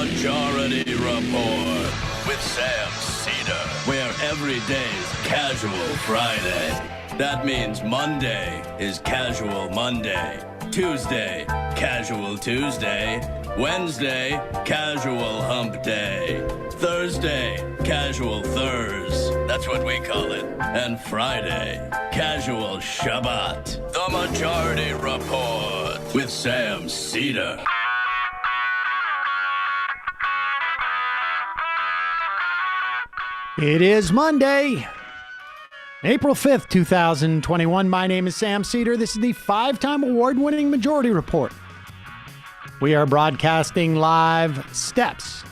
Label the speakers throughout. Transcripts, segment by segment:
Speaker 1: Majority Report with Sam Seder, where every day's Casual Friday. That means Monday is Casual Monday, Tuesday, Casual Tuesday, Wednesday, Casual Hump Day, Thursday, Casual Thurs, that's what we call it, and Friday, Casual Shabbat. The Majority Report with Sam Seder.
Speaker 2: It is Monday, April 5th, 2021. My name is Sam Seder. This is the 5-time award-winning Majority Report. We are broadcasting live steps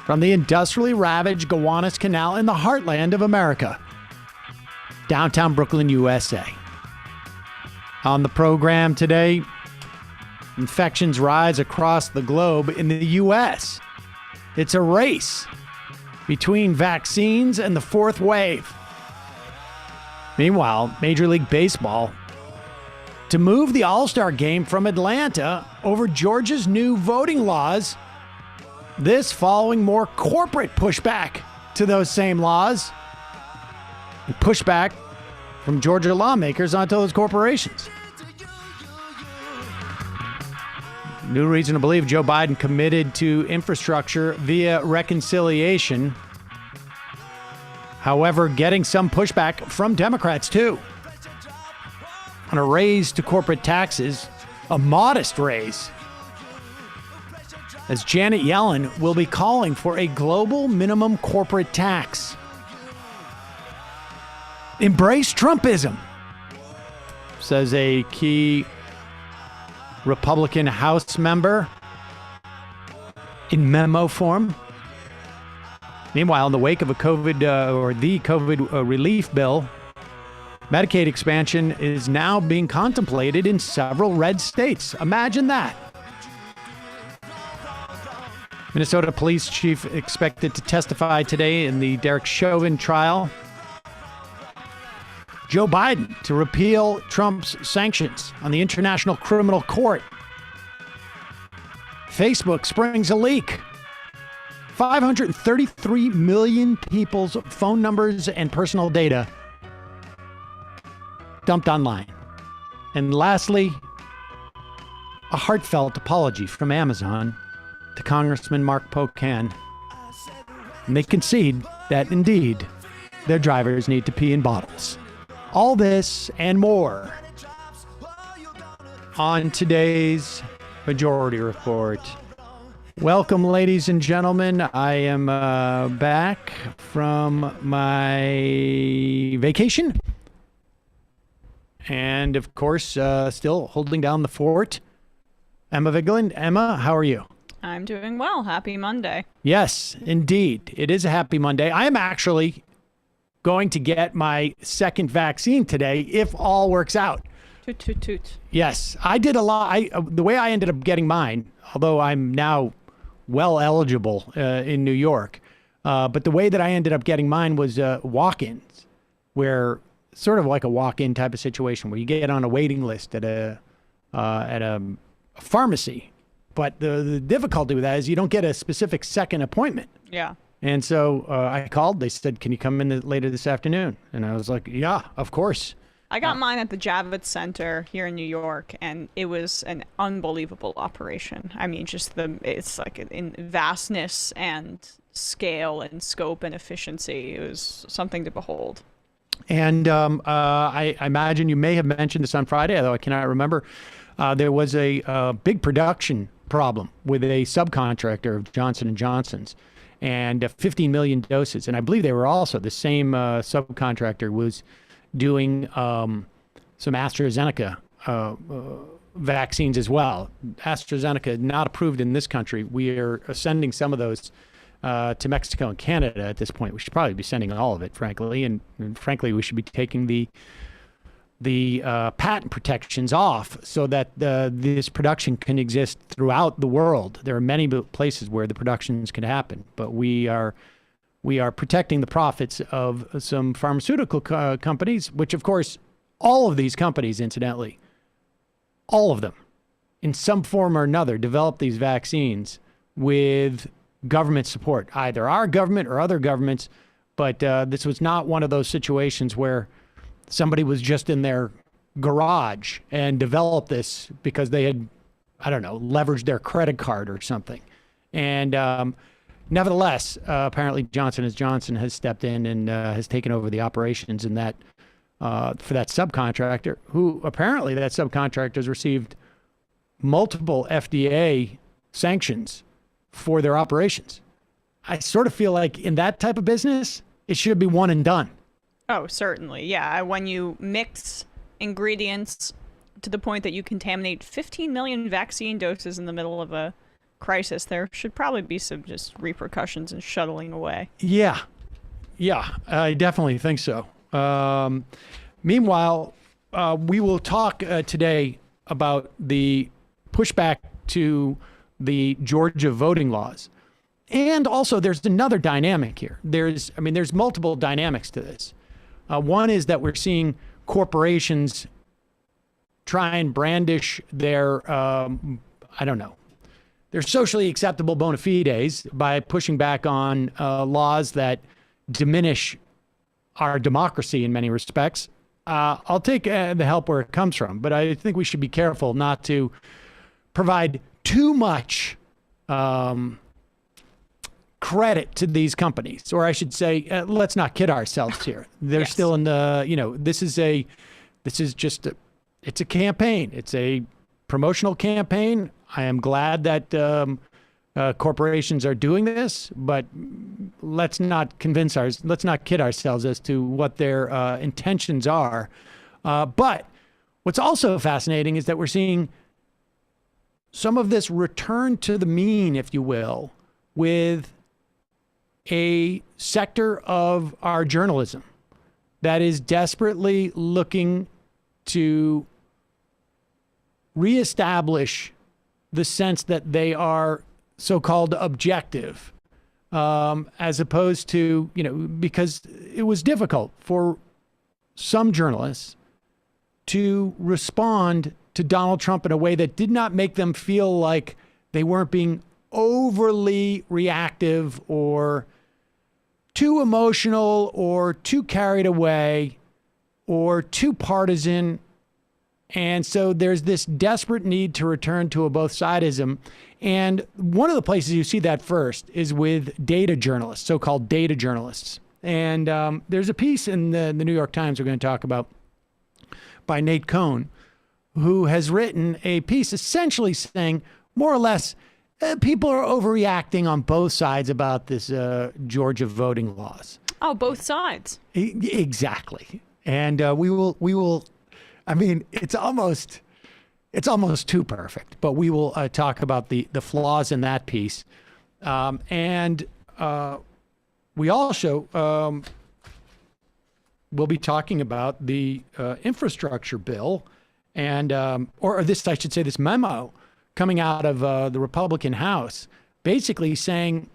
Speaker 2: from the industrially ravaged Gowanus Canal in the heartland of America, downtown Brooklyn, USA. On the program today, infections rise across the globe in the U.S. It's a race between vaccines and the fourth wave. Meanwhile, Major League Baseball to move the All-Star game from Atlanta over Georgia's new voting laws. This following more corporate pushback to those same laws and pushback from Georgia lawmakers onto those corporations. New reason to believe Joe Biden committed to infrastructure via reconciliation. However, getting some pushback from Democrats, too, on a raise to corporate taxes, a modest raise, as Janet Yellen will be calling for a global minimum corporate tax. Embrace Trumpism, says a key Republican House member in memo form. Meanwhile, in the wake of the COVID relief bill, Medicaid expansion is now being contemplated in several red states. Imagine that. Minnesota police chief expected to testify today in the Derek Chauvin trial. Joe Biden to repeal Trump's sanctions on the International Criminal Court. Facebook springs a leak. 533 million people's phone numbers and personal data dumped online. And lastly, a heartfelt apology from Amazon to Congressman Mark Pocan. And they concede that indeed their drivers need to pee in bottles. All this and more on today's Majority Report. Welcome, ladies and gentlemen. I am back from my vacation. And, of course, still holding down the fort. Emma Vigeland. Emma, how are you?
Speaker 3: I'm doing well. Happy Monday.
Speaker 2: Yes, indeed. It is a happy Monday. I am actually going to get my second vaccine today if all works out.
Speaker 3: Toot, toot, toot.
Speaker 2: Yes, I did a lot. The way I ended up getting mine, although I'm now well eligible in New York, but the way that I ended up getting mine was walk-ins, where sort of like a walk-in type of situation where you get on a waiting list at a pharmacy. But the difficulty with that is you don't get a specific second appointment.
Speaker 3: Yeah.
Speaker 2: And so I called. They said, can you come in later this afternoon? And I was like, yeah, of course.
Speaker 3: I got mine at the Javits Center here in New York, and it was an unbelievable operation. I mean, it's like in vastness and scale and scope and efficiency. It was something to behold. And
Speaker 2: I imagine you may have mentioned this on Friday, although I cannot remember. There was a big production problem with a subcontractor of Johnson & Johnson's. And 15 million doses. And I believe they were also, the same subcontractor was doing some AstraZeneca vaccines as well. AstraZeneca not approved in this country. We are sending some of those to Mexico and Canada at this point. We should probably be sending all of it, frankly. And frankly, we should be taking the patent protections off so that this production can exist throughout the world. There are many places where the productions can happen, but we are protecting the profits of some pharmaceutical companies, which, of course, all of these companies, incidentally, all of them, in some form or another, develop these vaccines with government support, either our government or other governments. But this was not one of those situations where somebody was just in their garage and developed this because they had, I don't know, leveraged their credit card or something. And nevertheless, apparently Johnson & Johnson has stepped in and has taken over the operations in that for that subcontractor, who apparently that subcontractor has received multiple FDA sanctions for their operations. I sort of feel like in that type of business, it should be one and done.
Speaker 3: Oh, certainly. Yeah. When you mix ingredients to the point that you contaminate 15 million vaccine doses in the middle of a crisis, there should probably be some just repercussions and shuttling away.
Speaker 2: Yeah. Yeah, I definitely think so. Meanwhile, we will talk today about the pushback to the Georgia voting laws. And also there's another dynamic here. There's multiple dynamics to this. One is that we're seeing corporations try and brandish their, their socially acceptable bona fides by pushing back on laws that diminish our democracy in many respects. I'll take the help where it comes from, but I think we should be careful not to provide too much credit to these companies, or I should say, let's not kid ourselves here. They're
Speaker 3: Yes.
Speaker 2: still in the, it's a campaign. It's a promotional campaign. I am glad that corporations are doing this, but let's not kid ourselves as to what their intentions are. But what's also fascinating is that we're seeing some of this return to the mean, if you will, with a sector of our journalism that is desperately looking to reestablish the sense that they are so-called objective, as opposed to, because it was difficult for some journalists to respond to Donald Trump in a way that did not make them feel like they weren't being overly reactive or too emotional or too carried away or too partisan. And so there's this desperate need to return to a both-sidism. And one of the places you see that first is with data journalists, so-called data journalists. And there's a piece in the New York Times we're going to talk about by Nate Cohn, who has written a piece essentially saying, more or less, people are overreacting on both sides about this Georgia voting laws.
Speaker 3: Oh, both sides.
Speaker 2: Exactly. And we will, I mean, it's almost too perfect, but we will talk about the flaws in that piece. And we also will be talking about the infrastructure bill and, this memo coming out of the Republican House, basically saying,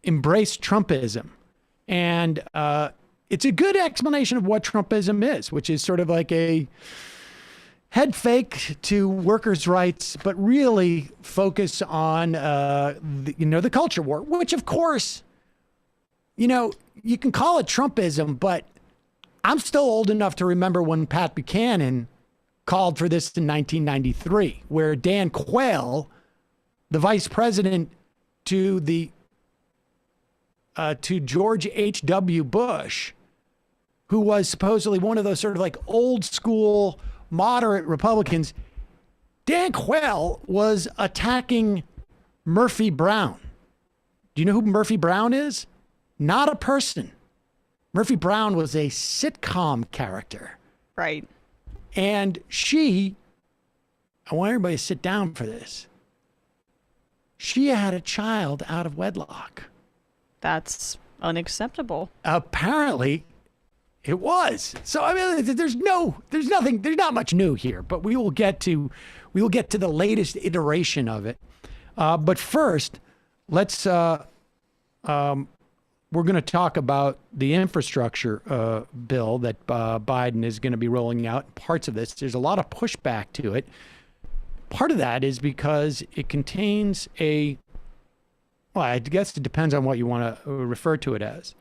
Speaker 2: embrace Trumpism. And it's a good explanation of what Trumpism is, which is sort of like a head fake to workers' rights, but really focus on, the culture war, which of course, you can call it Trumpism, but I'm still old enough to remember when Pat Buchanan called for this in 1993, where Dan Quayle, the vice president to George H.W. Bush, who was supposedly one of those sort of like old school moderate Republicans, Dan Quayle was attacking Murphy Brown. Do you know who Murphy Brown is? Not a person. Murphy Brown was a sitcom character.
Speaker 3: Right.
Speaker 2: And I want everybody to sit down for this. She had a child out of wedlock.
Speaker 3: That's unacceptable.
Speaker 2: Apparently it was. So, I mean, there's not much new here, but we will get to the latest iteration of it. But first, let's, we're going to talk about the infrastructure bill that Biden is going to be rolling out. Parts of this, there's a lot of pushback to it. Part of that is because it contains a well, I guess it depends on what you want to refer to it as.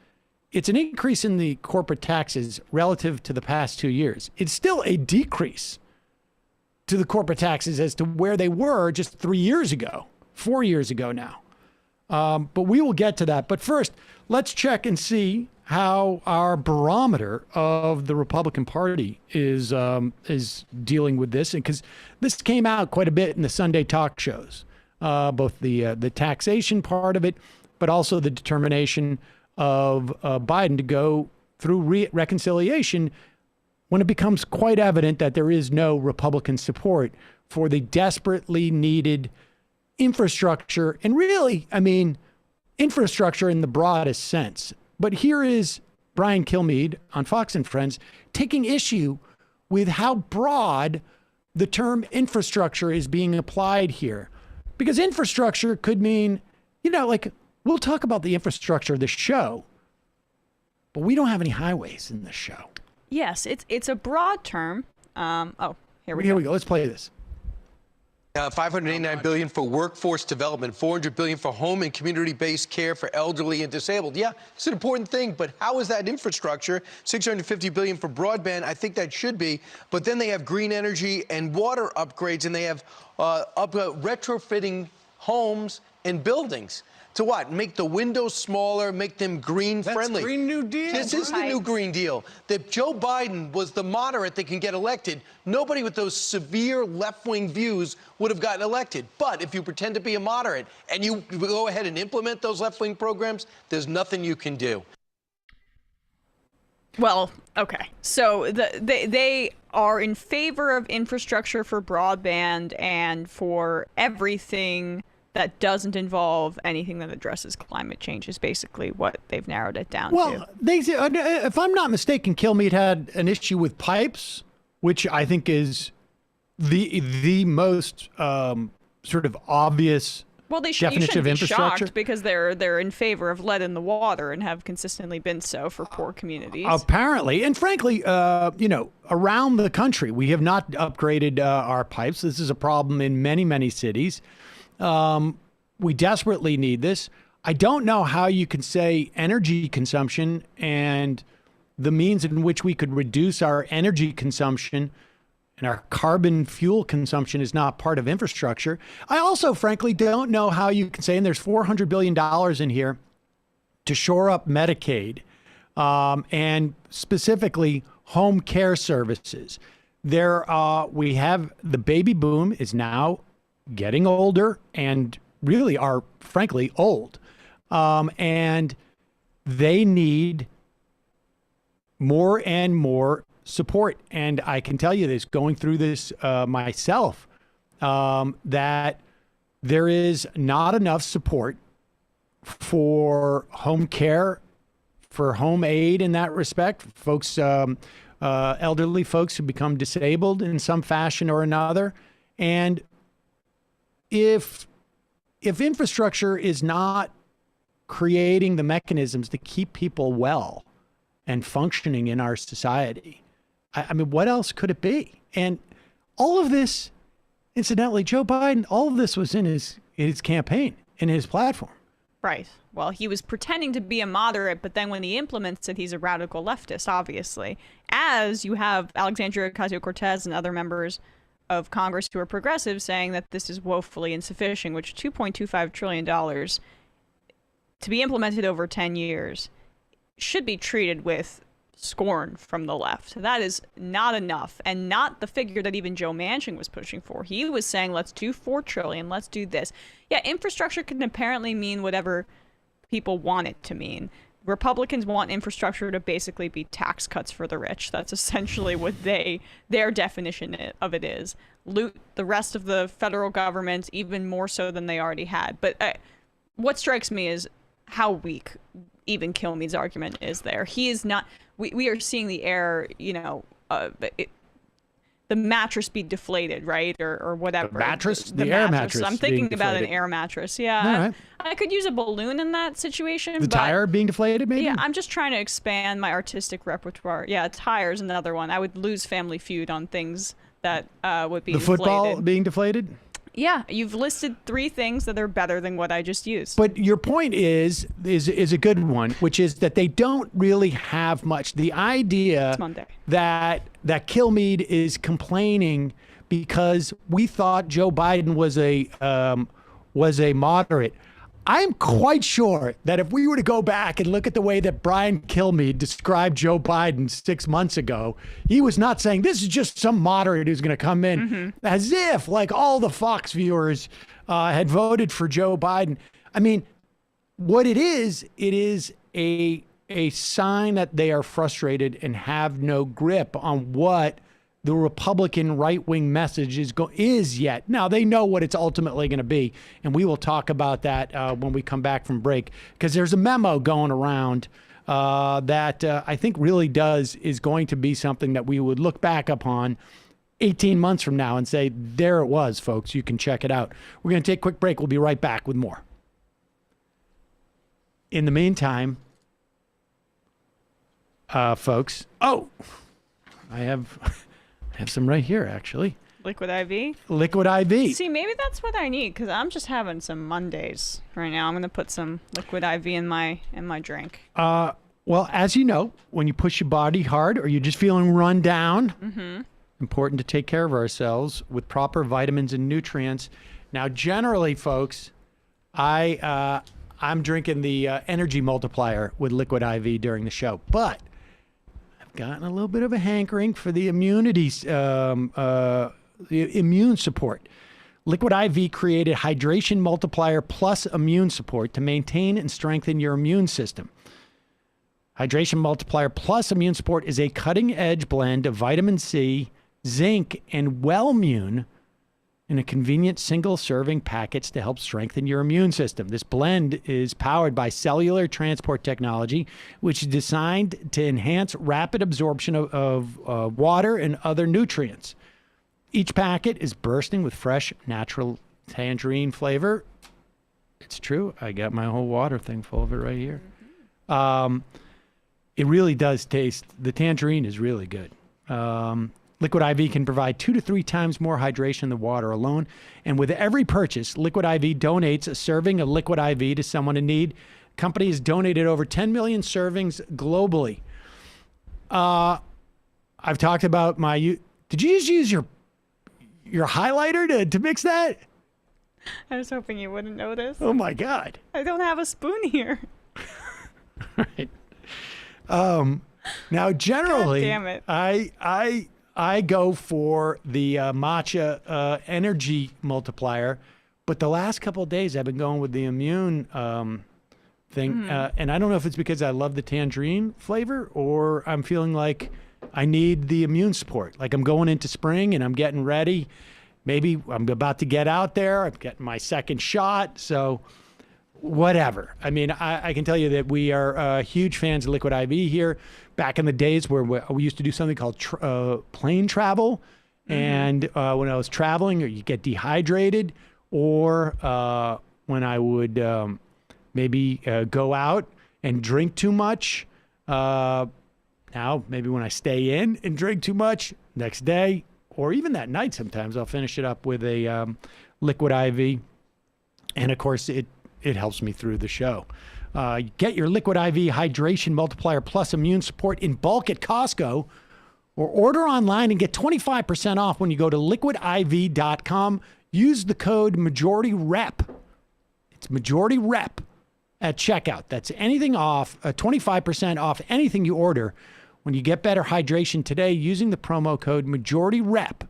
Speaker 2: It's an increase in the corporate taxes relative to the past 2 years. It's still a decrease to the corporate taxes as to where they were just 3 years ago, 4 years ago now. But we will get to that. But first, let's check and see how our barometer of the Republican Party is dealing with this, and because this came out quite a bit in the Sunday talk shows, both the taxation part of it, but also the determination of Biden to go through reconciliation when it becomes quite evident that there is no Republican support for the desperately needed infrastructure, and really, I mean, infrastructure in the broadest sense. But here is Brian Kilmeade on Fox and Friends taking issue with how broad the term infrastructure is being applied here. Because infrastructure could mean, like, we'll talk about the infrastructure of the show, but we don't have any highways in the show.
Speaker 3: Yes, it's a broad term. Here we go.
Speaker 2: Let's play this.
Speaker 4: $589 billion for workforce development, $400 billion for home and community-based care for elderly and disabled. Yeah, it's an important thing, but how is that infrastructure? $650 billion for broadband, I think that should be. But then they have green energy and water upgrades, and they have retrofitting homes and buildings. To what? Make the windows smaller, make them green-friendly.
Speaker 5: That's Green New Deal.
Speaker 4: This is the new Green Deal. That Joe Biden was the moderate that can get elected. Nobody with those severe left-wing views would have gotten elected. But if you pretend to be a moderate and you go ahead and implement those left-wing programs, there's nothing you can do.
Speaker 3: Well, okay. So they are in favor of infrastructure for broadband and for everything that doesn't involve anything that addresses climate change is basically what they've narrowed it down to.
Speaker 2: Well, if I'm not mistaken, Kilmeade had an issue with pipes, which I think is the most sort of obvious definition of infrastructure.
Speaker 3: Shocked because they're in favor of lead in the water and have consistently been so for poor communities.
Speaker 2: Apparently, and frankly, around the country, we have not upgraded our pipes. This is a problem in many, many cities. We desperately need this. I don't know how you can say energy consumption and the means in which we could reduce our energy consumption and our carbon fuel consumption is not part of infrastructure. I also, frankly, don't know how you can say, and there's $400 billion in here to shore up Medicaid and specifically home care services. We have the baby boom is now getting older and really are, frankly, old. And they need more and more support. And I can tell you this, going through this myself, that there is not enough support for home care, for home aid in that respect. Folks, elderly folks who become disabled in some fashion or another. And if infrastructure is not creating the mechanisms to keep people well and functioning in our society, I mean, what else could it be? And all of this, incidentally, Joe Biden, all of this was in his campaign, in his platform.
Speaker 3: Right. Well, he was pretending to be a moderate, but then when he implements it, he's a radical leftist, obviously. As you have Alexandria Ocasio-Cortez and other members of Congress who are progressive saying that this is woefully insufficient, which $2.25 trillion to be implemented over 10 years should be treated with scorn from the left. That is not enough, and not the figure that even Joe Manchin was pushing for. He was saying, let's do $4 trillion, let's do this. Yeah, infrastructure can apparently mean whatever people want it to mean. Republicans want infrastructure to basically be tax cuts for the rich. That's essentially what their definition of it is. Loot the rest of the federal government even more so than they already had. But what strikes me is how weak even Kilmeade's argument is there. He is not. We are seeing the air, the mattress be deflated, right? Or whatever.
Speaker 2: The air mattress.
Speaker 3: I'm thinking about an air mattress. Yeah.
Speaker 2: Right.
Speaker 3: I could use a balloon in that situation.
Speaker 2: The tire being deflated, maybe?
Speaker 3: Yeah, I'm just trying to expand my artistic repertoire. Yeah, tire's another one. I would lose Family Feud on things that would be
Speaker 2: the
Speaker 3: inflated.
Speaker 2: Football being deflated?
Speaker 3: Yeah, you've listed 3 things that are better than what I just used.
Speaker 2: But your point is a good one, which is that they don't really have much. The idea
Speaker 3: It's Monday.
Speaker 2: that Kilmeade is complaining because we thought Joe Biden was a moderate. I'm quite sure that if we were to go back and look at the way that Brian Kilmeade described Joe Biden 6 months ago, he was not saying this is just some moderate who's going to come in as if like all the Fox viewers had voted for Joe Biden. I mean, what it is a sign that they are frustrated and have no grip on what the Republican right-wing message is yet. Now, they know what it's ultimately going to be, and we will talk about that when we come back from break, because there's a memo going around that I think really is going to be something that we would look back upon 18 months from now and say, there it was, folks. You can check it out. We're going to take a quick break. We'll be right back with more. In the meantime, folks, I have some right here, actually.
Speaker 3: Liquid IV?
Speaker 2: Liquid IV.
Speaker 3: See, maybe that's what I need, because I'm just having some Mondays right now. I'm going to put some Liquid IV in my drink.
Speaker 2: Well, as you know, when you push your body hard or you're just feeling run down, important to take care of ourselves with proper vitamins and nutrients. Now, generally, folks, I'm drinking the energy multiplier with Liquid IV during the show, but gotten a little bit of a hankering for the the immune support. Liquid IV created Hydration Multiplier Plus Immune Support to maintain and strengthen your immune system. Hydration Multiplier Plus Immune Support is a cutting-edge blend of vitamin C, zinc, and Wellmune in a convenient single-serving package to help strengthen your immune system. This blend is powered by cellular transport technology, which is designed to enhance rapid absorption of water and other nutrients. Each packet is bursting with fresh, natural tangerine flavor. It's true. I got my whole water thing full of it right here. It really does taste, the tangerine is really good. Liquid IV can provide 2 to 3 times more hydration than water alone. And with every purchase, Liquid IV donates a serving of Liquid IV to someone in need. Company has donated over 10 million servings globally. I've talked about did you just use your highlighter to mix that?
Speaker 3: I was hoping you wouldn't notice.
Speaker 2: Oh my God.
Speaker 3: I don't have a spoon here.
Speaker 2: All right. Now, generally,
Speaker 3: God damn it.
Speaker 2: I go for the matcha energy multiplier, but the last couple of days I've been going with the immune thing, and I don't know if it's because I love the tangerine flavor or I'm feeling like I need the immune support. Like I'm going into spring and I'm getting ready. Maybe I'm about to get out there. I'm getting my second shot, so whatever. I mean, I can tell you that we are huge fans of Liquid IV here. Back in the days where we used to do something called plane travel. And when I was traveling, or you get dehydrated, or when I would maybe go out and drink too much. Now, maybe when I stay in and drink too much, next day, or even that night sometimes, I'll finish it up with a Liquid IV. And, of course, it helps me through the show. Get your Liquid IV Hydration Multiplier Plus Immune Support in bulk at Costco, or order online and get 25% off when you go to liquidiv.com. Use the code MajorityRep. It's MajorityRep at checkout. That's anything off, 25% off anything you order when you get better hydration today using the promo code MajorityRep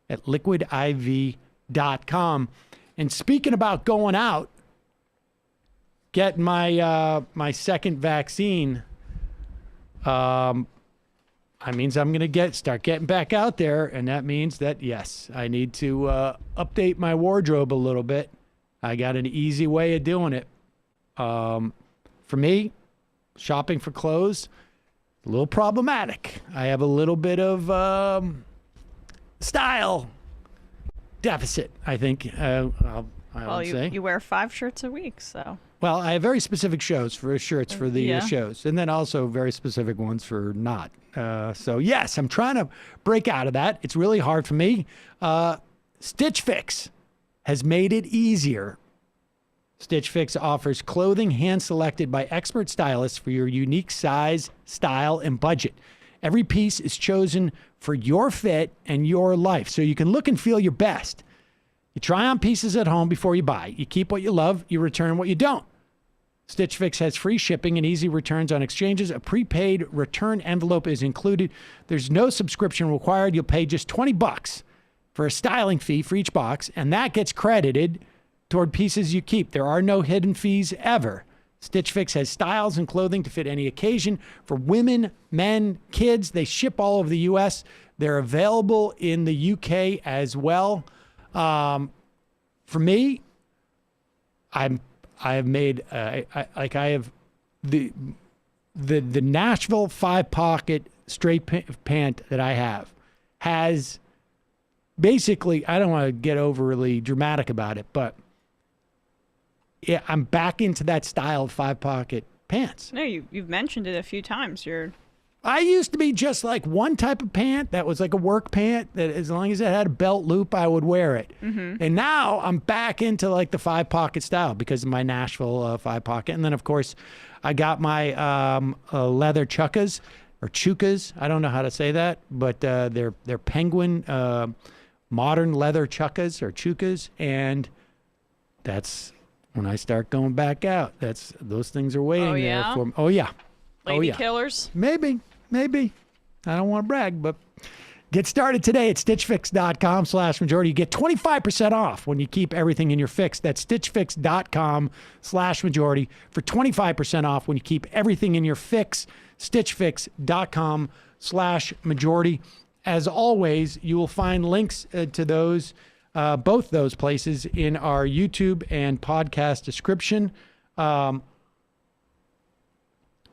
Speaker 2: at liquidiv.com. And speaking about going out, get my second vaccine, that means I'm going to start getting back out there, and that means that, yes, I need to update my wardrobe a little bit. I got an easy way of doing it. For me, shopping for clothes, a little problematic. I have a little bit of style deficit, I think. I would say.
Speaker 3: You wear 5 shirts a week, so.
Speaker 2: Well, I have very specific shirts for the shows, and then also very specific ones for not. So, yes, I'm trying to break out of that. It's really hard for me. Stitch Fix. has made it easier. Stitch Fix offers clothing hand-selected by expert stylists for your unique size, style, and budget. Every piece is chosen for your fit and your life, so you can look and feel your best. You try on pieces at home before you buy. You keep what you love, you return what you don't. Stitch Fix has free shipping and easy returns on exchanges. A prepaid return envelope is included. There's no subscription required. You'll pay just $20 for a styling fee for each box, and that gets credited toward pieces you keep. There are no hidden fees ever. Stitch Fix has styles and clothing to fit any occasion for women, men, kids. They ship all over the U.S. They're available in the U.K. as well. For me, I have the Nashville 5-pocket straight pant that I have has basically, I don't want to get overly dramatic about it, but yeah, I'm back into that style of 5-pocket pants.
Speaker 3: No, you've mentioned it a few times.
Speaker 2: I used to be just like one type of pant that was like a work pant that as long as it had a belt loop, I would wear it. Mm-hmm. And now I'm back into like the 5-pocket style because of my Nashville 5-pocket. And then, of course, I got my leather chukkas or chukas. I don't know how to say that, but they're penguin modern leather chukkas or chukas. And that's when I start going back out. Those things are waiting there for me. Oh, yeah.
Speaker 3: Lady killers?
Speaker 2: Maybe. I don't want to brag, but get started today at stitchfix.com/majority. You get 25% off when you keep everything in your fix. That's stitchfix.com/majority for 25% off when you keep everything in your fix. Stitchfix.com/majority. As always, you will find links to those, both those places in our YouTube and podcast description.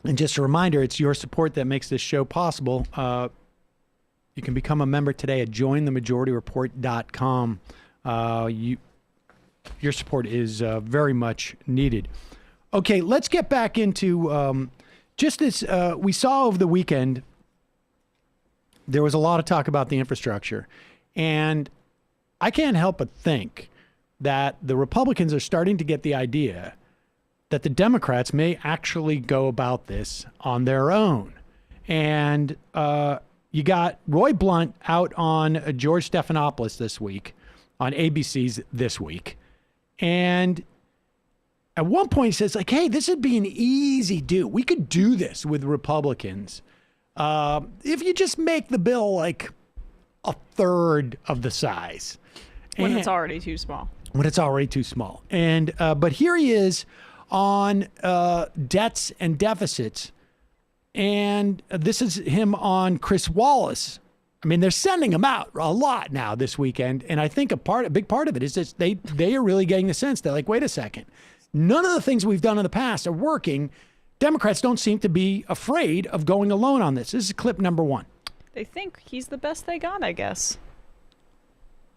Speaker 2: And just a reminder, it's your support that makes this show possible. You can become a member today at jointhemajorityreport.com. Your support is very much needed. Okay, let's get back into just this. We saw over the weekend, there was a lot of talk about the infrastructure. And I can't help but think that the Republicans are starting to get the idea that the Democrats may actually go about this on their own. And you got Roy Blunt out on George Stephanopoulos this week, on ABC's This Week. And at one point he says, like, hey, this would be an easy do. We could do this with Republicans if you just make the bill like a third of the size.
Speaker 3: When it's already too small.
Speaker 2: When it's already too small. And but here he is on debts and deficits. And this is him on Chris Wallace. I mean, they're sending him out a lot now this weekend. And I think a big part of it is that they are really getting the sense that, like, wait a second, none of the things we've done in the past are working. Democrats don't seem to be afraid of going alone on this. This is clip number 1.
Speaker 3: They think he's the best they got, I guess.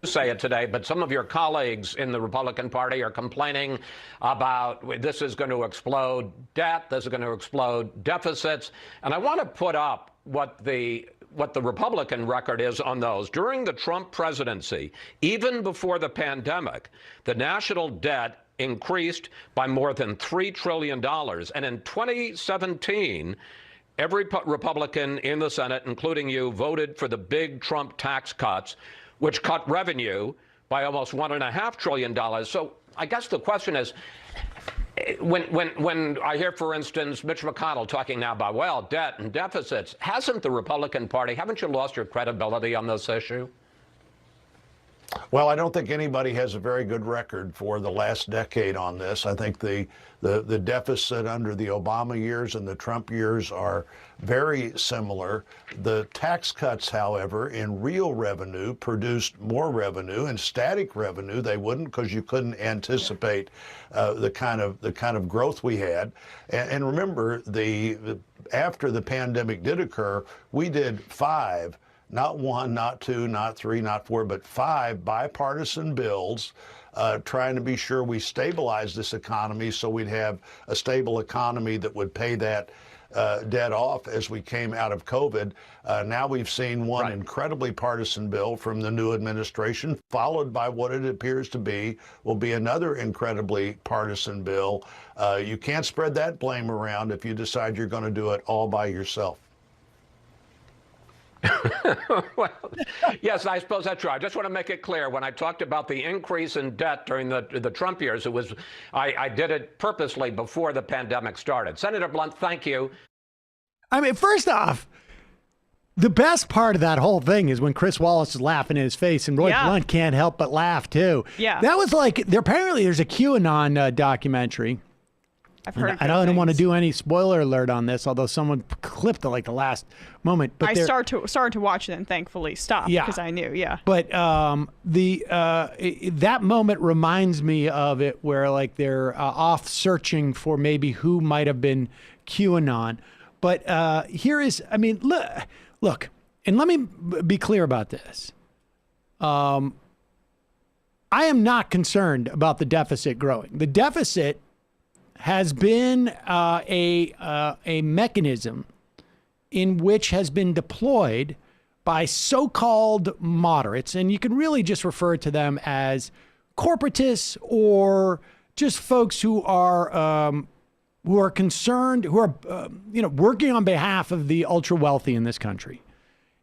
Speaker 5: Say it today, but some of your colleagues in the Republican Party are complaining about this is going to explode debt, this is going to explode deficits. And I want to put up what the Republican record is on those. During the Trump presidency, even before the pandemic, the national debt increased by more than $3 trillion. And in 2017, every Republican in the Senate, including you, voted for the big Trump tax cuts, which cut revenue by almost $1.5 trillion. So I guess the question is, when I hear, for instance, Mitch McConnell talking now about, well, debt and deficits, hasn't the Republican Party, haven't you lost your credibility on this issue?
Speaker 6: Well, I don't think anybody has a very good record for the last decade on this. I think the deficit under the Obama years and the Trump years are very similar. The tax cuts, however, in real revenue produced more revenue. In static revenue, they wouldn't, because you couldn't anticipate the kind of growth we had. And remember, after the pandemic did occur, we did 5. Not 1, not 2, not 3, not 4, but 5 bipartisan bills trying to be sure we stabilize this economy so we'd have a stable economy that would pay that debt off as we came out of COVID. Now we've seen one incredibly partisan bill from the new administration, followed by what it appears to be will be another incredibly partisan bill. You can't spread that blame around if you decide you're going to do it all by yourself.
Speaker 5: Well, yes, I suppose that's true. I just want to make it clear. When I talked about the increase in debt during the Trump years, it was I did it purposely before the pandemic started. Senator Blunt, thank you.
Speaker 2: I mean, first off, the best part of that whole thing is when Chris Wallace is laughing in his face, and Roy Blunt can't help but laugh too.
Speaker 3: Yeah,
Speaker 2: that was like apparently there's a QAnon documentary.
Speaker 3: I've heard.
Speaker 2: I don't want to do any spoiler alert on this, although someone clipped it like the last moment. But
Speaker 3: I started to watch it and thankfully stopped because I knew. Yeah.
Speaker 2: But that moment reminds me of it, where like they're off searching for maybe who might have been QAnon. But here is, I mean, look, and let me be clear about this. I am not concerned about the deficit growing. The deficit has been a mechanism in which has been deployed by so-called moderates, and you can really just refer to them as corporatists or just folks who are concerned, who are working on behalf of the ultra wealthy in this country.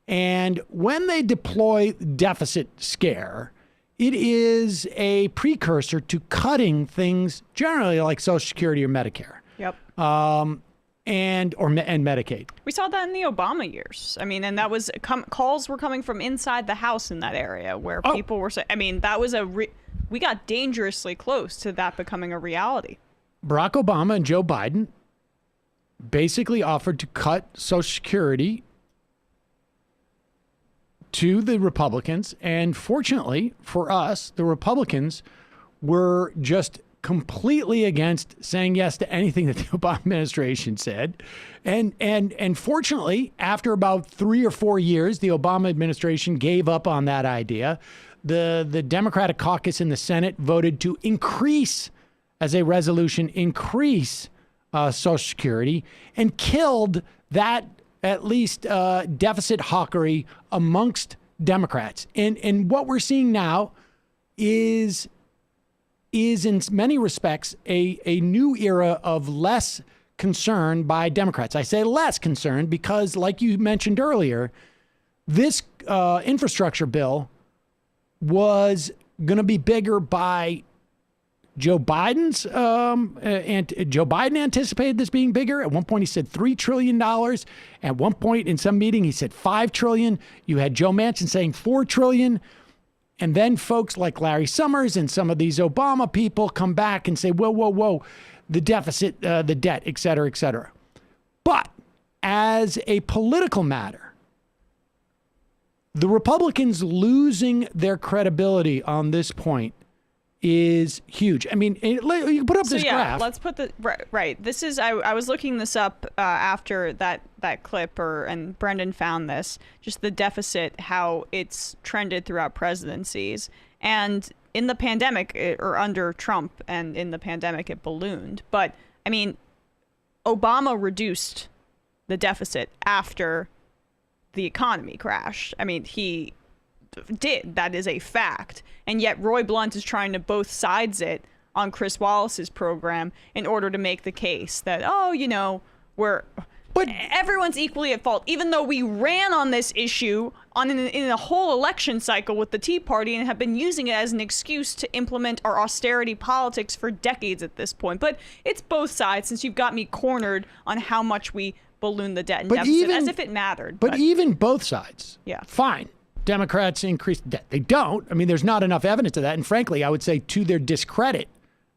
Speaker 2: And when they deploy deficit scare, it is a precursor to cutting things generally like Social Security or Medicare.
Speaker 3: Yep.
Speaker 2: And Medicaid.
Speaker 3: We saw that in the Obama years. I mean, and that was calls were coming from inside the House in that area where people were saying, I mean, that was we got dangerously close to that becoming a reality.
Speaker 2: Barack Obama and Joe Biden basically offered to cut Social Security to the Republicans. And fortunately for us, the Republicans were just completely against saying yes to anything that the Obama administration said. And fortunately, after about 3 or 4 years, the Obama administration gave up on that idea. The Democratic caucus in the Senate voted to increase, as a resolution, Social Security, and killed that at least deficit hawkery amongst Democrats. And what we're seeing now is in many respects a new era of less concern by Democrats. I say less concern because, like you mentioned earlier, this infrastructure bill was going to be bigger by Joe Biden's, and Joe Biden anticipated this being bigger. At one point, he said $3 trillion. At one point in some meeting, he said $5 trillion. You had Joe Manchin saying $4 trillion. And then folks like Larry Summers and some of these Obama people come back and say, whoa, the deficit, the debt, et cetera, et cetera. But as a political matter, the Republicans losing their credibility on this point is huge. I mean, you can put up this graph.
Speaker 3: Let's put the right. This is I was looking this up after that clip, and Brendan found this. Just the deficit, how it's trended throughout presidencies, and in the pandemic or under Trump, and in the pandemic it ballooned. But I mean, Obama reduced the deficit after the economy crashed. I mean, he did. That is a fact. And yet Roy Blunt is trying to both sides it on Chris Wallace's program in order to make the case that, everyone's equally at fault, even though we ran on this issue in a whole election cycle with the Tea Party and have been using it as an excuse to implement our austerity politics for decades at this point. But it's both sides, since you've got me cornered on how much we balloon the debt and deficit, as if it mattered.
Speaker 2: But even both sides,
Speaker 3: yeah,
Speaker 2: fine. Democrats increase debt. They don't. I mean, there's not enough evidence of that. And frankly, I would say to their discredit,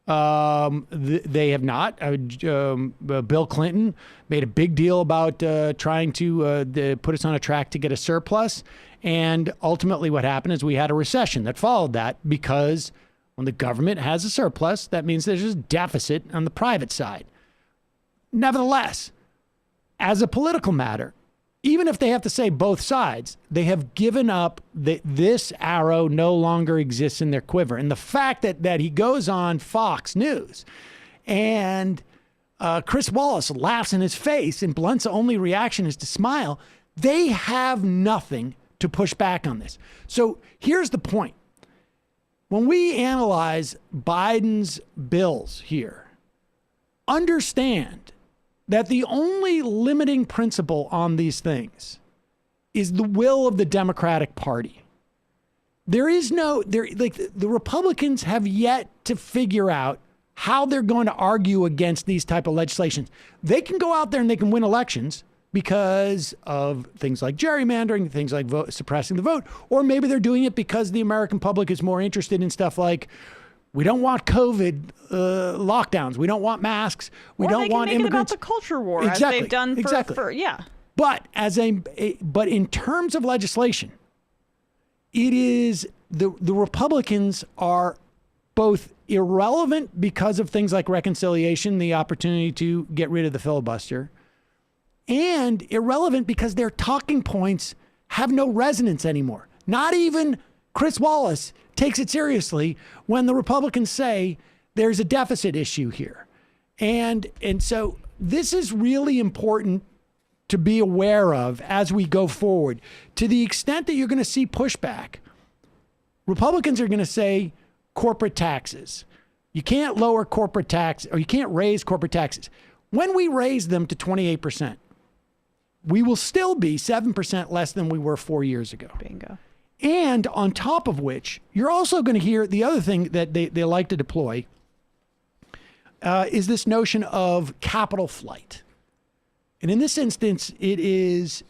Speaker 2: they have not. Bill Clinton made a big deal about trying to put us on a track to get a surplus. And ultimately what happened is we had a recession that followed that, because when the government has a surplus, that means there's a deficit on the private side. Nevertheless, as a political matter, even if they have to say both sides, they have given up that this arrow no longer exists in their quiver. And the fact that he goes on Fox News and Chris Wallace laughs in his face and Blunt's only reaction is to smile, they have nothing to push back on this. So here's the point. When we analyze Biden's bills here, understand that the only limiting principle on these things is the will of the Democratic Party. There is the Republicans have yet to figure out how they're going to argue against these type of legislations. They can go out there and they can win elections because of things like gerrymandering, things like suppressing the vote, or maybe they're doing it because the American public is more interested in stuff like, we don't want COVID lockdowns. We don't want masks. We don't want immigrants. Or they can make it about
Speaker 3: the culture war,
Speaker 2: exactly,
Speaker 3: as they've done for yeah.
Speaker 2: But but in terms of legislation, it is the Republicans are both irrelevant because of things like reconciliation, the opportunity to get rid of the filibuster, and irrelevant because their talking points have no resonance anymore. Not even Chris Wallace takes it seriously when the Republicans say there's a deficit issue here. And so this is really important to be aware of as we go forward. To the extent that you're going to see pushback, Republicans are going to say corporate taxes. You can't lower corporate tax, or you can't raise corporate taxes. When we raise them to 28%, we will still be 7% less than we were 4 years ago.
Speaker 3: Bingo.
Speaker 2: And on top of which, you're also going to hear the other thing that they like to deploy is this notion of capital flight. And in this instance, it is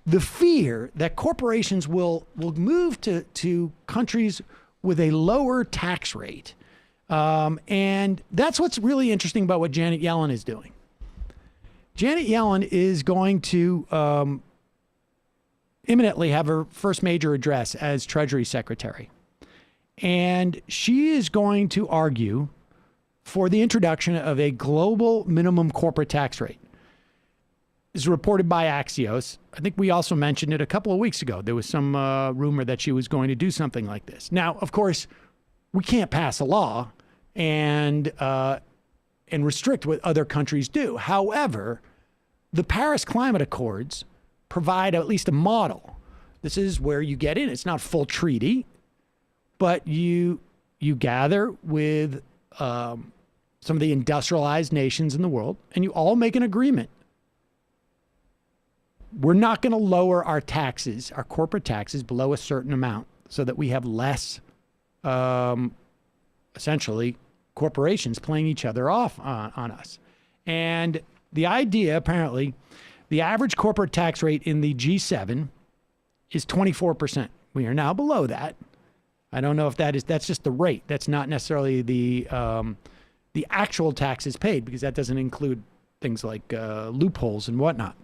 Speaker 2: the fear that corporations will move to countries with a lower tax rate. And that's what's really interesting about what Janet Yellen is doing. Janet Yellen is going to imminently have her first major address as Treasury Secretary. And she is going to argue for the introduction of a global minimum corporate tax rate. This is reported by Axios. I think we also mentioned it a couple of weeks ago. There was some rumor that she was going to do something like this. Now, of course, we can't pass a law and restrict what other countries do. However, the Paris Climate Accords provide at least a model. This is where you get in. It's not full treaty, but you gather with some of the industrialized nations in the world, and you all make an agreement. We're not going to lower our taxes, our corporate taxes, below a certain amount so that we have less, essentially, corporations playing each other off on us. And the idea, apparently, the average corporate tax rate in the G7 is 24%. We are now below that. I don't know if that's just the rate. That's not necessarily the actual taxes paid, because that doesn't include things like loopholes and whatnot.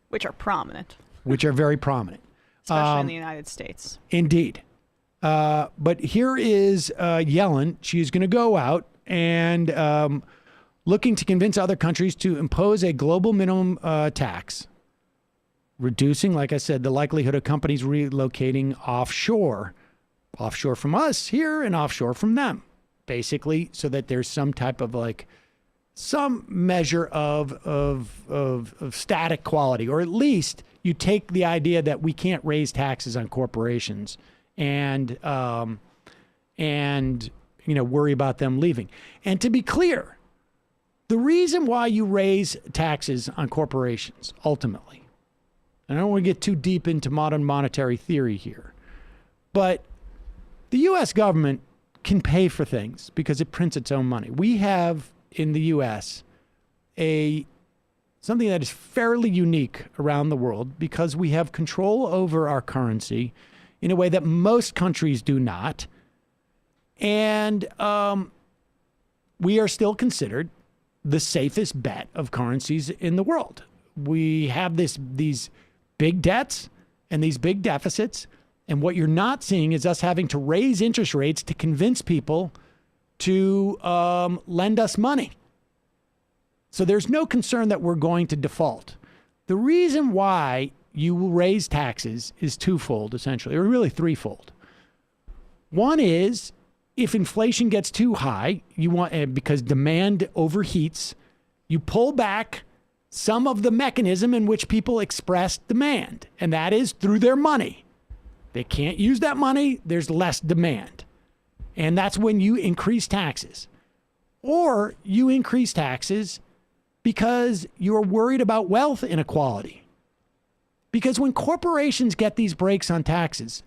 Speaker 3: Which are prominent.
Speaker 2: Which are very prominent.
Speaker 3: Especially in the United States.
Speaker 2: Indeed. But here is Yellen. She's going to go out and looking to convince other countries to impose a global minimum tax, reducing, like I said, the likelihood of companies relocating offshore from us here and offshore from them, basically, so that there's some type of some measure of static quality, or at least you take the idea that we can't raise taxes on corporations and worry about them leaving. And to be clear, the reason why you raise taxes on corporations, ultimately, and I don't want to get too deep into modern monetary theory here, but the U.S. government can pay for things because it prints its own money. We have in the U.S. something that is fairly unique around the world, because we have control over our currency in a way that most countries do not. And we are still considered the safest bet of currencies in the world. We have these big debts and these big deficits. And what you're not seeing is us having to raise interest rates to convince people to lend us money. So there's no concern that we're going to default. The reason why you will raise taxes is twofold, essentially, or really threefold. One is if inflation gets too high, you want, because demand overheats, you pull back some of the mechanism in which people express demand, and that is through their money. They can't use that money, there's less demand. And that's when you increase taxes. Or you increase taxes because you're worried about wealth inequality. Because when corporations get these breaks on taxes,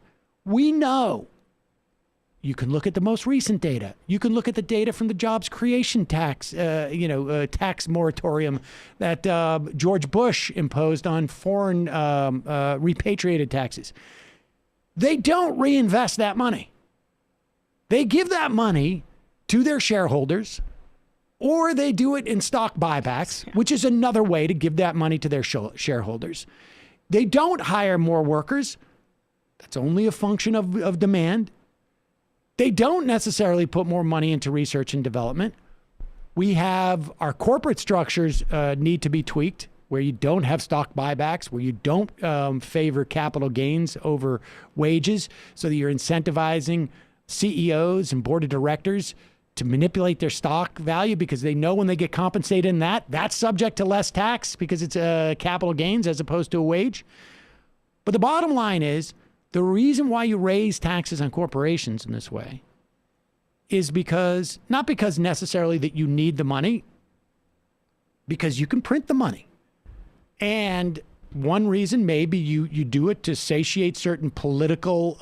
Speaker 2: we know, you can look at the most recent data. You can look at the data from the jobs creation tax, tax moratorium that George Bush imposed on foreign repatriated taxes. They don't reinvest that money. They give that money to their shareholders, or they do it in stock buybacks, which is another way to give that money to their shareholders. They don't hire more workers. That's only a function of demand. They don't necessarily put more money into research and development. We have our corporate structures need to be tweaked, where you don't have stock buybacks, where you don't favor capital gains over wages, so that you're incentivizing CEOs and board of directors to manipulate their stock value because they know when they get compensated in that's subject to less tax because it's capital gains as opposed to a wage. But the bottom line is, the reason why you raise taxes on corporations in this way is because, not because necessarily that you need the money, because you can print the money. And one reason maybe you do it to satiate certain political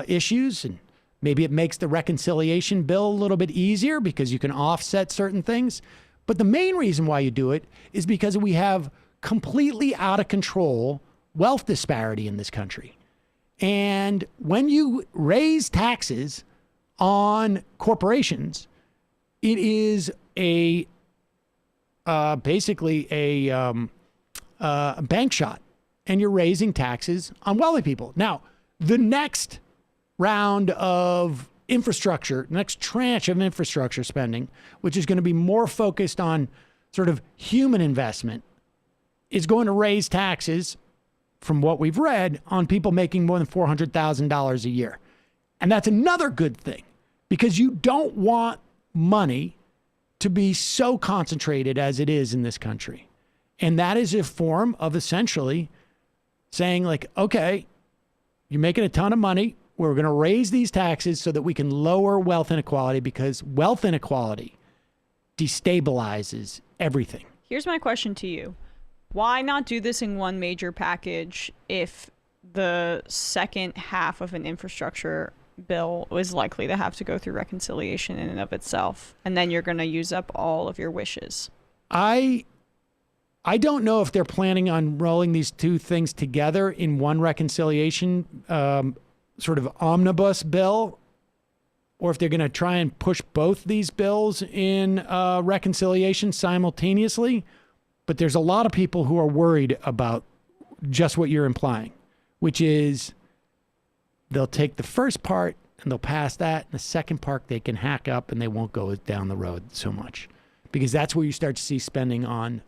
Speaker 2: issues, and maybe it makes the reconciliation bill a little bit easier because you can offset certain things. But the main reason why you do it is because we have completely out of control wealth disparity in this country. And when you raise taxes on corporations, it is basically a bank shot, and you're raising taxes on wealthy people. Now, the next round of infrastructure, next tranche of infrastructure spending, which is going to be more focused on sort of human investment, is going to raise taxes, from what we've read, on people making more than $400,000 a year. And that's another good thing, because you don't want money to be so concentrated as it is in this country. And that is a form of essentially saying, like, okay, you're making a ton of money. We're going to raise these taxes so that we can lower wealth inequality, because wealth inequality destabilizes everything.
Speaker 3: Here's my question to you. Why not do this in one major package if the second half of an infrastructure bill is likely to have to go through reconciliation in and of itself, and then you're going to use up all of your wishes?
Speaker 2: I don't know if they're planning on rolling these two things together in one reconciliation sort of omnibus bill, or if they're going to try and push both these bills in reconciliation simultaneously. But there's a lot of people who are worried about just what you're implying, which is they'll take the first part and they'll pass that, and the second part they can hack up and they won't go down the road so much, because that's where you start to see spending on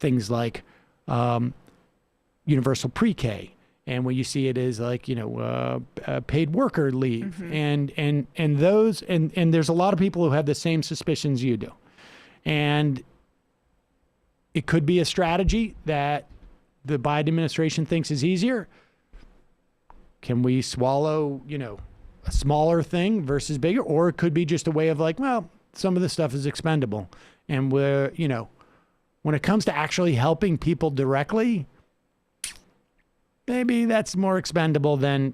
Speaker 2: things like universal pre-K, and when you see it is like, paid worker leave, and those, and there's a lot of people who have the same suspicions you do. And it could be a strategy that the Biden administration thinks is easier. Can we swallow, a smaller thing versus bigger? Or it could be just a way of like, well, some of this stuff is expendable. And we're, when it comes to actually helping people directly, maybe that's more expendable than,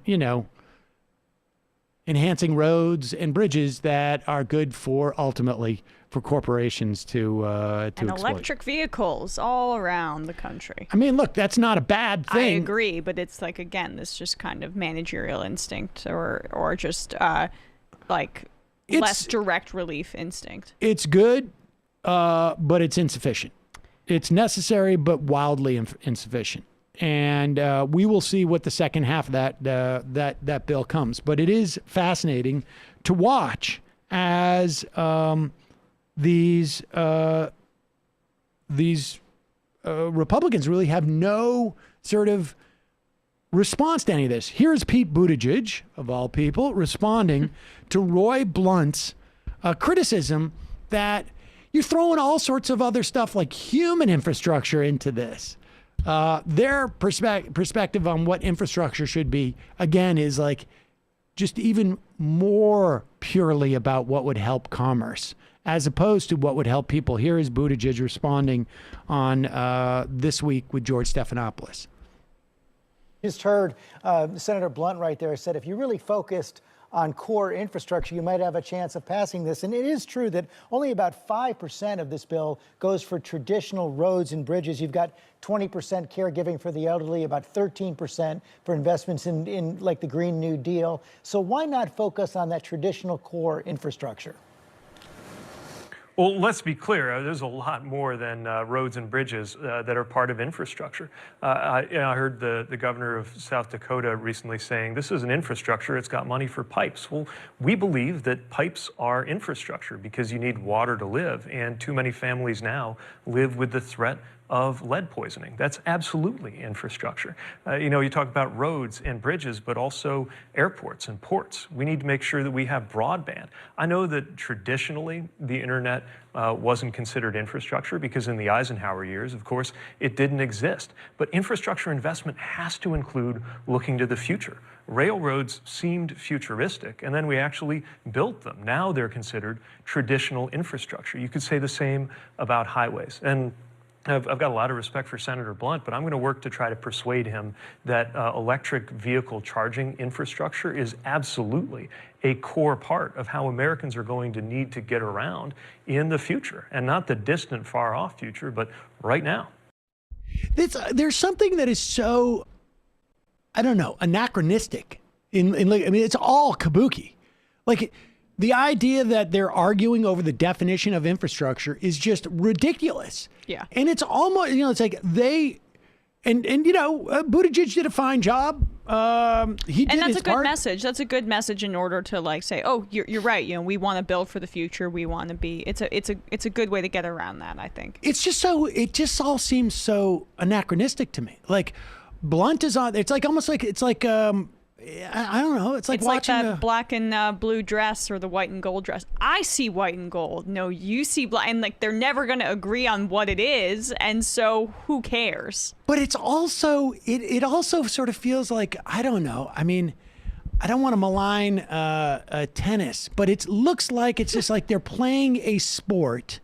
Speaker 2: enhancing roads and bridges that are good for ultimately for corporations to
Speaker 3: and
Speaker 2: exploit.
Speaker 3: Electric vehicles all around the country.
Speaker 2: I mean, look, that's not a bad thing.
Speaker 3: I agree, but it's like, again, this just kind of managerial instinct or just less direct relief instinct.
Speaker 2: It's good, but it's insufficient. It's necessary, but wildly insufficient. And we will see what the second half of that bill comes. But it is fascinating to watch as these Republicans really have no sort of response to any of this. Here's Pete Buttigieg, of all people, responding to Roy Blunt's criticism that you're throwing all sorts of other stuff like human infrastructure into this. Their perspective on what infrastructure should be, again, is like just even more purely about what would help commerce, as opposed to what would help people. Here is Buttigieg responding on This Week with George Stephanopoulos.
Speaker 7: Just heard Senator Blunt right there said if you really focused on core infrastructure, you might have a chance of passing this. And it is true that only about 5% of this bill goes for traditional roads and bridges. You've got 20% caregiving for the elderly, about 13% for investments in like the Green New Deal. So why not focus on that traditional core infrastructure?
Speaker 8: Well, let's be clear. There's a lot more than roads and bridges that are part of infrastructure. I heard the governor of South Dakota recently saying this is an infrastructure. It's got money for pipes. Well, we believe that pipes are infrastructure because you need water to live, and too many families now live with the threat of lead poisoning. That's absolutely infrastructure. You talk about roads and bridges, but also airports and ports. We need to make sure that we have broadband. I know that traditionally the internet wasn't considered infrastructure because in the Eisenhower years, of course, it didn't exist. But infrastructure investment has to include looking to the future. Railroads seemed futuristic, and then we actually built them. Now they're considered traditional infrastructure. You could say the same about highways. And I've got a lot of respect for Senator Blunt, but I'm going to work to try to persuade him that electric vehicle charging infrastructure is absolutely a core part of how Americans are going to need to get around in the future, and not the distant, far-off future, but right now.
Speaker 2: There's something that is so, I don't know, anachronistic. It's all kabuki. Like, the idea that they're arguing over the definition of infrastructure is just ridiculous.
Speaker 3: Yeah.
Speaker 2: And it's almost, it's like Buttigieg did a fine job.
Speaker 3: And that's a good message. That's a good message in order to say, oh, you're right. We want to build for the future. We want to be, it's a good way to get around that, I think.
Speaker 2: It just all seems so anachronistic to me. Like, Blunt is on, it's like almost like, it's like, I don't know. It's like watching
Speaker 3: that black and blue dress or the white and gold dress. I see white and gold. No, you see black. And they're never going to agree on what it is. And so who cares?
Speaker 2: But it's also, it also sort of feels like, I don't know. I mean, I don't want to malign tennis, but it looks like it's just like they're playing a sport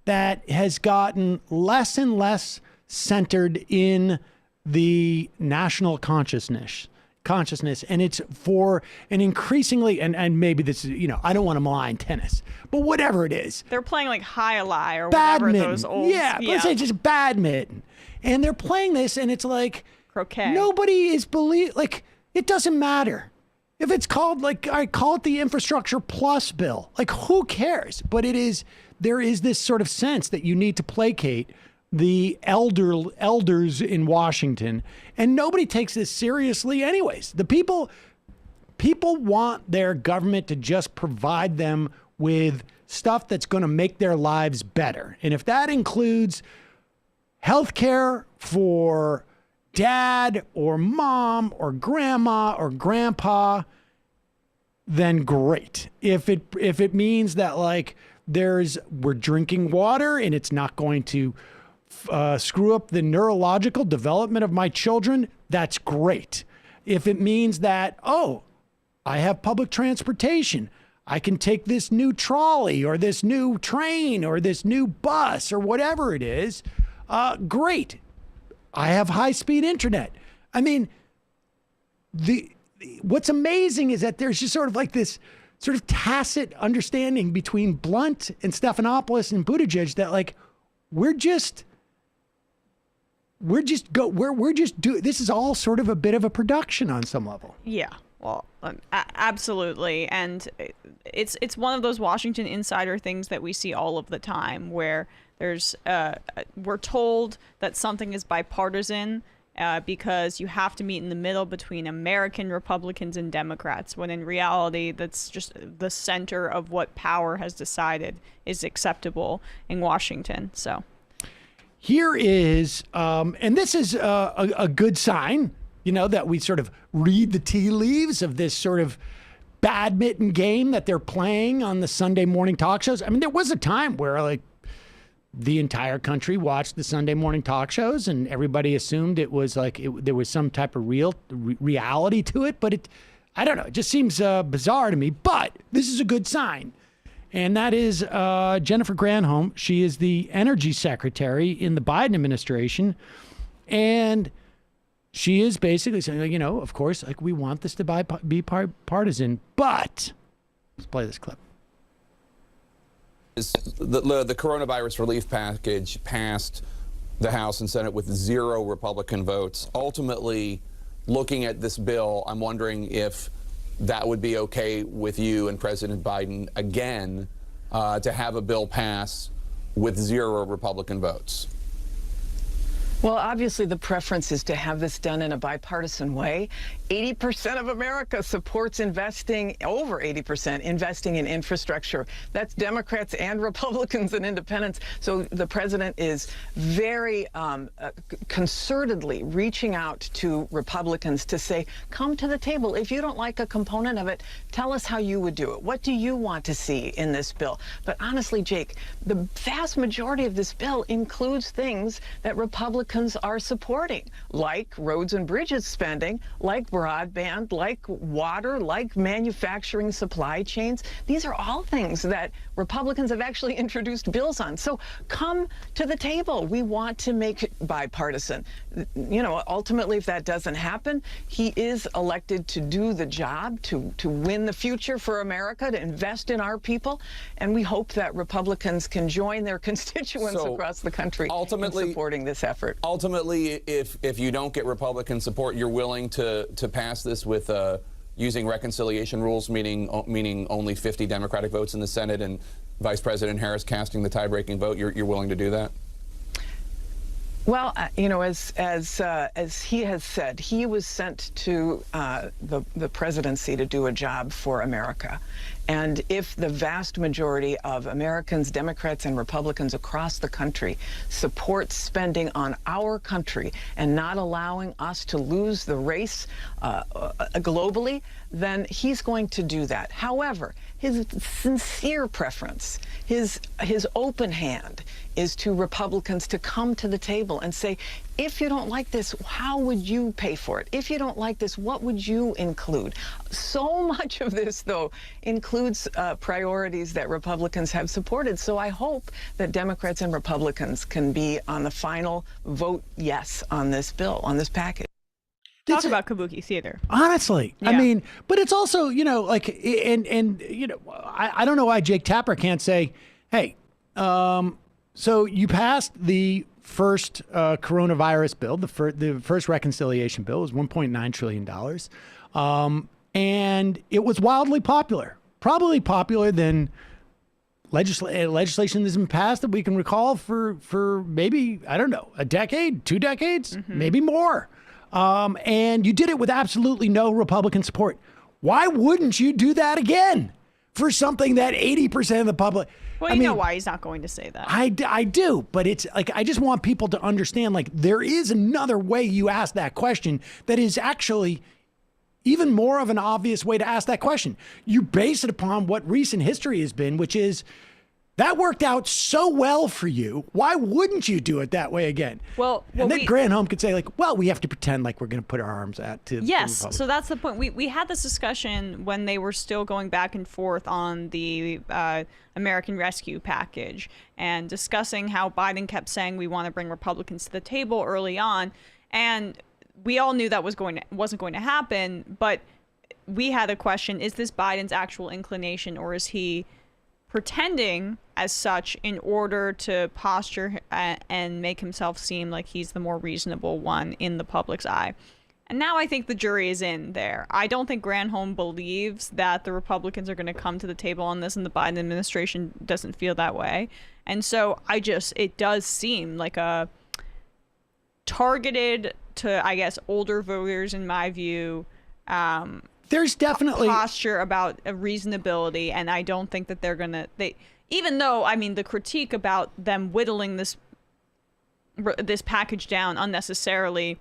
Speaker 2: that has gotten less and less centered in the national consciousness, and it's for an increasingly, and maybe this is, I don't want to malign tennis, but whatever it is.
Speaker 3: They're playing like high-lie or
Speaker 2: badminton.
Speaker 3: whatever those old.
Speaker 2: Yeah, let's say just badminton. And they're playing this, and it's like,
Speaker 3: croquet.
Speaker 2: Nobody is it doesn't matter. If it's called, I call it the Infrastructure Plus bill. Who cares? But there is this sort of sense that you need to placate the elders in Washington, and nobody takes this seriously anyways. The people want their government to just provide them with stuff that's going to make their lives better. And if that includes health care for dad or mom or grandma or grandpa, then great. If it means that we're drinking water and it's not going to screw up the neurological development of my children, that's great. If it means that, I have public transportation, I can take this new trolley or this new train or this new bus or whatever it is, great. I have high-speed internet. I mean, what's amazing is that there's just sort of this sort of tacit understanding between Blunt and Stephanopoulos and Buttigieg that this is all sort of a bit of a production on some level.
Speaker 3: Yeah, well, absolutely. And it's one of those Washington insider things that we see all of the time where we're told that something is bipartisan because you have to meet in the middle between American Republicans and Democrats, when in reality, that's just the center of what power has decided is acceptable in Washington. So.
Speaker 2: here is, and this is a good sign, that we sort of read the tea leaves of this sort of badminton game that they're playing on the Sunday morning talk shows. I mean, there was a time where like the entire country watched the Sunday morning talk shows and everybody assumed it was like there was some type of reality to it. But I don't know. It just seems bizarre to me. But this is a good sign. And that is Jennifer Granholm. She is the energy secretary in the Biden administration. And she is basically saying, of course, like we want this to be partisan. But let's play this clip.
Speaker 9: The coronavirus relief package passed the House and Senate with 0 Republican votes. Ultimately, looking at this bill, I'm wondering if that would be okay with you and President Biden again to have a bill pass with 0 Republican votes.
Speaker 10: Well, obviously, the preference is to have this done in a bipartisan way. 80% of America supports investing, over 80% investing in infrastructure. That's Democrats and Republicans and independents. So the president is very concertedly reaching out to Republicans to say, come to the table. If you don't like a component of it, tell us how you would do it. What do you want to see in this bill? But honestly, Jake, the vast majority of this bill includes things that Republicans are supporting, like roads and bridges spending, like broadband, like water, like manufacturing supply chains. These are all things that Republicans have actually introduced bills on. So come to the table. We want to make it bipartisan. Ultimately, if that doesn't happen, he is elected to do the job, to win the future for America, to invest in our people. And we hope that Republicans can join their constituents across the country in supporting this effort.
Speaker 9: Ultimately, if you don't get Republican support, you're willing to pass this with using reconciliation rules, meaning only 50 Democratic votes in the Senate and Vice President Harris casting the tie-breaking vote. You're willing to do that?
Speaker 10: Well, as he has said, he was sent to the presidency to do a job for America. And if the vast majority of Americans, Democrats and Republicans across the country support spending on our country and not allowing us to lose the race globally, then he's going to do that. However, his sincere preference, his open hand is to Republicans to come to the table and say, if you don't like this, how would you pay for it? If you don't like this, what would you include? So much of this, though, includes priorities that Republicans have supported. So I hope that Democrats and Republicans can be on the final vote yes on this bill, on this package.
Speaker 3: Talk about kabuki theater.
Speaker 2: Honestly, yeah. I mean, but it's also, I don't know why Jake Tapper can't say, hey, so you passed the first coronavirus bill, the first reconciliation bill was $1.9 trillion. And it was wildly popular, probably popular than legislation that's been passed that we can recall for maybe, I don't know, a decade, 2 decades, maybe more. And you did it with absolutely no Republican support. Why wouldn't you do that again for something that 80% of the public?
Speaker 3: Well, you know why he's not going to say that.
Speaker 2: I do, but it's like, I just want people to understand, like, there is another way you ask that question that is actually even more of an obvious way to ask that question. You base it upon what recent history has been, which is that worked out so well for you. Why wouldn't you do it that way again?
Speaker 3: Well,
Speaker 2: and then Granholm could say, like, well, we have to pretend like we're going to put our arms out to
Speaker 3: yes,
Speaker 2: the
Speaker 3: so that's the point. We had this discussion when they were still going back and forth on the American Rescue Package and discussing how Biden kept saying we want to bring Republicans to the table early on, and we all knew that wasn't going to happen. But we had a question: is this Biden's actual inclination, or is he pretending as such in order to posture and make himself seem like he's the more reasonable one in the public's eye? And now I think the jury is in there. I don't think Granholm believes that the Republicans are going to come to the table on this, and the Biden administration doesn't feel that way. And so it does seem like a targeted to, I guess, older voters, in my view,
Speaker 2: there's definitely
Speaker 3: posture about a reasonability, and I don't think that they're gonna. Even though, I mean, the critique about them whittling this this package down unnecessarily,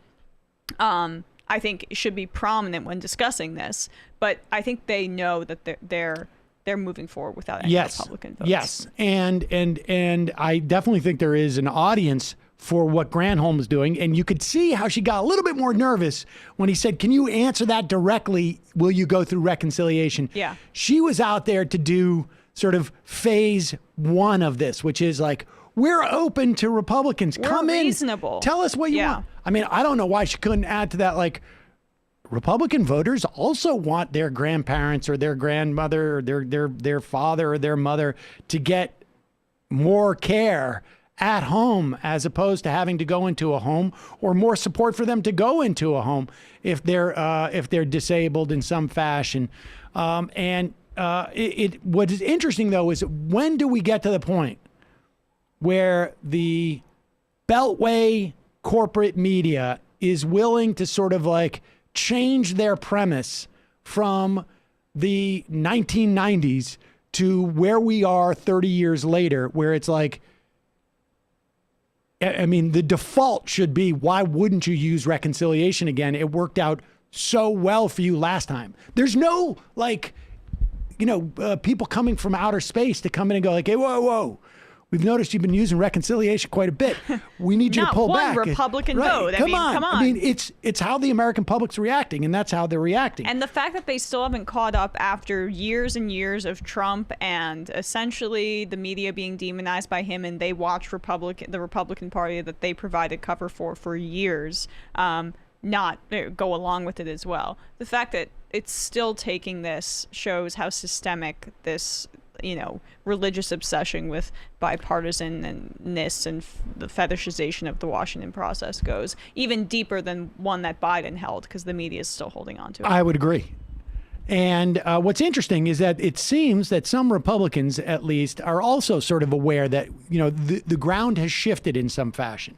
Speaker 3: I think should be prominent when discussing this. But I think they know that they're moving forward without any Republican votes.
Speaker 2: Yes, and I definitely think there is an audience for what Granholm is doing, and you could see how she got a little bit more nervous when he said, "Can you answer that directly? Will you go through reconciliation?"
Speaker 3: Yeah,
Speaker 2: she was out there to do sort of phase one of this, which is like, we're open to Republicans. Come in,
Speaker 3: reasonable.
Speaker 2: Tell us what you want. I mean, I don't know why she couldn't add to that, like, Republican voters also want their grandparents or their grandmother or their father or their mother to get more care at home as opposed to having to go into a home, or more support for them to go into a home if they're disabled in some fashion. What is interesting though is, when do we get to the point where the Beltway corporate media is willing to sort of like change their premise from the 1990s to where we are 30 years later, where it's like, I mean, the default should be, why wouldn't you use reconciliation again? It worked out so well for you last time. There's no, like, people coming from outer space to come in and go like, hey, whoa. We've noticed you've been using reconciliation quite a bit. We need you to pull back.
Speaker 3: Not one Republican vote.
Speaker 2: Come on. I mean, it's how the American public's reacting, and that's how they're reacting.
Speaker 3: And the fact that they still haven't caught up after years and years of Trump and essentially the media being demonized by him, and they watch the Republican Party that they provided cover for years, not go along with it as well. The fact that it's still taking this shows how systemic this religious obsession with bipartisanness and the fetishization of the Washington process goes, even deeper than one that Biden held, because the media is still holding on to it.
Speaker 2: I would agree. And what's interesting is that it seems that some Republicans, at least, are also sort of aware that, the ground has shifted in some fashion.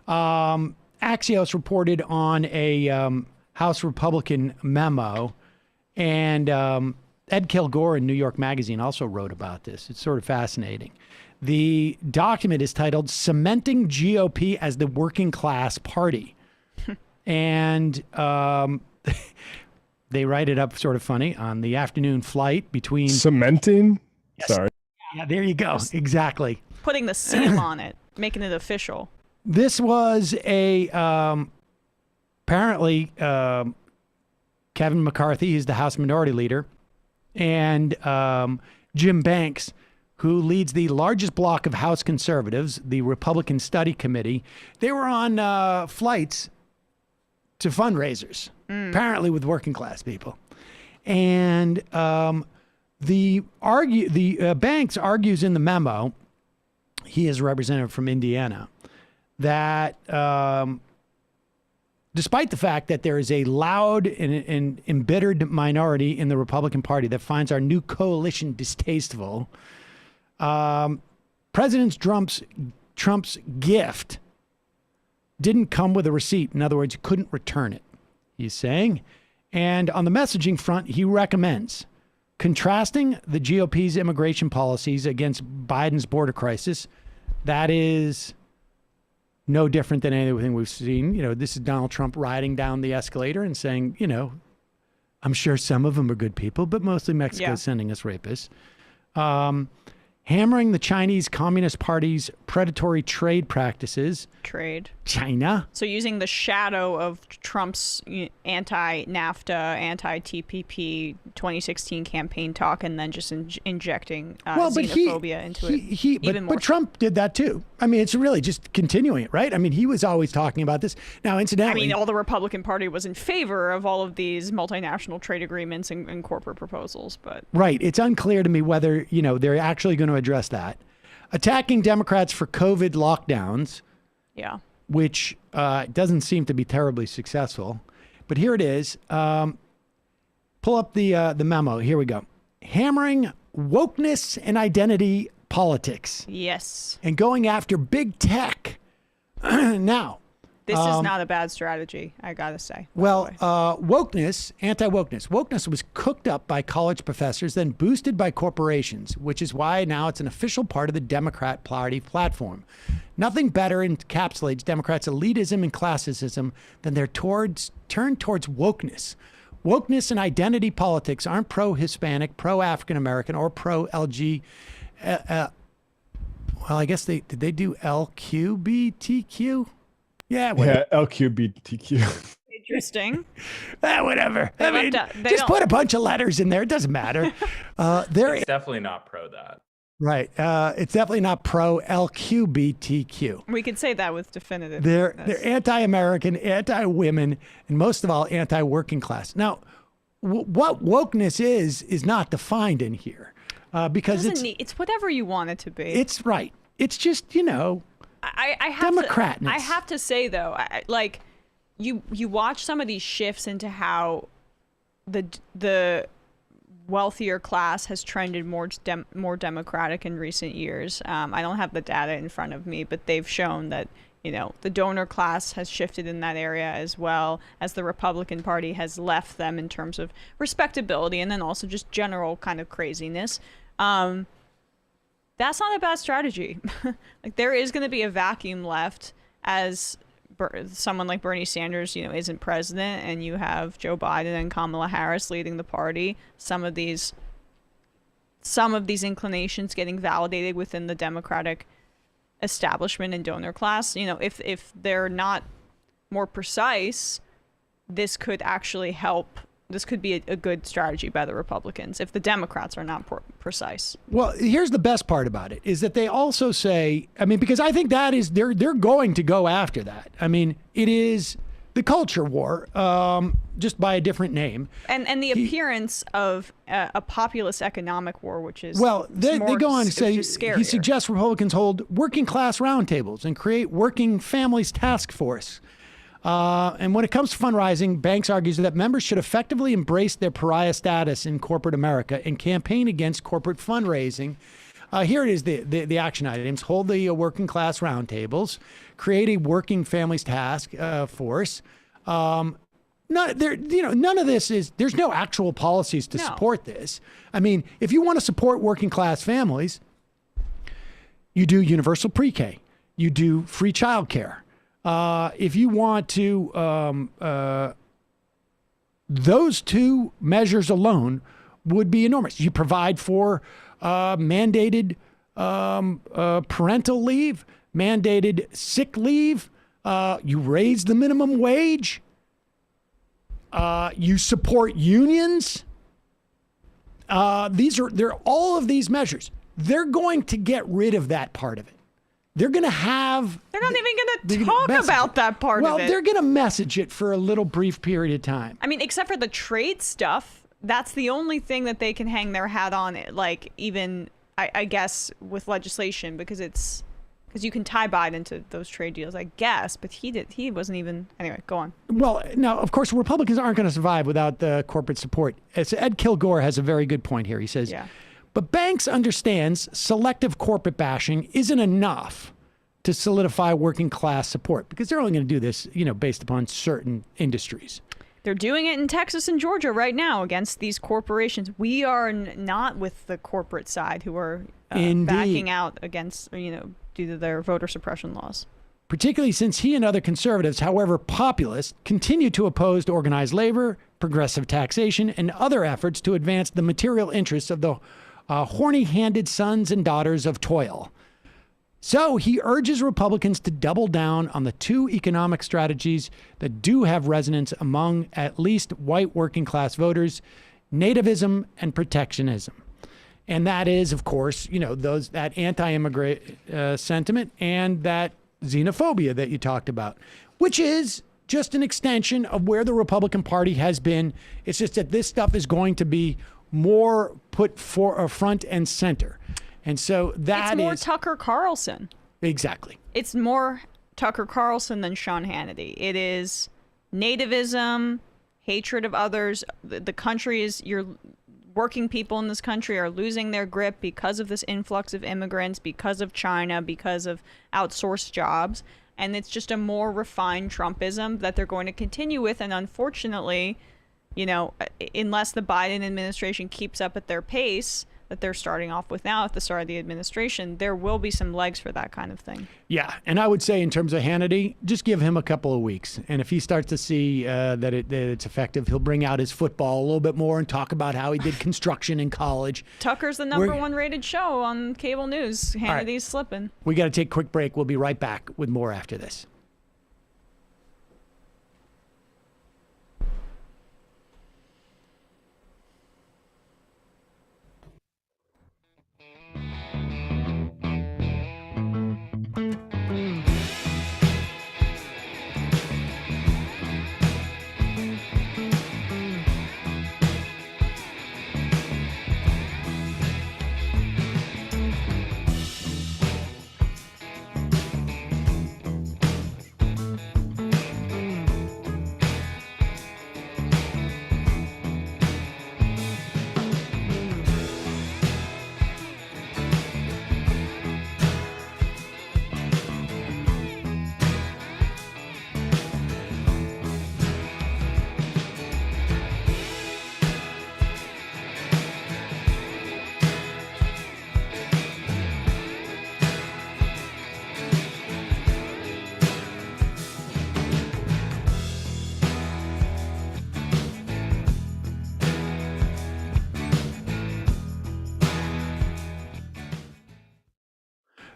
Speaker 2: Axios reported on a House Republican memo, and Ed Kilgore in New York Magazine also wrote about this. It's sort of fascinating. The document is titled "Cementing GOP as the Working Class Party." And they write it up sort of funny on the afternoon flight between...
Speaker 11: Cementing?
Speaker 2: Yes.
Speaker 11: Sorry.
Speaker 2: Yeah, there you go. Exactly.
Speaker 3: Putting the seal on it, making it official.
Speaker 2: This was apparently Kevin McCarthy, who's the House Minority Leader, and Jim Banks, who leads the largest bloc of House conservatives, the Republican Study Committee. They were on flights to fundraisers, apparently with working class people. And Banks argues in the memo, he is a representative from Indiana, that despite the fact that there is a loud and embittered minority in the Republican Party that finds our new coalition distasteful, President Trump's gift didn't come with a receipt. In other words, he couldn't return it, he's saying. And on the messaging front, he recommends contrasting the GOP's immigration policies against Biden's border crisis. That is no different than anything we've seen. This is Donald Trump riding down the escalator and saying, I'm sure some of them are good people, but mostly Mexico's sending us rapists. Hammering the Chinese Communist Party's predatory trade practices. China.
Speaker 3: So using the shadow of Trump's anti-NAFTA, anti-TPP 2016 campaign talk, and then just injecting xenophobia into it.
Speaker 2: But Trump did that too. I mean, it's really just continuing it, right? I mean, he was always talking about this. Now, incidentally,
Speaker 3: all the Republican Party was in favor of all of these multinational trade agreements and corporate proposals, but
Speaker 2: right. It's unclear to me whether they're actually going to address that. Attacking Democrats for COVID lockdowns. Yeah. Which doesn't seem to be terribly successful. But here it is. Pull up the memo. Here we go. Hammering wokeness and identity politics.
Speaker 3: Yes.
Speaker 2: And going after big tech. Now,
Speaker 3: This is not a bad strategy, I gotta say.
Speaker 2: Well, wokeness, anti-wokeness. Wokeness was cooked up by college professors, then boosted by corporations, which is why now it's an official part of the Democrat Party platform. Nothing better encapsulates Democrats' elitism and classism than their turn towards wokeness. Wokeness and identity politics aren't pro-Hispanic, pro-African-American, or pro-LG. Well, I guess did they do LQBTQ? Yeah,
Speaker 11: LQBTQ.
Speaker 3: Interesting.
Speaker 2: Whatever. I mean, just put a bunch of letters in there. It doesn't matter.
Speaker 12: It's definitely not pro that.
Speaker 2: Right. It's definitely not pro LQBTQ.
Speaker 3: We could say that with definitive.
Speaker 2: They're anti-American, anti-women, and most of all, anti-working class. Now, what wokeness is not defined in here because
Speaker 3: it's whatever you want it to be.
Speaker 2: It's right. It's just,
Speaker 3: I have
Speaker 2: Democratness.
Speaker 3: I have to say though, like you watch some of these shifts into how the wealthier class has trended more democratic in recent years. I don't have the data in front of me, but they've shown that the donor class has shifted in that area as well as the Republican Party has left them in terms of respectability and then also just general kind of craziness. That's not a bad strategy. Like there is going to be a vacuum left as someone like Bernie Sanders, isn't president, and you have Joe Biden and Kamala Harris leading the party. Some of these inclinations getting validated within the Democratic establishment and donor class. If they're not more precise, this could actually help. This could be a good strategy by the Republicans if the Democrats are not precise.
Speaker 2: Well, here's the best part about it is that they also say, because I think that is, they're going to go after that. It is the culture war, just by a different name.
Speaker 3: And the appearance of a populist economic war, which is
Speaker 2: they go on to say he
Speaker 3: scarier.
Speaker 2: suggests Republicans hold working class roundtables and create working families task force. And when it comes to fundraising, Banks argues that members should effectively embrace their pariah status in corporate America and campaign against corporate fundraising. Here it is, the action items. Hold the working class roundtables, create a working families task force. None of this is, there's no actual policies to support this. If you want to support working class families, you do universal pre-K, you do free childcare. If you want to, those two measures alone would be enormous. You provide for mandated parental leave, mandated sick leave. You raise the minimum wage. You support unions. They're all of these measures. They're going to get rid of that part of it. They're going to have...
Speaker 3: They're not even going to talk about that part of it.
Speaker 2: Well, they're going to message it for a little brief period of time.
Speaker 3: Except for the trade stuff, that's the only thing that they can hang their hat on it. Like, even, I guess, with legislation, because you can tie Biden to those trade deals, I guess, but he wasn't even... Anyway, go on.
Speaker 2: Well, now, of course, Republicans aren't going to survive without the corporate support. Ed Kilgore has a very good point here. He says... Yeah. But Banks understands selective corporate bashing isn't enough to solidify working class support because they're only going to do this, based upon certain industries.
Speaker 3: They're doing it in Texas and Georgia right now against these corporations. We are not with the corporate side who are backing out against, due to their voter suppression laws.
Speaker 2: Particularly since he and other conservatives, however populist, continue to oppose organized labor, progressive taxation, and other efforts to advance the material interests of the horny-handed sons and daughters of toil. So he urges Republicans to double down on the two economic strategies that do have resonance among at least white working class voters, nativism and protectionism. And that is, of course, that anti-immigrant sentiment and that xenophobia that you talked about, which is just an extension of where the Republican Party has been. It's just that this stuff is going to be more put front and center. And so it's
Speaker 3: more Tucker Carlson.
Speaker 2: Exactly.
Speaker 3: It's more Tucker Carlson than Sean Hannity. It is nativism, hatred of others. The country is, your working people in this country are losing their grip because of this influx of immigrants, because of China, because of outsourced jobs. And it's just a more refined Trumpism that they're going to continue with. And unfortunately, you know, unless the Biden administration keeps up at their pace that they're starting off with now at the start of the administration, there will be some legs for that kind of thing.
Speaker 2: Yeah, and I would say in terms of Hannity, just give him a couple of weeks. And if he starts to see that it's effective, he'll bring out his football a little bit more and talk about how he did construction in college.
Speaker 3: Tucker's the number one rated show on cable news. Hannity's slipping.
Speaker 2: We got to take a quick break. We'll be right back with more after this.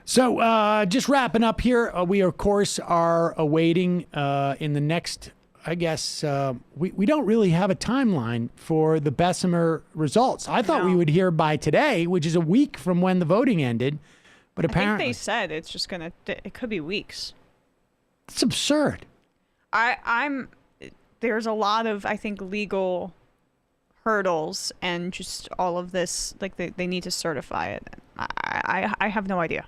Speaker 2: So just wrapping up here, we, of course, are awaiting in the next, I guess, we don't really have a timeline for the Bessemer results. I thought we would hear by today, which is a week from when the voting ended. But apparently,
Speaker 3: I think they said it's just going to, it could be weeks.
Speaker 2: It's absurd.
Speaker 3: There's a lot of, I think, legal hurdles and just all of this, like they need to certify it. I have no idea.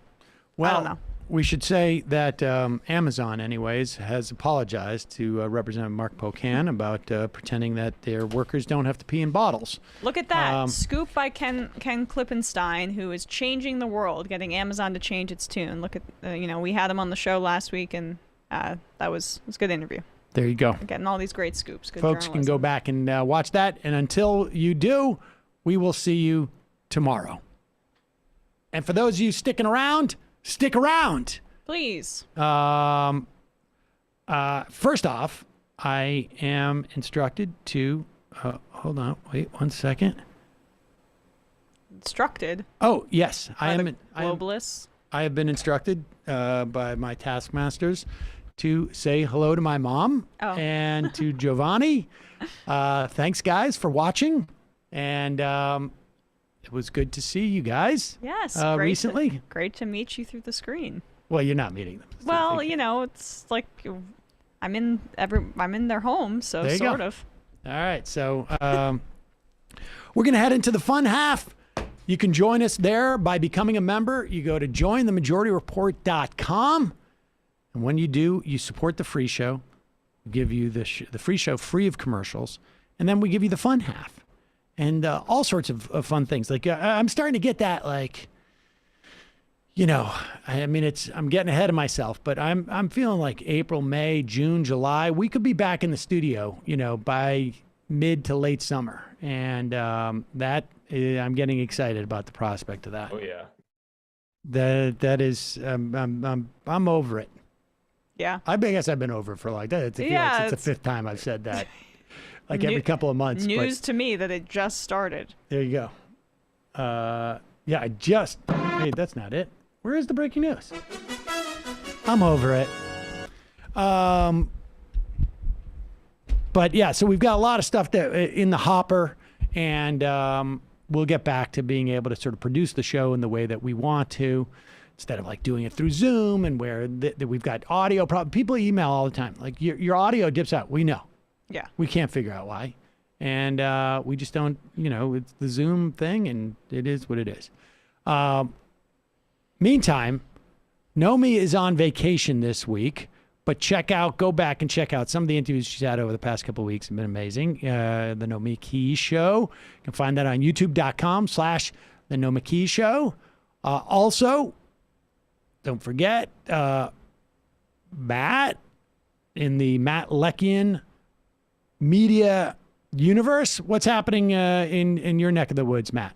Speaker 2: Well,
Speaker 3: I don't know.
Speaker 2: We should say that Amazon, anyways, has apologized to Representative Mark Pocan about pretending that their workers don't have to pee in bottles.
Speaker 3: Look at that. Scoop by Ken Klippenstein, who is changing the world, getting Amazon to change its tune. Look at, we had him on the show last week, and it was a good interview.
Speaker 2: There you go.
Speaker 3: Getting all these great scoops. Good
Speaker 2: Folks can go back and watch that. And until you do, we will see you tomorrow. And for those of you sticking around, stick around.
Speaker 3: Please.
Speaker 2: First off, I am instructed to, hold on, wait 1 second.
Speaker 3: Instructed?
Speaker 2: Oh, yes.
Speaker 3: Globalists?
Speaker 2: I have been instructed by my taskmasters to say hello to my mom and to Giovanni. Thanks, guys, for watching. And it was good to see you guys.
Speaker 3: Yes.
Speaker 2: Recently.
Speaker 3: Great to meet you through the screen.
Speaker 2: Well, you're not meeting them.
Speaker 3: Well, it's like I'm in their home, so sort of.
Speaker 2: All right. So we're going to head into the fun half. You can join us there by becoming a member. You go to jointhemajorityreport.com. And when you do, you support the free show. We give you the free show free of commercials. And then we give you the fun half. And all sorts of fun things. Like I'm starting to get that, like, I'm getting ahead of myself, but I'm feeling like April, May, June, July, we could be back in the studio, by mid to late summer. And I'm getting excited about the prospect of that.
Speaker 12: Oh yeah.
Speaker 2: That is, I'm over it.
Speaker 3: Yeah.
Speaker 2: I guess I've been over it for like that. It's the fifth time I've said that. Like every couple of months.
Speaker 3: News to me that it just started.
Speaker 2: There you go. Hey, that's not it. Where is the breaking news? I'm over it. But yeah, so we've got a lot of stuff in the hopper, and we'll get back to being able to sort of produce the show in the way that we want to, instead of like doing it through Zoom and where we've got audio problems. People email all the time, like your audio dips out. We know.
Speaker 3: Yeah.
Speaker 2: We can't figure out why. And we just don't, it's the Zoom thing, and it is what it is. Meantime, Nomi is on vacation this week, but go back and check out some of the interviews she's had over the past couple of weeks. Have been amazing. The Nomi Key Show. You can find that on youtube.com/The Nomi Key Show. Also, don't forget, Matt, in the Matt Leckian media universe, what's happening in your neck of the woods, Matt?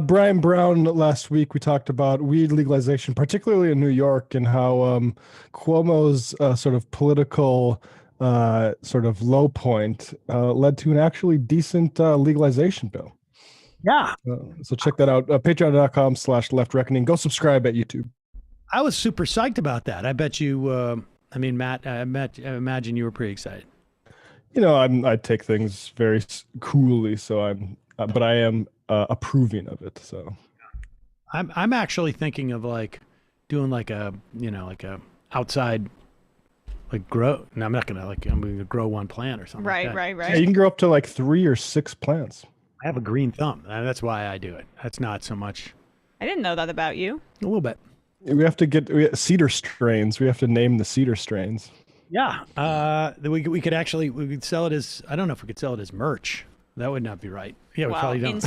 Speaker 11: Brian Brown, last week we talked about weed legalization, particularly in New York, and how Cuomo's sort of political sort of low point led to an actually decent legalization bill.
Speaker 2: Yeah.
Speaker 11: So check that out. Patreon.com/leftreckoning. Go subscribe at YouTube.
Speaker 2: I was super psyched about that. I bet you, Matt, I imagine you were pretty excited.
Speaker 11: You know, I take things very coolly, so but I am approving of it. So
Speaker 2: I'm actually thinking of like doing like a outside grow. No, I'm not gonna I'm gonna grow one plant or something.
Speaker 3: Right,
Speaker 2: like that.
Speaker 3: right.
Speaker 11: yeah, you can grow up to like 3 or 6 plants.
Speaker 2: I have a green thumb. That's why I do it. That's not so much.
Speaker 3: I didn't know that about you.
Speaker 2: A little bit.
Speaker 11: We have to get cedar strains. We have to name the cedar strains.
Speaker 2: Yeah. We could sell it as, I don't know if we could sell it as merch. That would not be right. Yeah, we probably don't.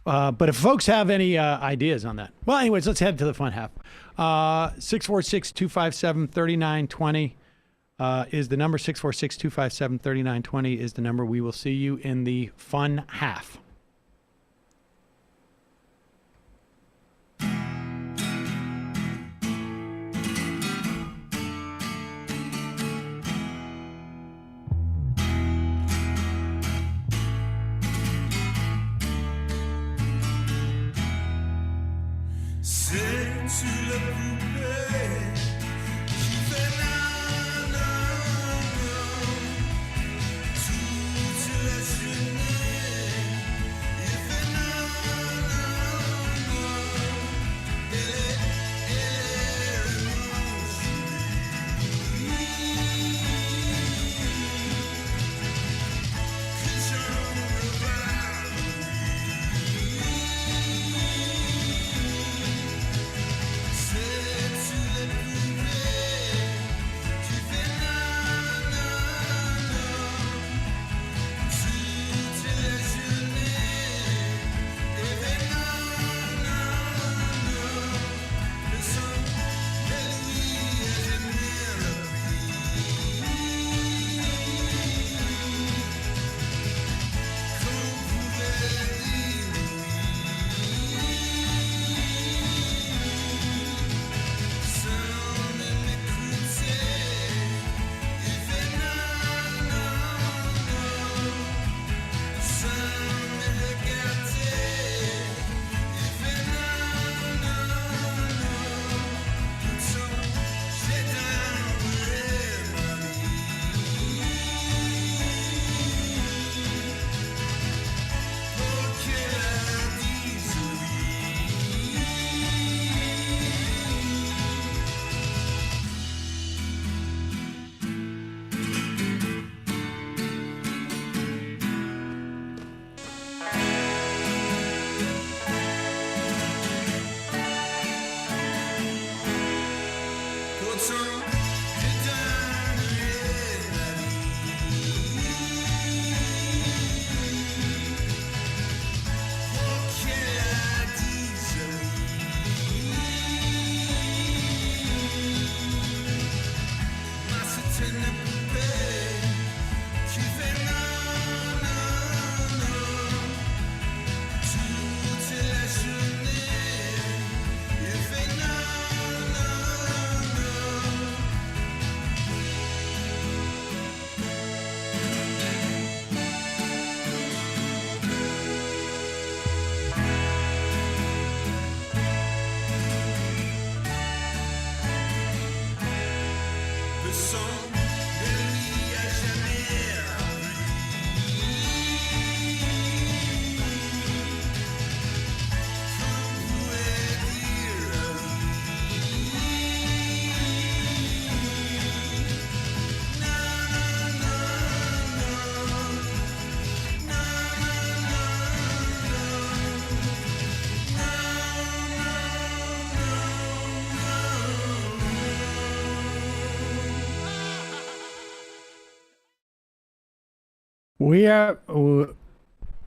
Speaker 2: But if folks have any ideas on that. Well, anyways, let's head to the fun half. 646-257-3920 is the number. 646-257-3920 is the number. We will see you in the fun half.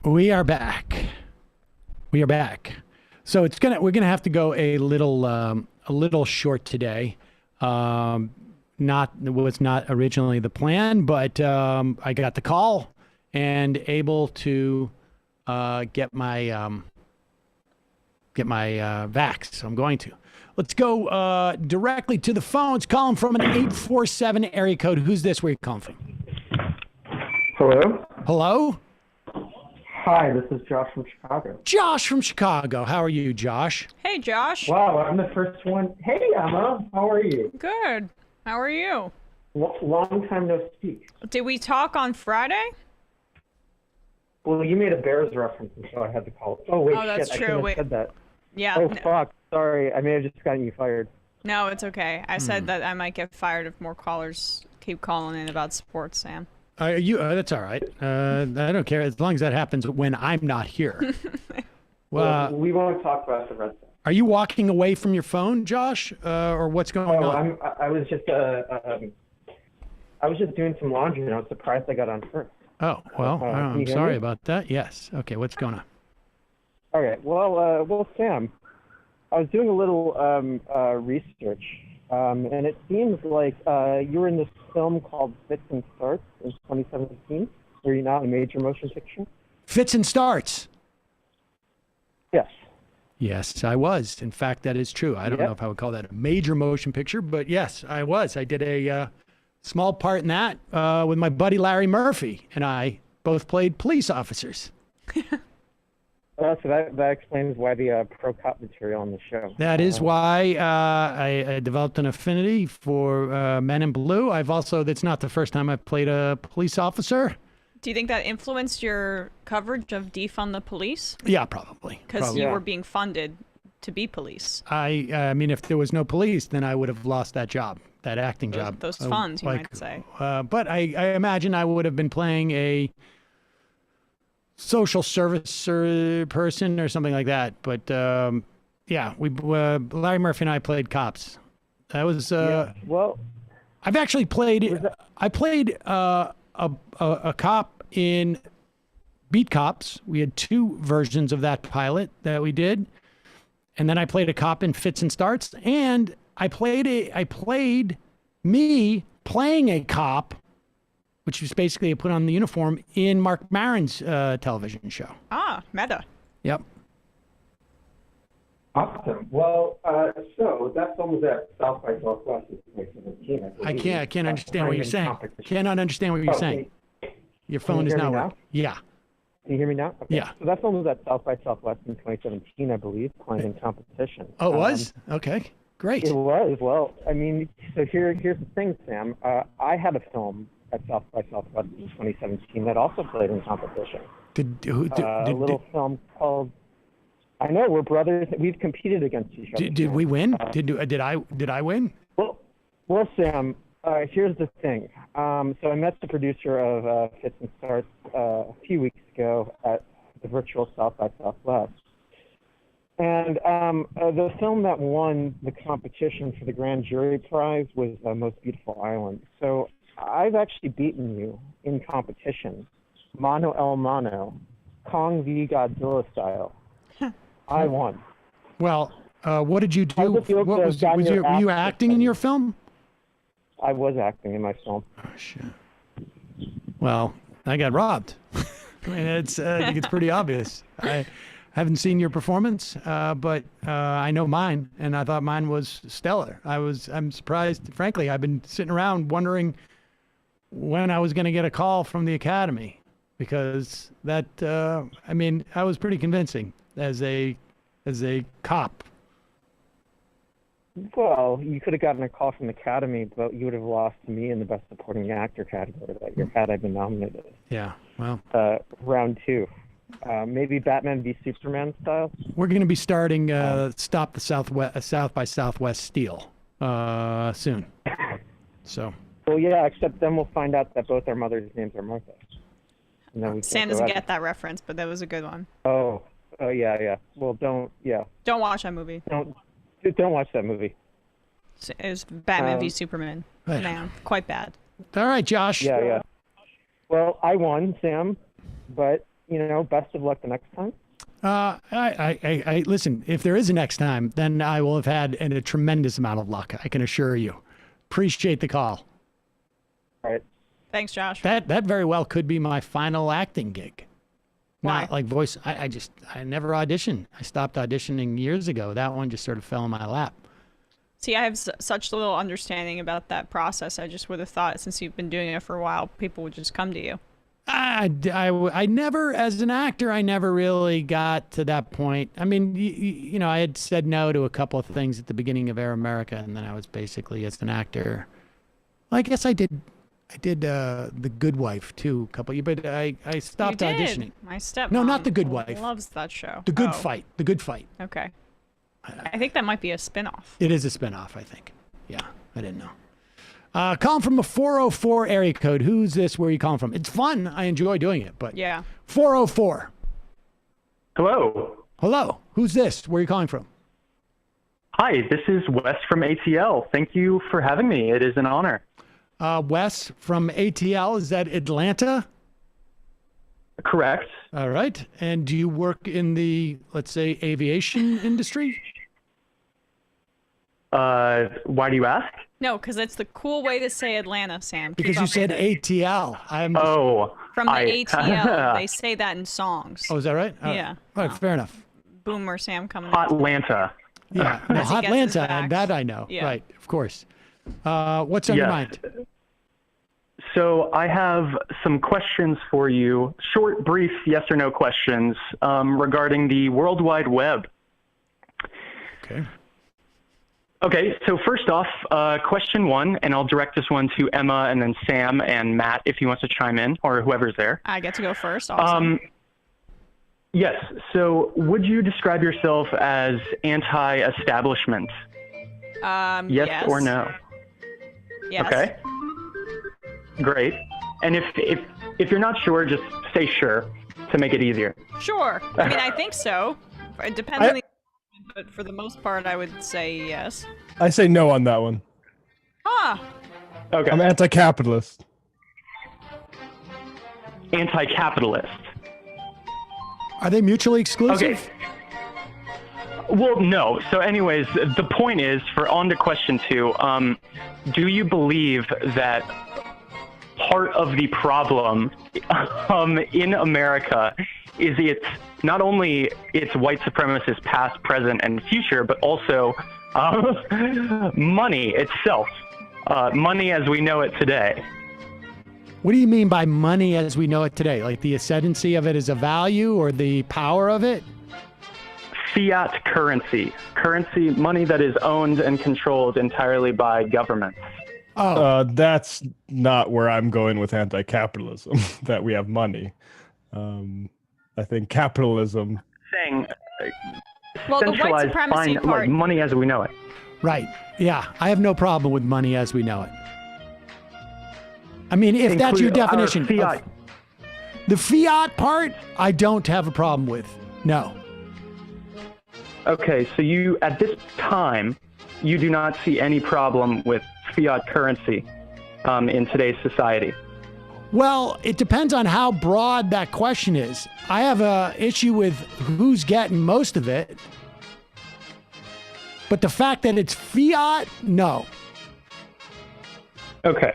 Speaker 2: We are back. We are back. So we're gonna have to go a little short today. Was not originally the plan, but I got the call and able to get my vax. So I'm going to. Let's go directly to the phones. Calling from an 847 area code. Who's this? Where are you calling from?
Speaker 13: Hello?
Speaker 2: Hello?
Speaker 13: Hi, this is Josh from Chicago.
Speaker 2: Josh from Chicago. How are you, Josh?
Speaker 3: Hey, Josh.
Speaker 13: Wow, I'm the first one. Hey, Emma. How are you?
Speaker 3: Good. How are you?
Speaker 13: Long time no speak.
Speaker 3: Did we talk on Friday?
Speaker 13: Well, you made a Bears reference, and so I had to call. Oh, wait,
Speaker 3: Oh, that's
Speaker 13: shit.
Speaker 3: true.
Speaker 13: I
Speaker 3: Wait.
Speaker 13: shouldn't have said that.
Speaker 3: Yeah.
Speaker 13: Oh, fuck. Sorry. I may have just gotten you fired.
Speaker 3: No, it's okay. I said that I might get fired if more callers keep calling in about sports, Sam.
Speaker 2: That's all right. I don't care as long as that happens when I'm not here.
Speaker 13: Well, we won't talk about the Red Sox.
Speaker 2: Are you walking away from your phone, Josh, or what's going on?
Speaker 13: I was just doing some laundry, and I was surprised I got on first.
Speaker 2: Oh, well, I'm sorry about that. Yes. Okay, what's going on?
Speaker 13: Okay. Well, Sam, I was doing a little research, and it seems like you were in this film called Fits and Starts in 2017. Were you not a major motion picture?
Speaker 2: Fits and Starts.
Speaker 13: Yes.
Speaker 2: Yes, I was. In fact, that is true. I don't know if I would call that a major motion picture, but yes, I was. I did a small part in that with my buddy Larry Murphy, and I both played police officers.
Speaker 13: So that explains why the pro-cop material on the show.
Speaker 2: That is why I developed an affinity for Men in Blue. That's not the first time I've played a police officer.
Speaker 3: Do you think that influenced your coverage of Defund the Police?
Speaker 2: Yeah, probably.
Speaker 3: Because you were being funded to be police.
Speaker 2: I mean, if there was no police, then I would have lost that job, that acting job.
Speaker 3: Those funds, you might say.
Speaker 2: But I imagine I would have been playing a social service person or something like that. But yeah, Larry Murphy and I played cops. That was
Speaker 13: well.
Speaker 2: I've actually played. I played a cop in Beat Cops. We had two versions of that pilot that we did, and then I played a cop in Fits and Starts, and I played me playing a cop, which was basically put on the uniform in Mark Maron's television show.
Speaker 3: Ah, meta.
Speaker 2: Yep.
Speaker 13: Awesome. Well, so that film was at South by Southwest in 2017.
Speaker 2: I can't understand what you're saying. Cannot understand what you're saying. Your phone is not working. Yeah.
Speaker 13: Can you hear me now? Okay.
Speaker 2: Yeah.
Speaker 13: So that film was at South by Southwest in 2017, I believe, playing in competition.
Speaker 2: Oh, it was? Okay. Great.
Speaker 13: It was. Well, I mean, so here's the thing, Sam. I had a film at South by Southwest in 2017 that also played in competition. A little film called. I know we're brothers. We've competed against each other.
Speaker 2: Did we win? Did I win?
Speaker 13: Well, Sam. Here's the thing. So I met the producer of Fits and Starts a few weeks ago at the virtual South by Southwest. And the film that won the competition for the grand jury prize was Most Beautiful Island. So I've actually beaten you in competition, mano a mano, Kong v. Godzilla style. I won.
Speaker 2: Well, what did you do? Were you acting in your film?
Speaker 13: I was acting in my film.
Speaker 2: Oh, shit. Well, I got robbed. I mean, I think it's pretty obvious. I haven't seen your performance, but I know mine, and I thought mine was stellar. I'm surprised. Frankly, I've been sitting around wondering when I was going to get a call from the Academy, because that, I mean, I was pretty convincing as a cop.
Speaker 13: Well, you could have gotten a call from the Academy, but you would have lost to me in the Best Supporting Actor category that year had I been nominated.
Speaker 2: Yeah, well.
Speaker 13: Round two. Maybe Batman v Superman style.
Speaker 2: We're going to be starting Stop the South by Southwest Steal soon. So.
Speaker 13: Well, yeah, except then we'll find out that both our mothers' names are Martha. And then
Speaker 3: Sam doesn't get that reference, but that was a good one.
Speaker 13: Oh, yeah. Well, don't
Speaker 3: watch that movie.
Speaker 13: Don't watch that movie.
Speaker 3: It was Batman v Superman. Man, quite bad.
Speaker 2: All right, Josh.
Speaker 13: Yeah. Well, I won, Sam, but best of luck the next time.
Speaker 2: I listen. If there is a next time, then I will have had a tremendous amount of luck. I can assure you. Appreciate the call.
Speaker 13: All right.
Speaker 3: Thanks, Josh.
Speaker 2: That very well could be my final acting gig.
Speaker 3: Why?
Speaker 2: Not like voice. I never auditioned. I stopped auditioning years ago. That one just sort of fell in my lap.
Speaker 3: See, I have such little understanding about that process. I just would have thought, since you've been doing it for a while, people would just come to you.
Speaker 2: I never, as an actor, I never really got to that point. I mean, you know, I had said no to a couple of things at the beginning of Air America, and then I was basically, as an actor, well, I guess I did The Good Wife too, a couple of years, but I stopped auditioning.
Speaker 3: My stepmom
Speaker 2: No, not The Good Wife.
Speaker 3: Loves that show.
Speaker 2: The Good Fight. The Good Fight.
Speaker 3: Okay. I think that might be a spinoff.
Speaker 2: It is a spinoff, I think. Yeah, I didn't know. Calling from a 404 area code. Who's this? Where are you calling from? It's fun. I enjoy doing it, but
Speaker 3: yeah.
Speaker 2: 404.
Speaker 14: Hello.
Speaker 2: Hello. Who's this? Where are you calling from?
Speaker 14: Hi, this is Wes from ATL. Thank you for having me. It is an honor.
Speaker 2: Wes from ATL. Is that Atlanta?
Speaker 14: Correct.
Speaker 2: All right. And do you work in the, let's say, aviation industry?
Speaker 14: Why do you ask?
Speaker 3: No, because it's the cool way to say Atlanta, Sam.
Speaker 2: Because you said ATL.
Speaker 3: From the ATL, they say that in songs.
Speaker 2: Oh, is that right?
Speaker 3: Yeah.
Speaker 2: All right, fair enough.
Speaker 3: Boomer Sam coming
Speaker 14: Hot Atlanta.
Speaker 2: Yeah, no, Hot Atlanta, and that I know.
Speaker 3: Yeah.
Speaker 2: Right, of course. What's on your mind?
Speaker 14: So I have some questions for you, short, brief, yes or no questions regarding the World Wide Web.
Speaker 2: Okay.
Speaker 14: Okay, so first off, question one, and I'll direct this one to Emma and then Sam and Matt if he wants to chime in, or whoever's there.
Speaker 3: I get to go first. Awesome.
Speaker 14: Yes, so would you describe yourself as anti-establishment? Yes or no?
Speaker 3: Yes.
Speaker 14: Okay. Great. And if you're not sure, just say sure to make it easier.
Speaker 3: Sure. I mean, I think so. It depends on the, but for the most part, I would say yes.
Speaker 11: I say no on that one.
Speaker 3: Ah.
Speaker 14: Okay.
Speaker 11: I'm anti-capitalist.
Speaker 14: Anti-capitalist.
Speaker 2: Are they mutually exclusive?
Speaker 14: Okay. Well, no. So anyways, the point is, for on to question two, do you believe that part of the problem in America is not only its white supremacists past, present, and future, but also money itself, money as we know it today?
Speaker 2: What do you mean by money as we know it today? Like the ascendancy of it as a value or the power of it?
Speaker 14: Fiat currency. Currency, money that is owned and controlled entirely by governments.
Speaker 11: That's not where I'm going with anti-capitalism, that we have money. I think capitalism...
Speaker 14: Saying
Speaker 3: well, the white supremacy part...
Speaker 14: like money as we know it.
Speaker 2: Right. Yeah, I have no problem with money as we know it. I mean, if that's your definition.
Speaker 14: Fiat.
Speaker 2: The fiat part, I don't have a problem with. No.
Speaker 14: Okay, so you, at this time, you do not see any problem with fiat currency in today's society?
Speaker 2: Well, it depends on how broad that question is. I have a issue with who's getting most of it. But the fact that it's fiat, no.
Speaker 14: Okay.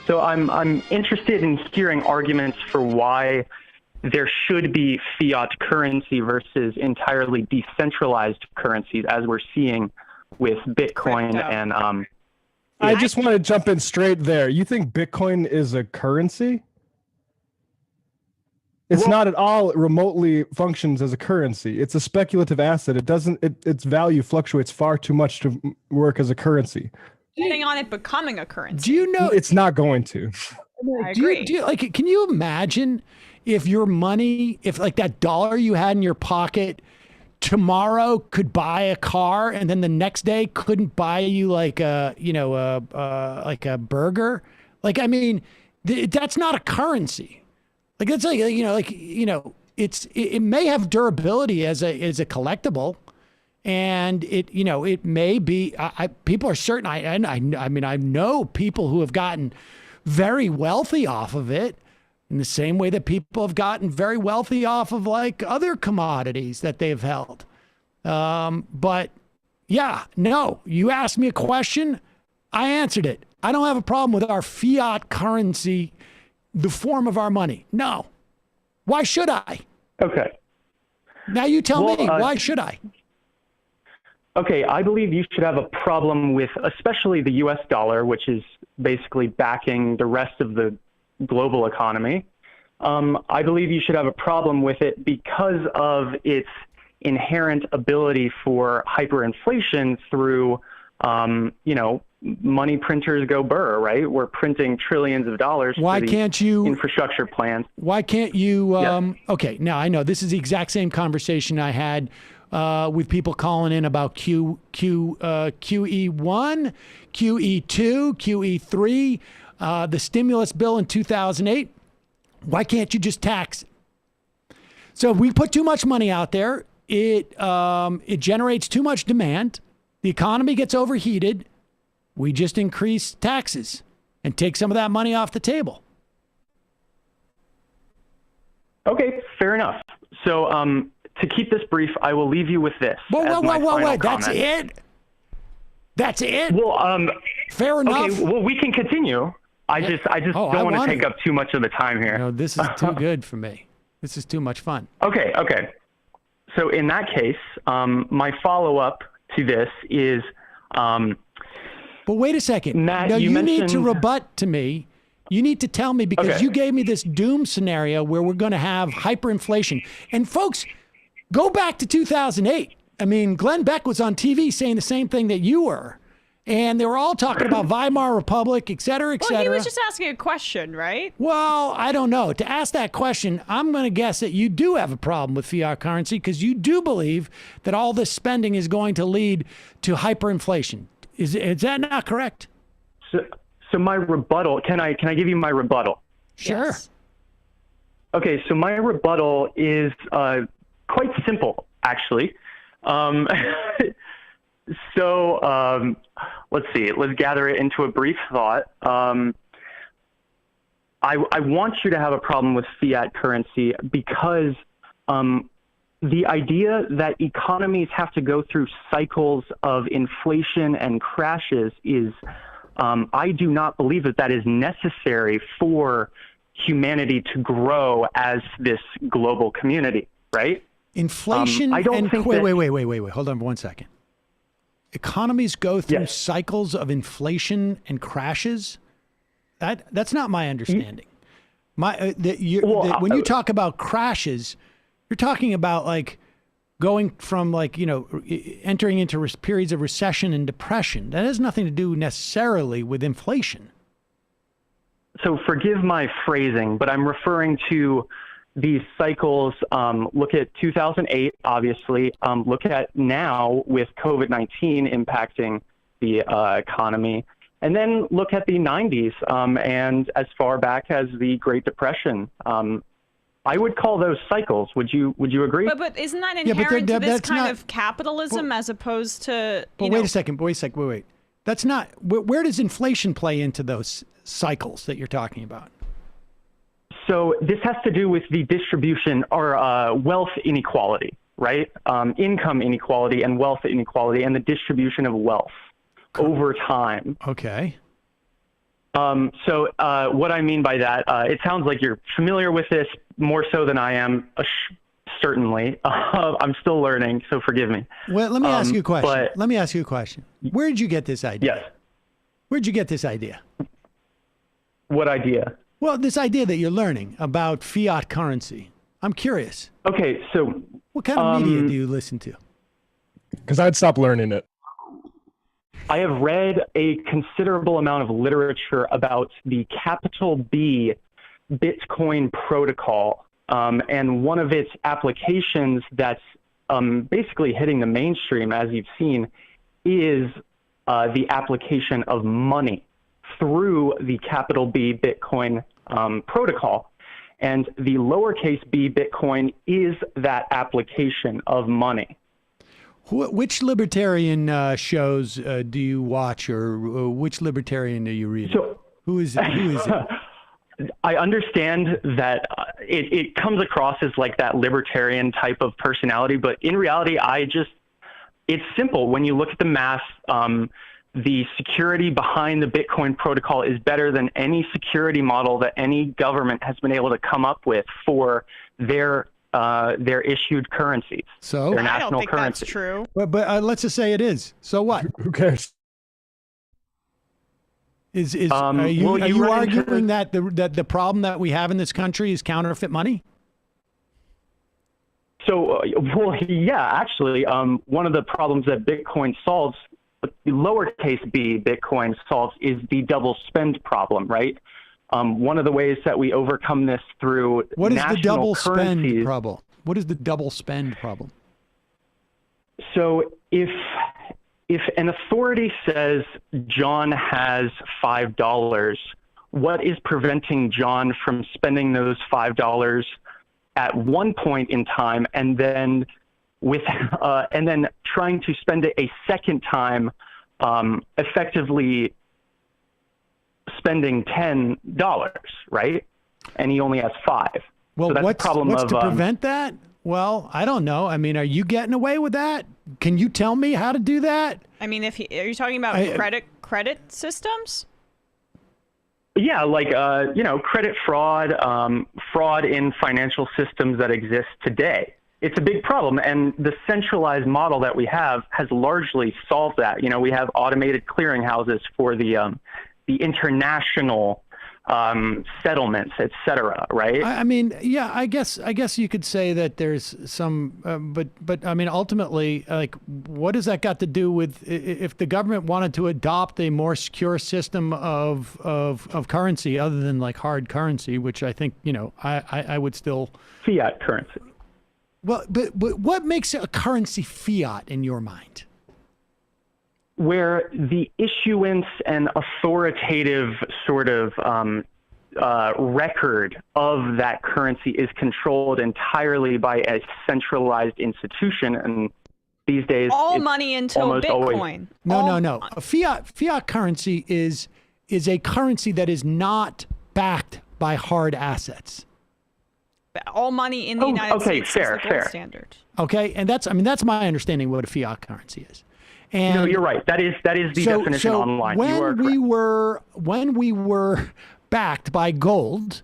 Speaker 14: So I'm interested in hearing arguments for why there should be fiat currency versus entirely decentralized currencies, as we're seeing with Bitcoin and
Speaker 11: I just want to jump in straight there. You think Bitcoin is a currency? It's not at all remotely functions as a currency. It's a speculative asset. It doesn't. Its value fluctuates far too much to work as a currency.
Speaker 3: Depending on it becoming a currency.
Speaker 2: Do you know
Speaker 11: it's not going to?
Speaker 3: I agree.
Speaker 2: Do you, like, can you imagine if your money, if like that dollar you had in your pocket tomorrow could buy a car, and then the next day couldn't buy you like a, like a burger? Like, I mean, that's not a currency. Like, it's like, it may have durability as a collectible. And it may be, people are certain, I mean, I know people who have gotten very wealthy off of it in the same way that people have gotten very wealthy off of like other commodities that they've held. But yeah, no, you asked me a question. I answered it. I don't have a problem with our fiat currency, the form of our money. No. Why should I?
Speaker 14: Okay.
Speaker 2: Now you tell me, why should I?
Speaker 14: Okay, I believe you should have a problem with especially the U.S. dollar, which is basically backing the rest of the global economy. I believe you should have a problem with it because of its inherent ability for hyperinflation through, money printers go burr, right? We're printing trillions of dollars.
Speaker 2: Why can't you
Speaker 14: infrastructure plans?
Speaker 2: Why can't you? Okay, now I know this is the exact same conversation I had with people calling in about QE1, QE2, QE3, the stimulus bill in 2008. Why can't you just tax it? So if we put too much money out there, it generates too much demand. The economy gets overheated. We just increase taxes and take some of that money off the table.
Speaker 14: Okay, fair enough. So to keep this brief, I will leave you with this.
Speaker 2: Whoa, that's it? That's it?
Speaker 14: Well,
Speaker 2: fair enough.
Speaker 14: Okay, well, we can continue. I just don't want to take up too much of the time here.
Speaker 2: No, this is too good for me. This is too much fun.
Speaker 14: Okay. So in that case, my follow-up to this is...
Speaker 2: But wait a second.
Speaker 14: Matt,
Speaker 2: no, you need to
Speaker 14: mentioned...
Speaker 2: rebut to me. You need to tell me because you gave me this doom scenario where we're going to have hyperinflation. And folks, go back to 2008. I mean, Glenn Beck was on TV saying the same thing that you were. And they were all talking about Weimar Republic, et cetera, et cetera.
Speaker 3: Well, he was just asking a question, right?
Speaker 2: Well, I don't know. To ask that question, I'm going to guess that you do have a problem with fiat currency because you do believe that all this spending is going to lead to hyperinflation. Is that not correct?
Speaker 14: So my rebuttal, can I give you my rebuttal?
Speaker 2: Sure.
Speaker 3: Yes.
Speaker 14: Okay, so my rebuttal is quite simple, actually. Let's see. Let's gather it into a brief thought. I want you to have a problem with fiat currency because the idea that economies have to go through cycles of inflation and crashes is, I do not believe that is necessary for humanity to grow as this global community, right?
Speaker 2: Inflation
Speaker 14: I don't think
Speaker 2: wait. Hold on 1 second. Economies go through cycles of inflation and crashes. That's not my understanding. When you talk about crashes, you're talking about like going from entering into periods of recession and depression. That has nothing to do necessarily with inflation.
Speaker 14: So forgive my phrasing, but I'm referring to these cycles. Look at 2008, obviously. Look at now with COVID-19 impacting the economy. And then look at the 90s and as far back as the Great Depression. I would call those cycles. Would you agree?
Speaker 3: But isn't that inherent to this kind of capitalism as opposed to?
Speaker 2: Wait a second. Wait. That's not. Where does inflation play into those cycles that you're talking about?
Speaker 14: So this has to do with the distribution or wealth inequality, right? Income inequality and wealth inequality and the distribution of wealth over time.
Speaker 2: Okay.
Speaker 14: So what I mean by that, it sounds like you're familiar with this more so than I am, certainly. I'm still learning, so forgive me.
Speaker 2: Well, let me ask you a question. Where did you get this idea?
Speaker 14: Yes.
Speaker 2: Where did you get this idea?
Speaker 14: What idea?
Speaker 2: Well, this idea that you're learning about fiat currency. I'm curious.
Speaker 14: Okay, so...
Speaker 2: What kind of media do you listen to?
Speaker 11: Because I'd stop learning it.
Speaker 14: I have read a considerable amount of literature about the capital B Bitcoin protocol, and one of its applications that's basically hitting the mainstream, as you've seen, is the application of money through the capital B Bitcoin protocol. And the lowercase b Bitcoin is that application of money.
Speaker 2: Which libertarian shows do you watch, or which libertarian do you read?
Speaker 14: So,
Speaker 2: who is it?
Speaker 14: I understand that it comes across as like that libertarian type of personality, but in reality, it's simple. When you look at the math, the security behind the Bitcoin protocol is better than any security model that any government has been able to come up with for their issued currencies.
Speaker 2: So
Speaker 14: their
Speaker 3: I
Speaker 14: national
Speaker 3: don't think
Speaker 14: currency.
Speaker 3: that's true.
Speaker 2: But let's just say it is. So what?
Speaker 11: Who cares?
Speaker 2: Are you
Speaker 14: run into
Speaker 2: arguing that the problem that we have in this country is counterfeit money?
Speaker 14: So, well, yeah, actually, one of the problems that Bitcoin solves, lowercase b Bitcoin solves, is the double spend problem, right? One of the ways that we overcome this through
Speaker 2: What is the double
Speaker 14: currencies,
Speaker 2: spend problem? What is the double spend problem?
Speaker 14: So if an authority says John has $5, what is preventing John from spending those $5 at one point in time and then trying to spend it a second time, effectively spending $10, right? And he only has $5.
Speaker 2: Well,
Speaker 14: so that's
Speaker 2: what's to prevent that? Well, I don't know. I mean, are you getting away with that? Can you tell me how to do that?
Speaker 3: I mean, are you talking about credit systems?
Speaker 14: Yeah, like credit fraud, fraud in financial systems that exist today. It's a big problem, and the centralized model that we have has largely solved that. You know, we have automated clearinghouses for the international settlements, et cetera, right?
Speaker 2: I mean, yeah, I guess you could say that there's some, but I mean, ultimately, like, what does that got to do with if the government wanted to adopt a more secure system of currency other than like hard currency, which I think, I would still
Speaker 14: fiat currency.
Speaker 2: Well, but what makes a currency fiat in your mind?
Speaker 14: Where the issuance and authoritative sort of record of that currency is controlled entirely by a centralized institution, and these days
Speaker 3: all money until Bitcoin.
Speaker 2: No. A fiat currency is a currency that is not backed by hard assets.
Speaker 3: All money in the United States is the gold standard.
Speaker 2: Okay, and that's my understanding of what a fiat currency is. And
Speaker 14: no, you're right. That is the definition online.
Speaker 2: When we were backed by gold,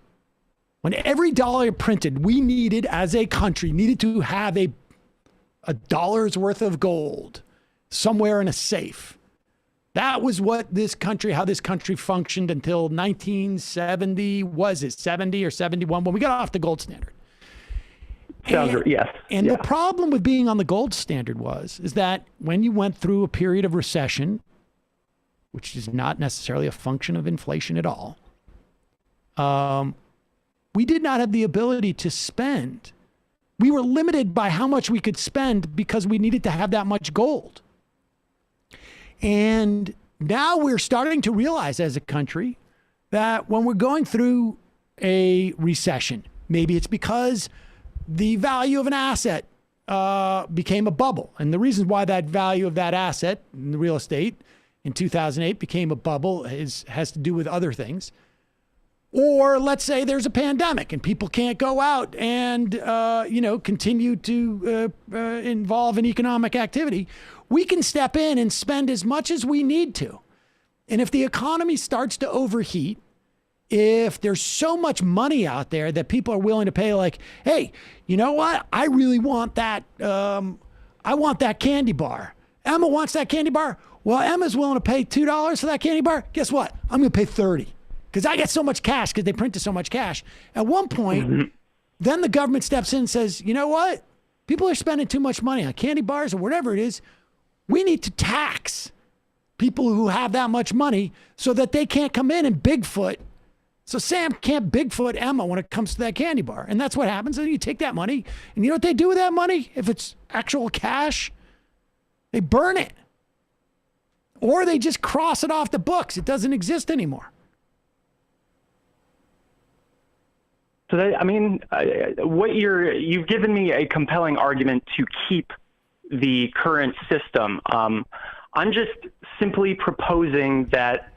Speaker 2: when every dollar printed, we needed as a country to have a dollar's worth of gold somewhere in a safe. That was how this country functioned until 1970. Was it 70 or 71 when we got off the gold standard?
Speaker 14: Yes.
Speaker 2: And the problem with being on the gold standard is that when you went through a period of recession, which is not necessarily a function of inflation at all, we did not have the ability to spend. We were limited by how much we could spend because we needed to have that much gold. And now we're starting to realize as a country that when we're going through a recession, maybe it's because the value of an asset became a bubble. And the reason why that value of that asset in the real estate in 2008 became a bubble has to do with other things. Or let's say there's a pandemic and people can't go out and continue to involve in economic activity. We can step in and spend as much as we need to. And if the economy starts to overheat, if there's so much money out there that people are willing to pay, like, hey, you know what? I really want that. I want that candy bar. Emma wants that candy bar. Well, Emma's willing to pay $2 for that candy bar. Guess what? I'm going to pay $30 because I get so much cash because they printed so much cash. At one point, then the government steps in and says, you know what? People are spending too much money on candy bars or whatever it is. We need to tax people who have that much money so that they can't come in and Bigfoot. So Sam can't Bigfoot Emma when it comes to that candy bar. And that's what happens. And you take that money, and you know what they do with that money? If it's actual cash, they burn it. Or they just cross it off the books. It doesn't exist anymore.
Speaker 14: So you've given me a compelling argument to keep the current system. I'm just simply proposing that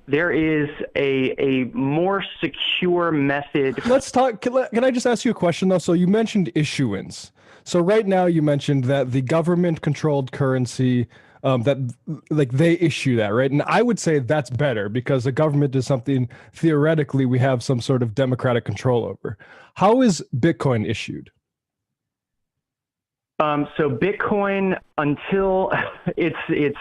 Speaker 14: there is a more secure method.
Speaker 11: Let's talk. Can I just ask you a question, though? So you mentioned issuance. So right now you mentioned that the government-controlled currency that like they issue that, right? And I would say that's better because the government is something theoretically we have some sort of democratic control over. How is Bitcoin issued?
Speaker 14: So Bitcoin, until it's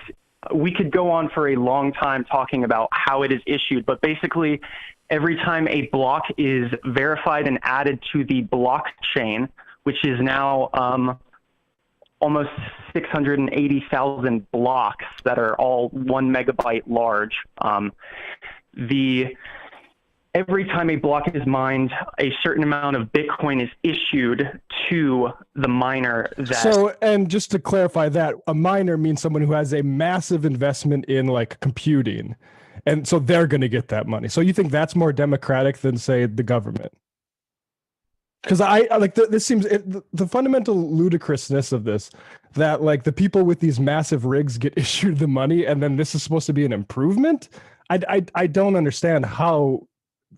Speaker 14: we could go on for a long time talking about how it is issued, but basically every time a block is verified and added to the blockchain, which is now almost 680,000 blocks that are all 1 megabyte large. Every time a block is mined, a certain amount of Bitcoin is issued to the miner.
Speaker 11: So, and just to clarify that, a miner means someone who has a massive investment in like computing. And so they're going to get that money. So you think that's more democratic than, say, the government? Because I like this seems the fundamental ludicrousness of this, that like the people with these massive rigs get issued the money and then this is supposed to be an improvement. I don't understand how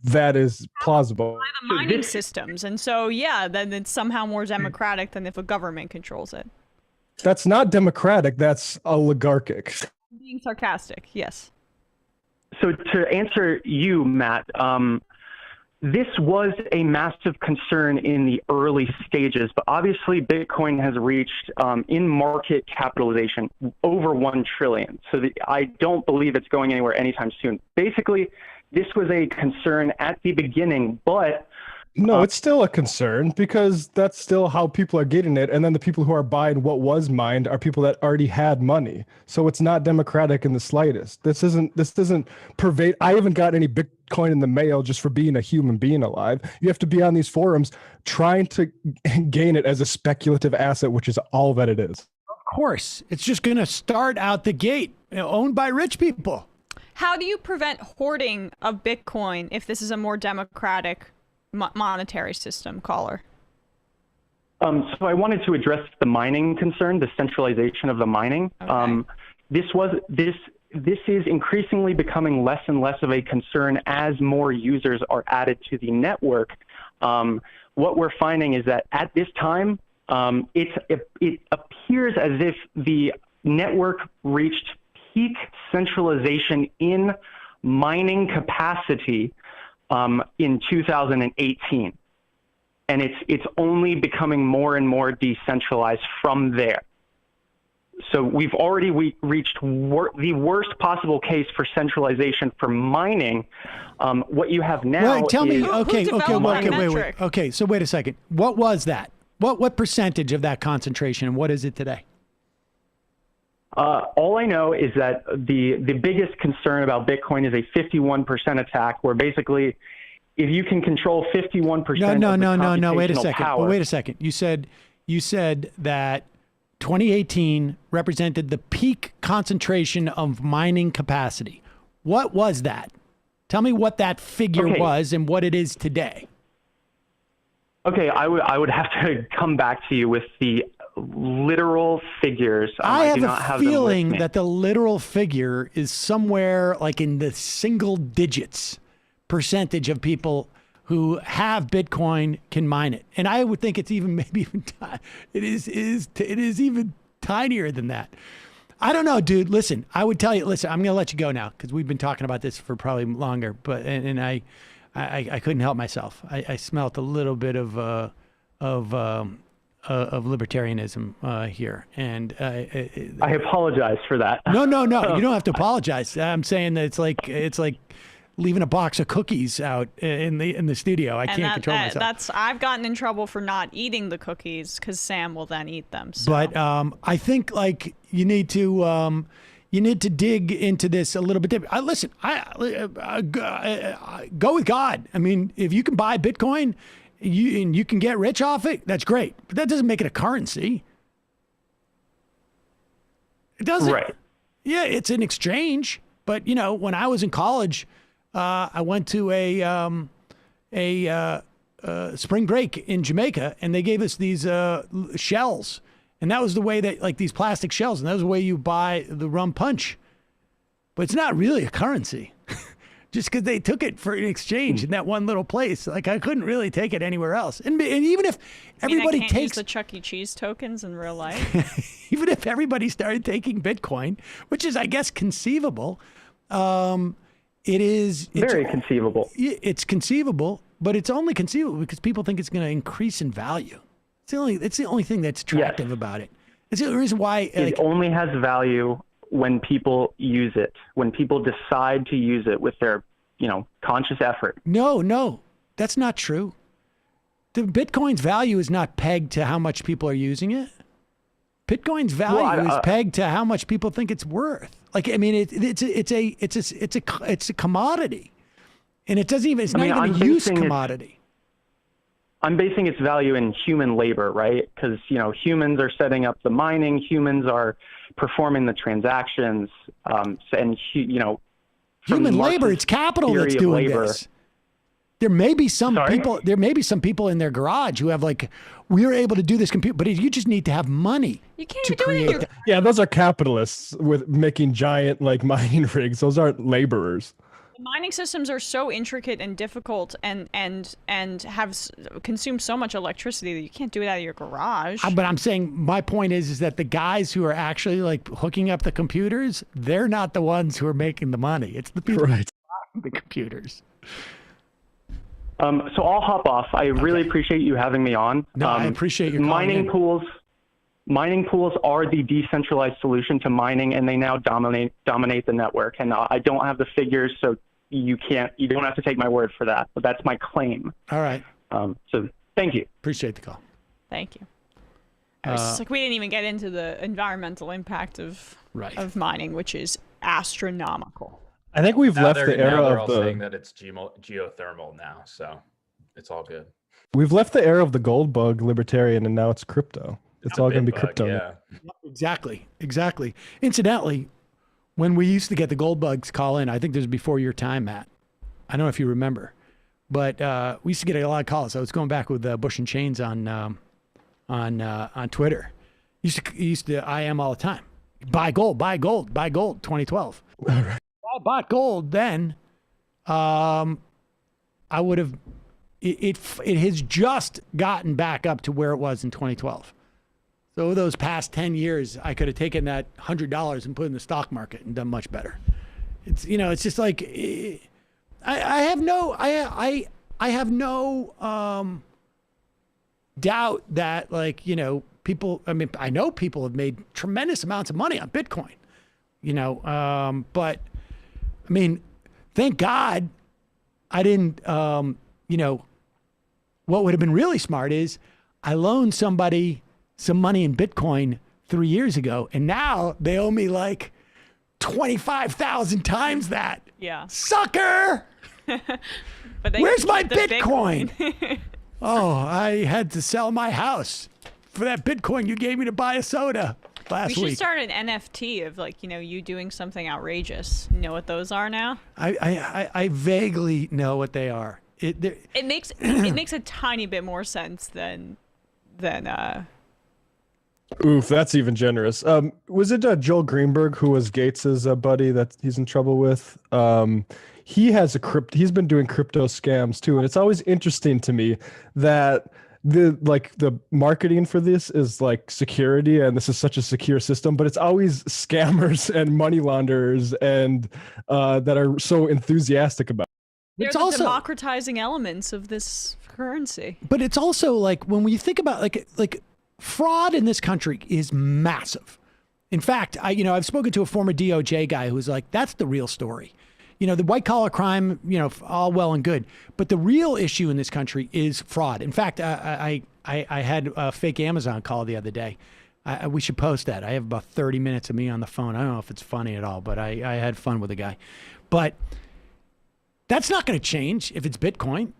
Speaker 11: that is plausible.
Speaker 3: The mining systems, and so yeah, then it's somehow more democratic than if a government controls it.
Speaker 11: That's not democratic. That's oligarchic.
Speaker 3: I'm being sarcastic. Yes.
Speaker 14: So to answer you, Matt, this was a massive concern in the early stages, but obviously Bitcoin has reached in market capitalization over 1 trillion. So I don't believe it's going anywhere anytime soon. Basically, this was a concern at the beginning, but
Speaker 11: no, it's still a concern because that's still how people are getting it. And then the people who are buying what was mined are people that already had money. So it's not democratic in the slightest. This doesn't pervade. I haven't got any Bitcoin in the mail just for being a human being alive. You have to be on these forums trying to gain it as a speculative asset, which is all that it is.
Speaker 2: Of course, it's just going to start out the gate, owned by rich people.
Speaker 3: How do you prevent hoarding of Bitcoin if this is a more democratic monetary system, caller?
Speaker 14: So I wanted to address the mining concern, the centralization of the mining. Okay. This is increasingly becoming less and less of a concern as more users are added to the network. What we're finding is that at this time, it appears as if the network reached peak centralization in mining capacity in 2018, and it's only becoming more and more decentralized from there. So we've already reached the worst possible case for centralization for mining. What you have now.
Speaker 2: Well, tell me. Okay. Wait. Okay. So wait a second. What was that? What percentage of that concentration, and what is it today?
Speaker 14: All I know is that the biggest concern about Bitcoin is a 51% attack, where basically, if you can control 51%.
Speaker 2: No. Wait a second. Power, wait a second. You said that 2018 represented the peak concentration of mining capacity. What was that? Tell me what that figure was and what it is today.
Speaker 14: Okay, I would have to come back to you with the literal figures.
Speaker 2: I have a feeling that the literal figure is somewhere like in the single digits percentage of people who have Bitcoin can mine it, and I would think it's even it is even tinier than that. I don't know, dude. Listen, I would tell you. Listen, I'm gonna let you go now because we've been talking about this for probably longer. But and I couldn't help myself. I smelt a little bit of libertarianism here, and
Speaker 14: I apologize for that.
Speaker 2: No, you don't have to apologize. I'm saying that it's like leaving a box of cookies out in the studio. I can't control myself.
Speaker 3: I've gotten in trouble for not eating the cookies because Sam will then eat them. So.
Speaker 2: But I think like you need to dig into this a little bit different. Listen, go with God. I mean, if you can buy Bitcoin, you can get rich off it, that's great. But that doesn't make it a currency. It doesn't.
Speaker 14: Right.
Speaker 2: Yeah, it's an exchange. But when I was in college, I went to a spring break in Jamaica, and they gave us these shells, and that was the way that like these plastic shells, and that was the way you buy the rum punch. But it's not really a currency. just because they took it for an exchange in that one little place. Like, I couldn't really take it anywhere else. And even if everybody
Speaker 3: I can't use
Speaker 2: takes
Speaker 3: the Chuck E. Cheese tokens in real life.
Speaker 2: even if everybody started taking Bitcoin, which is, I guess, conceivable, it's
Speaker 14: very conceivable.
Speaker 2: It's conceivable, but it's only conceivable because people think it's going to increase in value. It's the only thing that's attractive about it. It's the only reason why
Speaker 14: it only has value when people use it, when people decide to use it with their, conscious effort.
Speaker 2: No, that's not true. The Bitcoin's value is not pegged to how much people are using it. Bitcoin's value is pegged to how much people think it's worth. Like, I mean, it's a commodity, and it doesn't even. It's not even a use commodity.
Speaker 14: I'm basing its value in human labor, right? Because humans are setting up the mining, humans are performing the transactions, and
Speaker 2: human labor. It's capital that's doing this. There may be some people. There may be some people in their garage who have we're able to do this compute, but you just need to have money.
Speaker 3: You can't even do it.
Speaker 11: Yeah, those are capitalists with making giant mining rigs. Those aren't laborers.
Speaker 3: The mining systems are so intricate and difficult, and have consumed so much electricity that you can't do it out of your garage.
Speaker 2: But I'm saying my point is that the guys who are actually hooking up the computers, they're not the ones who are making the money. It's the people who are buying the computers.
Speaker 14: So I'll hop off. I really appreciate you having me on.
Speaker 2: No, I appreciate your
Speaker 14: mining pools. Mining pools are the decentralized solution to mining, and they now dominate the network. And I don't have the figures, so you don't have to take my word for that. But that's my claim.
Speaker 2: All right.
Speaker 14: So thank you.
Speaker 2: Appreciate the call.
Speaker 3: Thank you. It's we didn't even get into the environmental impact of mining, which is astronomical.
Speaker 11: I think we've left the era
Speaker 12: they're
Speaker 11: of
Speaker 12: all
Speaker 11: the
Speaker 12: saying that it's geothermal now, so it's all good.
Speaker 11: We've left the era of the gold bug libertarian, and now it's crypto. It's all going to be crypto.
Speaker 12: Yeah.
Speaker 2: Exactly. Incidentally, when we used to get the gold bugs call in, I think this was before your time, Matt. I don't know if you remember, but we used to get a lot of calls. I was going back with Bush and Chains on Twitter. Used to IM all the time. Buy gold. 2012.
Speaker 11: All right.
Speaker 2: I bought gold then. I would have. It has just gotten back up to where it was in 2012. So over those past 10 years, I could have taken that $100 and put it in the stock market and done much better. It's it's just like I have no doubt that people. I mean, I know people have made tremendous amounts of money on Bitcoin. But I mean, thank God I didn't. What would have been really smart is I loaned somebody some money in Bitcoin 3 years ago, and now they owe me 25,000 times that.
Speaker 3: Yeah.
Speaker 2: Sucker! Where's my Bitcoin? Oh, I had to sell my house for that Bitcoin you gave me to buy a soda last week.
Speaker 3: We should start an NFT of you doing something outrageous. You know what those are now?
Speaker 2: I vaguely know what they are.
Speaker 3: It makes a tiny bit more sense than
Speaker 11: Oof, that's even generous. Was it Joel Greenberg who was Gates's buddy that he's in trouble with? He's been doing crypto scams too, and it's always interesting to me that the marketing for this is security, and this is such a secure system, but it's always scammers and money launderers and that are so enthusiastic about it.
Speaker 3: They're the democratizing elements of this currency.
Speaker 2: But it's also when we think about fraud in this country is massive. In fact, I've spoken to a former DOJ guy who's that's the real story. The white collar crime, all well and good, but the real issue in this country is fraud. In fact, I had a fake Amazon call the other day. We should post that. I have about 30 minutes of me on the phone. I don't know if it's funny at all, but I had fun with the guy. But that's not going to change if it's Bitcoin.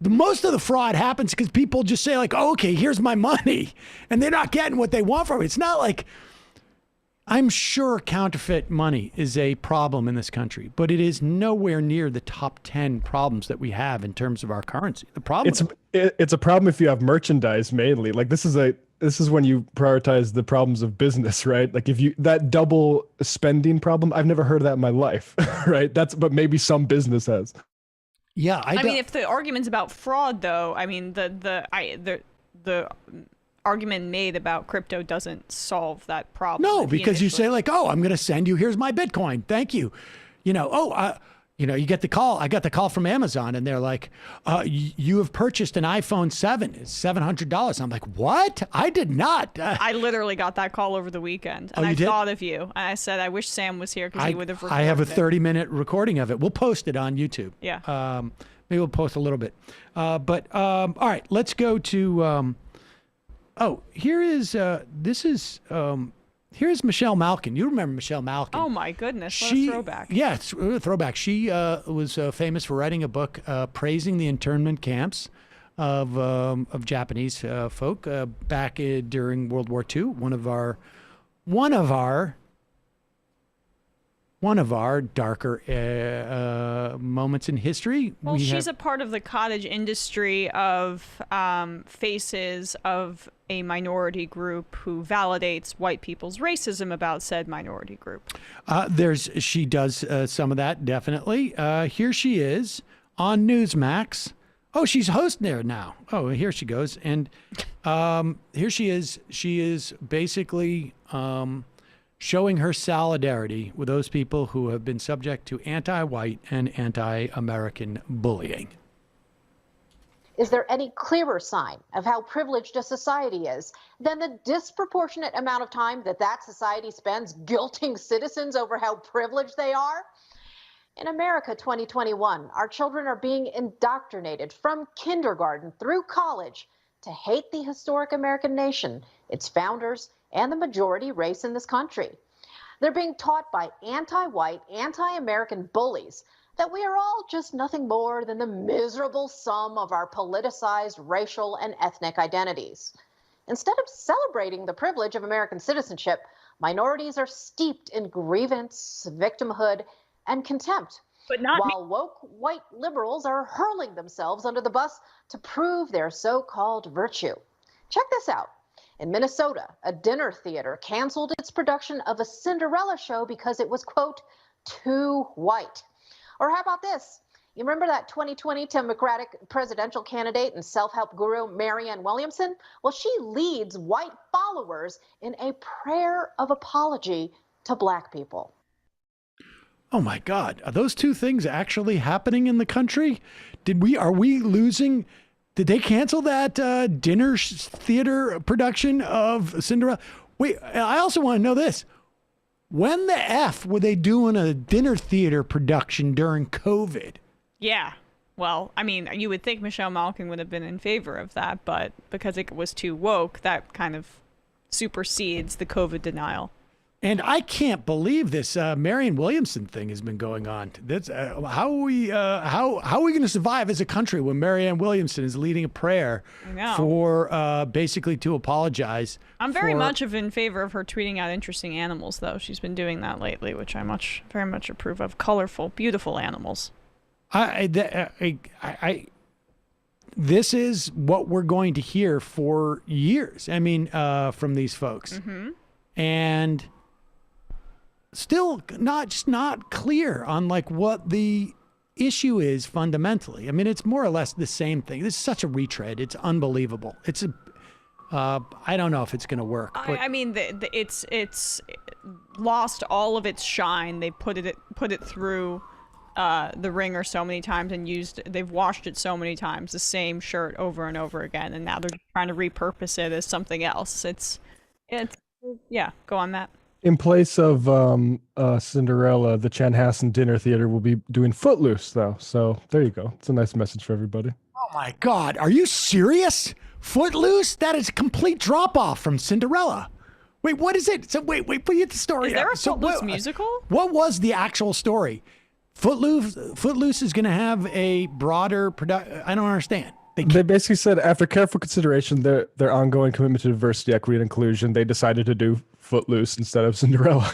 Speaker 2: Most of the fraud happens because people just say oh, okay, here's my money, and they're not getting what they want from it. It's not I'm sure counterfeit money is a problem in this country, but it is nowhere near the top 10 problems that we have in terms of our currency. The problem
Speaker 11: it's a problem if you have merchandise mainly. This is this is when you prioritize the problems of business, right? Like if you that double spending problem, I've never heard of that in my life, right? But maybe some business has.
Speaker 2: Yeah,
Speaker 3: I mean, if the argument's about fraud, though, I mean, the argument made about crypto doesn't solve that problem.
Speaker 2: No, because you say like, oh, I'm going to send you, here's my Bitcoin. Thank you. You know, you get the call. I got the call from Amazon and they're like, you have purchased an iPhone 7. It's $700. I'm like, what? I did not.
Speaker 3: I literally got that call over the weekend. And I thought of you. And I said, I wish Sam was here because he would have recorded
Speaker 2: I have a 30-minute recording of it. We'll post it on YouTube.
Speaker 3: Yeah.
Speaker 2: Maybe we'll post a little bit. All right, let's go to, here's Michelle Malkin. You remember Michelle Malkin?
Speaker 3: Oh my goodness, what a throwback.
Speaker 2: Yeah, it's a throwback. She was famous for writing a book praising the internment camps of Japanese folk back during World War II. One of our darker moments in history.
Speaker 3: Well, she's a part of the cottage industry of faces of a minority group who validates white people's racism about said minority group.
Speaker 2: She does some of that, definitely. Here she is on Newsmax. Oh, she's hosting there now. Oh, here she goes. And here she is. She is basically showing her solidarity with those people who have been subject to anti-white and anti-American bullying.
Speaker 15: Is there any clearer sign of how privileged a society is than the disproportionate amount of time that society spends guilting citizens over how privileged they are? In America 2021, our children are being indoctrinated from kindergarten through college to hate the historic American nation, its founders, and the majority race in this country. They're being taught by anti-white, anti-American bullies that we are all just nothing more than the miserable sum of our politicized racial and ethnic identities. Instead of celebrating the privilege of American citizenship, minorities are steeped in grievance, victimhood, and contempt.
Speaker 3: But not
Speaker 15: while woke white liberals are hurling themselves under the bus to prove their so-called virtue. Check this out. In Minnesota, a dinner theater canceled its production of a Cinderella show because it was, quote, too white. Or how about this? You remember that 2020 Democratic presidential candidate and self-help guru, Marianne Williamson? Well, she leads white followers in a prayer of apology to black people.
Speaker 2: Oh my God, are those two things actually happening in the country? Are we losing? Did they cancel that dinner theater production of Cinderella? Wait, I also want to know this. When the F were they doing a dinner theater production during COVID?
Speaker 3: Yeah. Well, I mean, you would think Michelle Malkin would have been in favor of that, but because it was too woke, that kind of supersedes the COVID denial.
Speaker 2: And I can't believe this Marianne Williamson thing has been going on. That's how are we going to survive as a country when Marianne Williamson is leading a prayer for basically to apologize?
Speaker 3: I'm very much in favor of her tweeting out interesting animals, though. She's been doing that lately, which I very much approve of. Colorful, beautiful animals.
Speaker 2: This is what we're going to hear for years. I mean, from these folks, and still not clear on like what the issue is fundamentally. I mean, it's more or less the same thing. This is such a retread. It's unbelievable. It's I don't know if it's going to work. But
Speaker 3: I mean, it's lost all of its shine. They put it through the ringer so many times and they've washed it so many times, the same shirt over and over again, and now they're trying to repurpose it as something else. It's yeah, go on, Matt.
Speaker 11: In place of Cinderella, the Chanhassen Dinner Theater will be doing Footloose, though. So there you go. It's a nice message for everybody.
Speaker 2: Oh my God, are you serious? Footloose? That is a complete drop off from Cinderella. Wait, what is it? So wait, put the story.
Speaker 3: Is there a Footloose musical?
Speaker 2: What was the actual story? Footloose is going to have a broader production. I don't understand.
Speaker 11: They basically said after careful consideration, their ongoing commitment to diversity, equity, and inclusion, they decided to do Footloose instead of Cinderella,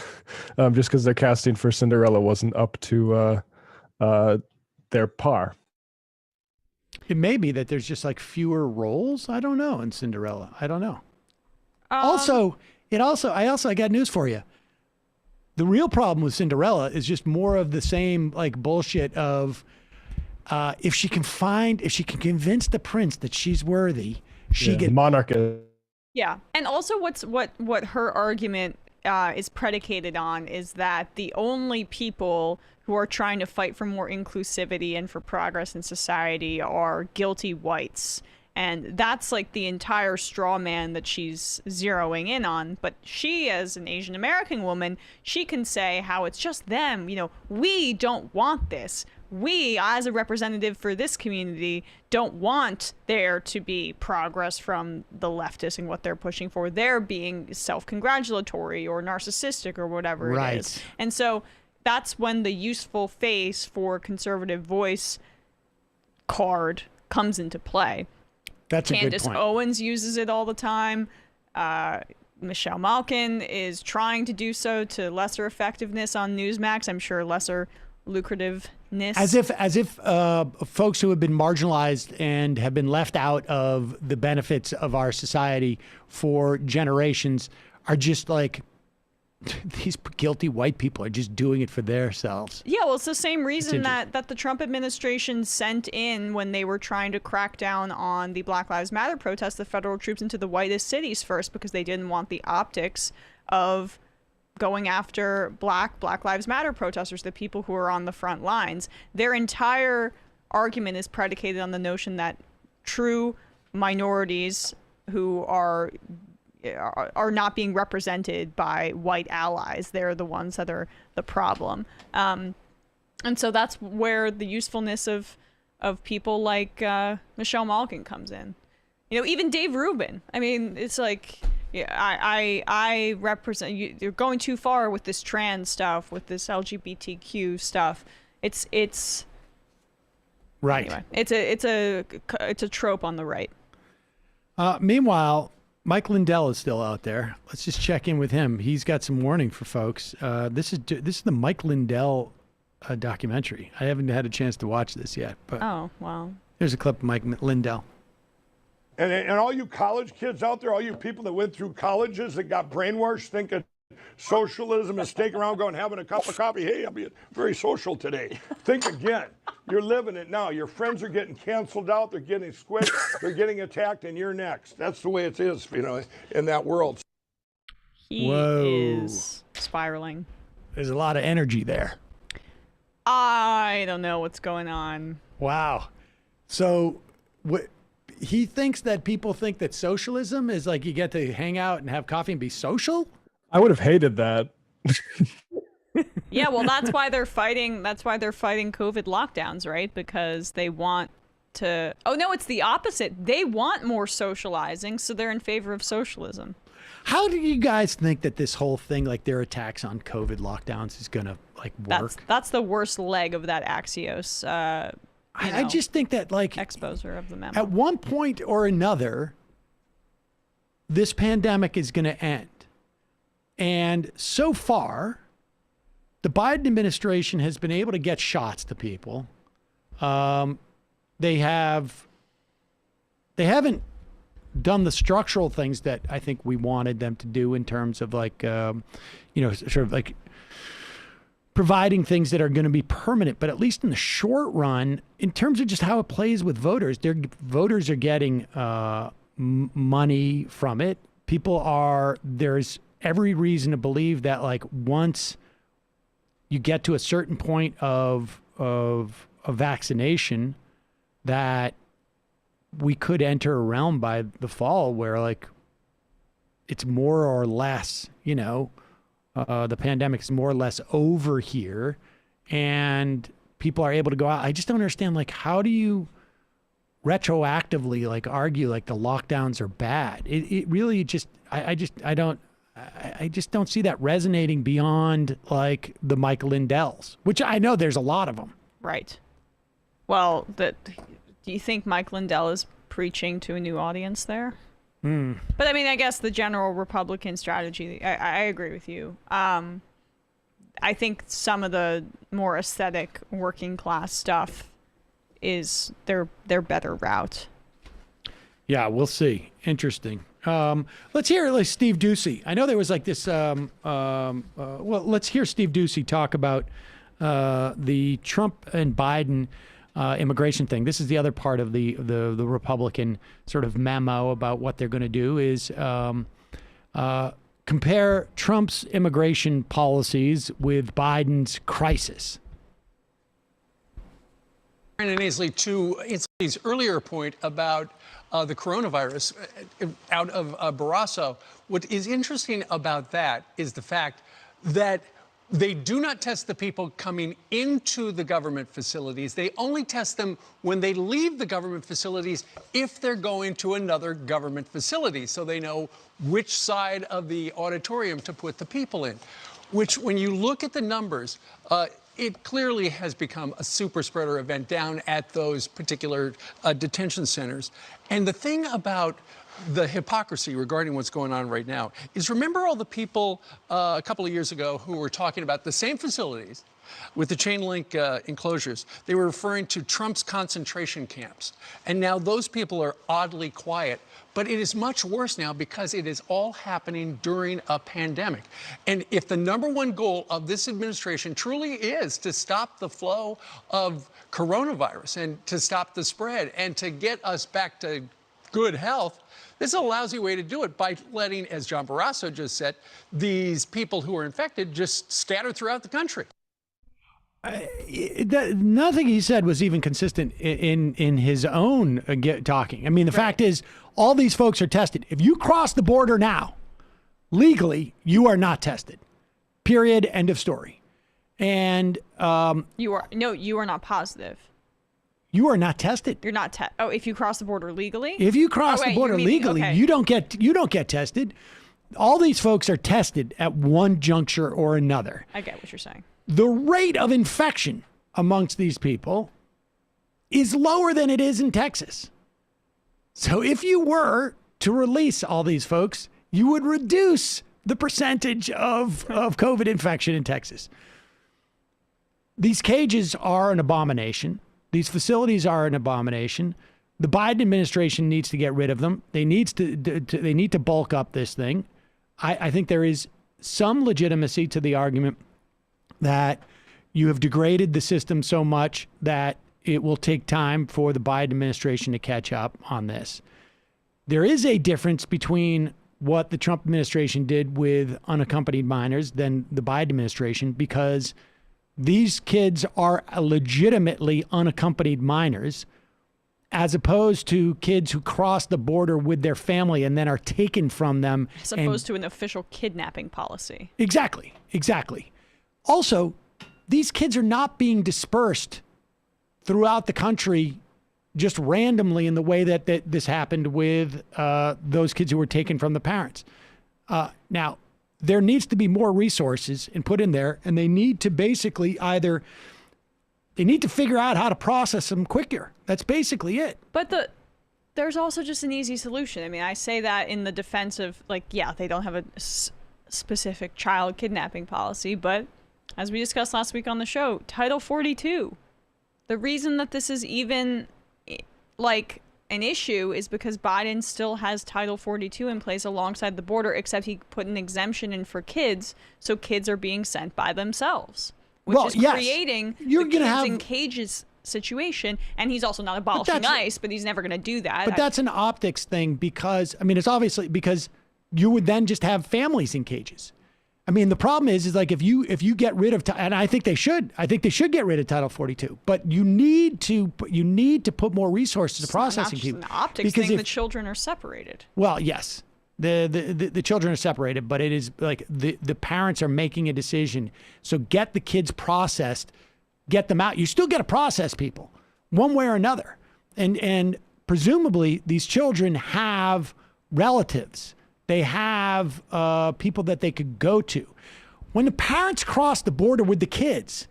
Speaker 11: just because their casting for Cinderella wasn't up to their par.
Speaker 2: It may be that there's just like fewer roles. I don't know in Cinderella. I don't know. I got news for you. The real problem with Cinderella is just more of the same like bullshit of if she can convince the prince that she's worthy,
Speaker 11: monarch.
Speaker 3: Yeah, and also what her argument is predicated on is that the only people who are trying to fight for more inclusivity and for progress in society are guilty whites. And that's like the entire straw man that she's zeroing in on. But she, as an Asian American woman, she can say how it's just them. You know, we don't want this. We, as a representative for this community, don't want there to be progress from the leftists and what they're pushing for. They're being self-congratulatory or narcissistic or whatever it is. And so that's when the useful face for conservative voice card comes into play.
Speaker 2: That's a good
Speaker 3: Candace
Speaker 2: point.
Speaker 3: Owens uses it all the time. Michelle Malkin is trying to do so to lesser effectiveness on Newsmax. I'm sure lesser lucrativeness.
Speaker 2: As if folks who have been marginalized and have been left out of the benefits of our society for generations are just like these guilty white people are just doing it for themselves.
Speaker 3: Yeah, well, it's the same reason that the Trump administration sent in when they were trying to crack down on the Black Lives Matter protests, the federal troops into the whitest cities first, because they didn't want the optics of going after Black Lives Matter protesters, the people who are on the front lines. Their entire argument is predicated on the notion that true minorities who are not being represented by white allies. They're the ones that are the problem. And so that's where the usefulness of people like Michelle Malkin comes in. You know, even Dave Rubin. I mean, it's like, yeah, I represent you. You're going too far with this trans stuff, with this LGBTQ stuff. It's
Speaker 2: right.
Speaker 3: Anyway, it's a trope on the right.
Speaker 2: Meanwhile, Mike Lindell is still out there. Let's just check in with him. He's got some warning for folks. This is the Mike Lindell documentary. I haven't had a chance to watch this yet, but
Speaker 3: oh wow.
Speaker 2: There's a clip of Mike Lindell.
Speaker 6: And all you college kids out there, all you people that went through colleges that got brainwashed thinking socialism is sticking around going having a cup of coffee. Hey, I'll be very social today. Think again. You're living it now. Your friends are getting canceled out. They're getting squished. They're getting attacked, and you're next. That's the way it is, you know, in that world.
Speaker 3: He is spiraling.
Speaker 2: There's a lot of energy there.
Speaker 3: I don't know what's going on.
Speaker 2: Wow. So he thinks that people think that socialism is like you get to hang out and have coffee and be social?
Speaker 11: I would have hated that.
Speaker 3: Yeah, well, that's why they're fighting. That's why they're fighting COVID lockdowns, right? Because they want to. Oh no, it's the opposite. They want more socializing, so they're in favor of socialism.
Speaker 2: How do you guys think that this whole thing, like their attacks on COVID lockdowns, is gonna like work?
Speaker 3: That's the worst leg of that Axios.
Speaker 2: I just think that like
Speaker 3: exposer of the memo.
Speaker 2: At one point or another, this pandemic is going to end, and so far, the Biden administration has been able to get shots to people. They haven't done the structural things that I think we wanted them to do in terms of like, sort of like providing things that are going to be permanent. But at least in the short run, in terms of just how it plays with voters, voters are getting money from it. There's every reason to believe that like once you get to a certain point of vaccination, that we could enter a realm by the fall where like it's more or less, the pandemic is more or less over here and people are able to go out. I just don't understand, like, how do you retroactively like argue like the lockdowns are bad? It really just, I just don't see that resonating beyond like the Mike Lindells, which I know there's a lot of them.
Speaker 3: Right. Well, do you think Mike Lindell is preaching to a new audience there? But I mean, I guess the general Republican strategy, I agree with you. I think some of the more aesthetic working class stuff is their better route.
Speaker 2: Yeah, we'll see. Interesting. Let's hear Steve Doocy. I know there was like this. Well, let's hear Steve Doocy talk about the Trump and Biden immigration thing. This is the other part of the Republican sort of memo about what they're going to do is compare Trump's immigration policies with Biden's crisis.
Speaker 16: And Ainsley, to Ainsley's earlier point about the coronavirus out of Barrasso, what is interesting about that is the fact that they do not test the people coming into the government facilities. They only test them when they leave the government facilities if they're going to another government facility, so they know which side of the auditorium to put the people in, which when you look at the numbers, it clearly has become a super spreader event down at those particular detention centers. And the thing about the hypocrisy regarding what's going on right now is, remember all the people a couple of years ago who were talking about the same facilities with the chain link enclosures? They were referring to Trump's concentration camps. And now those people are oddly quiet. But it is much worse now because it is all happening during a pandemic. And if the number one goal of this administration truly is to stop the flow of coronavirus and to stop the spread and to get us back to good health, this is a lousy way to do it by letting, as John Barrasso just said, these people who are infected just scatter throughout the country.
Speaker 2: Nothing he said was even consistent in his own talking. I mean, the fact is, all these folks are tested. If you cross the border now, legally, you are not tested. Period. End of story. And
Speaker 3: you are not positive.
Speaker 2: You are not tested.
Speaker 3: You're not if you cross the border legally?
Speaker 2: If you cross the border legally,
Speaker 3: okay.
Speaker 2: you don't get tested. All these folks are tested at one juncture or another.
Speaker 3: I get what you're saying.
Speaker 2: The rate of infection amongst these people is lower than it is in Texas. So if you were to release all these folks, you would reduce the percentage of COVID infection in Texas. These cages are an abomination. These facilities are an abomination. The Biden administration needs to get rid of them. They need to bulk up this thing. I think there is some legitimacy to the argument that you have degraded the system so much that it will take time for the Biden administration to catch up on this. There is a difference between what the Trump administration did with unaccompanied minors than the Biden administration, because these kids are legitimately unaccompanied minors, as opposed to kids who cross the border with their family and then are taken from them.
Speaker 3: As opposed to an official kidnapping policy.
Speaker 2: Exactly. Also, these kids are not being dispersed throughout the country just randomly in the way that this happened with those kids who were taken from the parents. Now, there needs to be more resources and put in there, and they need to basically they need to figure out how to process them quicker. That's basically it.
Speaker 3: But there's also just an easy solution. I mean, I say that in the defense of, they don't have a specific child kidnapping policy, but as we discussed last week on the show, Title 42. The reason that this is even an issue is because Biden still has Title 42 in place alongside the border, except he put an exemption in for kids, so kids are being sent by themselves, which is creating the kids in cages situation. And he's also not abolishing ICE, but he's never going to do that.
Speaker 2: But that's an optics thing, because, it's obviously because you would then just have families in cages. I mean, the problem is if you get rid of, and I think they should get rid of Title 42, but you need to put more resources to processing people.
Speaker 3: It's an optics thing. The children are separated.
Speaker 2: Well, yes, the children are separated, but it is the parents are making a decision. So get the kids processed, get them out. You still got to process people one way or another, and presumably these children have relatives. They have people that they could go to. When the parents cross the border with the kids,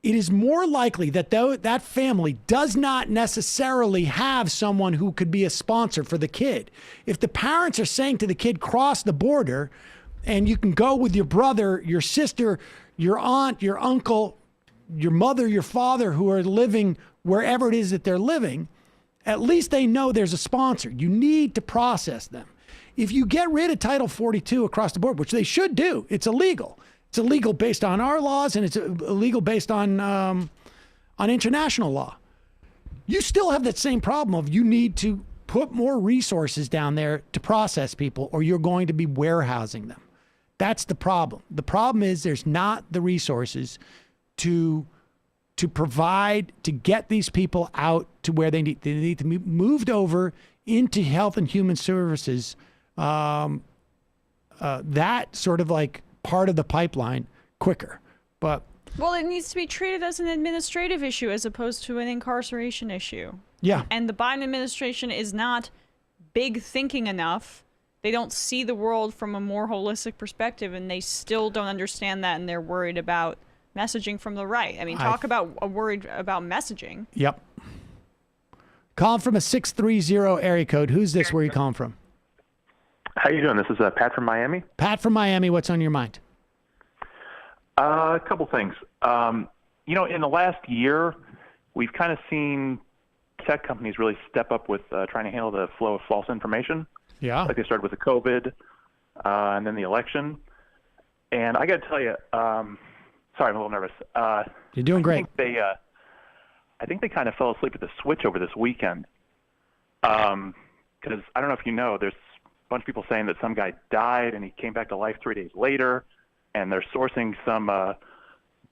Speaker 2: it is more likely that that family does not necessarily have someone who could be a sponsor for the kid. If the parents are saying to the kid, cross the border, and you can go with your brother, your sister, your aunt, your uncle, your mother, your father, who are living wherever it is that they're living, at least they know there's a sponsor. You need to process them. If you get rid of Title 42 across the board, which they should do, it's illegal. It's illegal based on our laws, and it's illegal based on international law. You still have that same problem of you need to put more resources down there to process people, or you're going to be warehousing them. That's the problem. The problem is there's not the resources to provide, to get these people out to where they need to be moved over into health and human services. That sort of like part of the pipeline quicker. But
Speaker 3: well, it needs to be treated as an administrative issue as opposed to an incarceration issue.
Speaker 2: Yeah.
Speaker 3: And the Biden administration is not big thinking enough. They don't see the world from a more holistic perspective, and they still don't understand that, and they're worried about messaging from the right. I mean, talk about worried about messaging.
Speaker 2: Yep. Calling from a 630 area code. Who's this? Where are you calling from?
Speaker 17: How you doing? This is Pat from Miami.
Speaker 2: Pat from Miami. What's on your mind?
Speaker 17: A couple things. You know, in the last year, we've kind of seen tech companies really step up with trying to handle the flow of false information.
Speaker 2: Yeah.
Speaker 17: Like they started with the COVID and then the election. And I got to tell you, sorry, I'm a little nervous.
Speaker 2: You're doing great.
Speaker 17: I think they kind of fell asleep at the switch over this weekend. Because I don't know if you know, there's a bunch of people saying that some guy died and he came back to life 3 days later. And they're sourcing some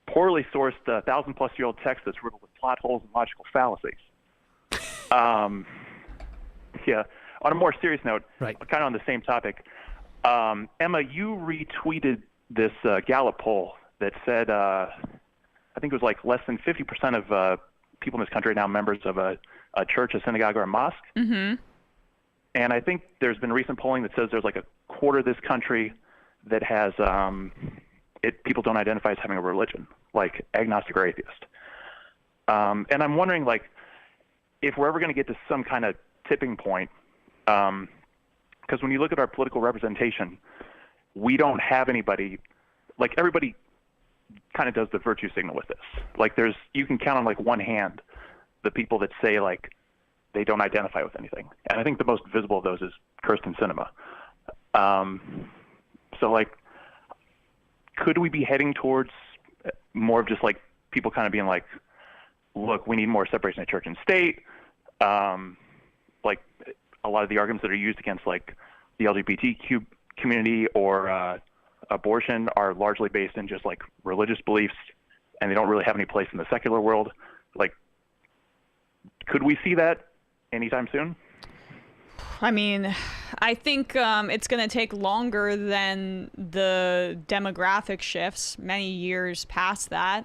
Speaker 17: poorly sourced 1,000-plus-year-old text that's riddled with plot holes and logical fallacies. Yeah. On a more serious note,
Speaker 2: right,
Speaker 17: kind of on the same topic, Emma, you retweeted this Gallup poll that said, I think it was like less than 50% of people in this country are now members of a church, a synagogue, or a mosque.
Speaker 3: Mm-hmm.
Speaker 17: And I think there's been recent polling that says there's like a quarter of this country that has people don't identify as having a religion, like agnostic or atheist. And I'm wondering, like, if we're ever going to get to some kind of tipping point, because when you look at our political representation, we don't have anybody, like everybody kind of does the virtue signal with this. Like you can count on like one hand the people that say like they don't identify with anything. And I think the most visible of those is Kirsten Sinema. So like, could we be heading towards more of just like people kind of being like, look, we need more separation of church and state. Like a lot of the arguments that are used against like the LGBTQ community or abortion are largely based in just like religious beliefs, and they don't really have any place in the secular world. Like, could we see that anytime soon?
Speaker 3: I mean, I think it's going to take longer than the demographic shifts, many years past that.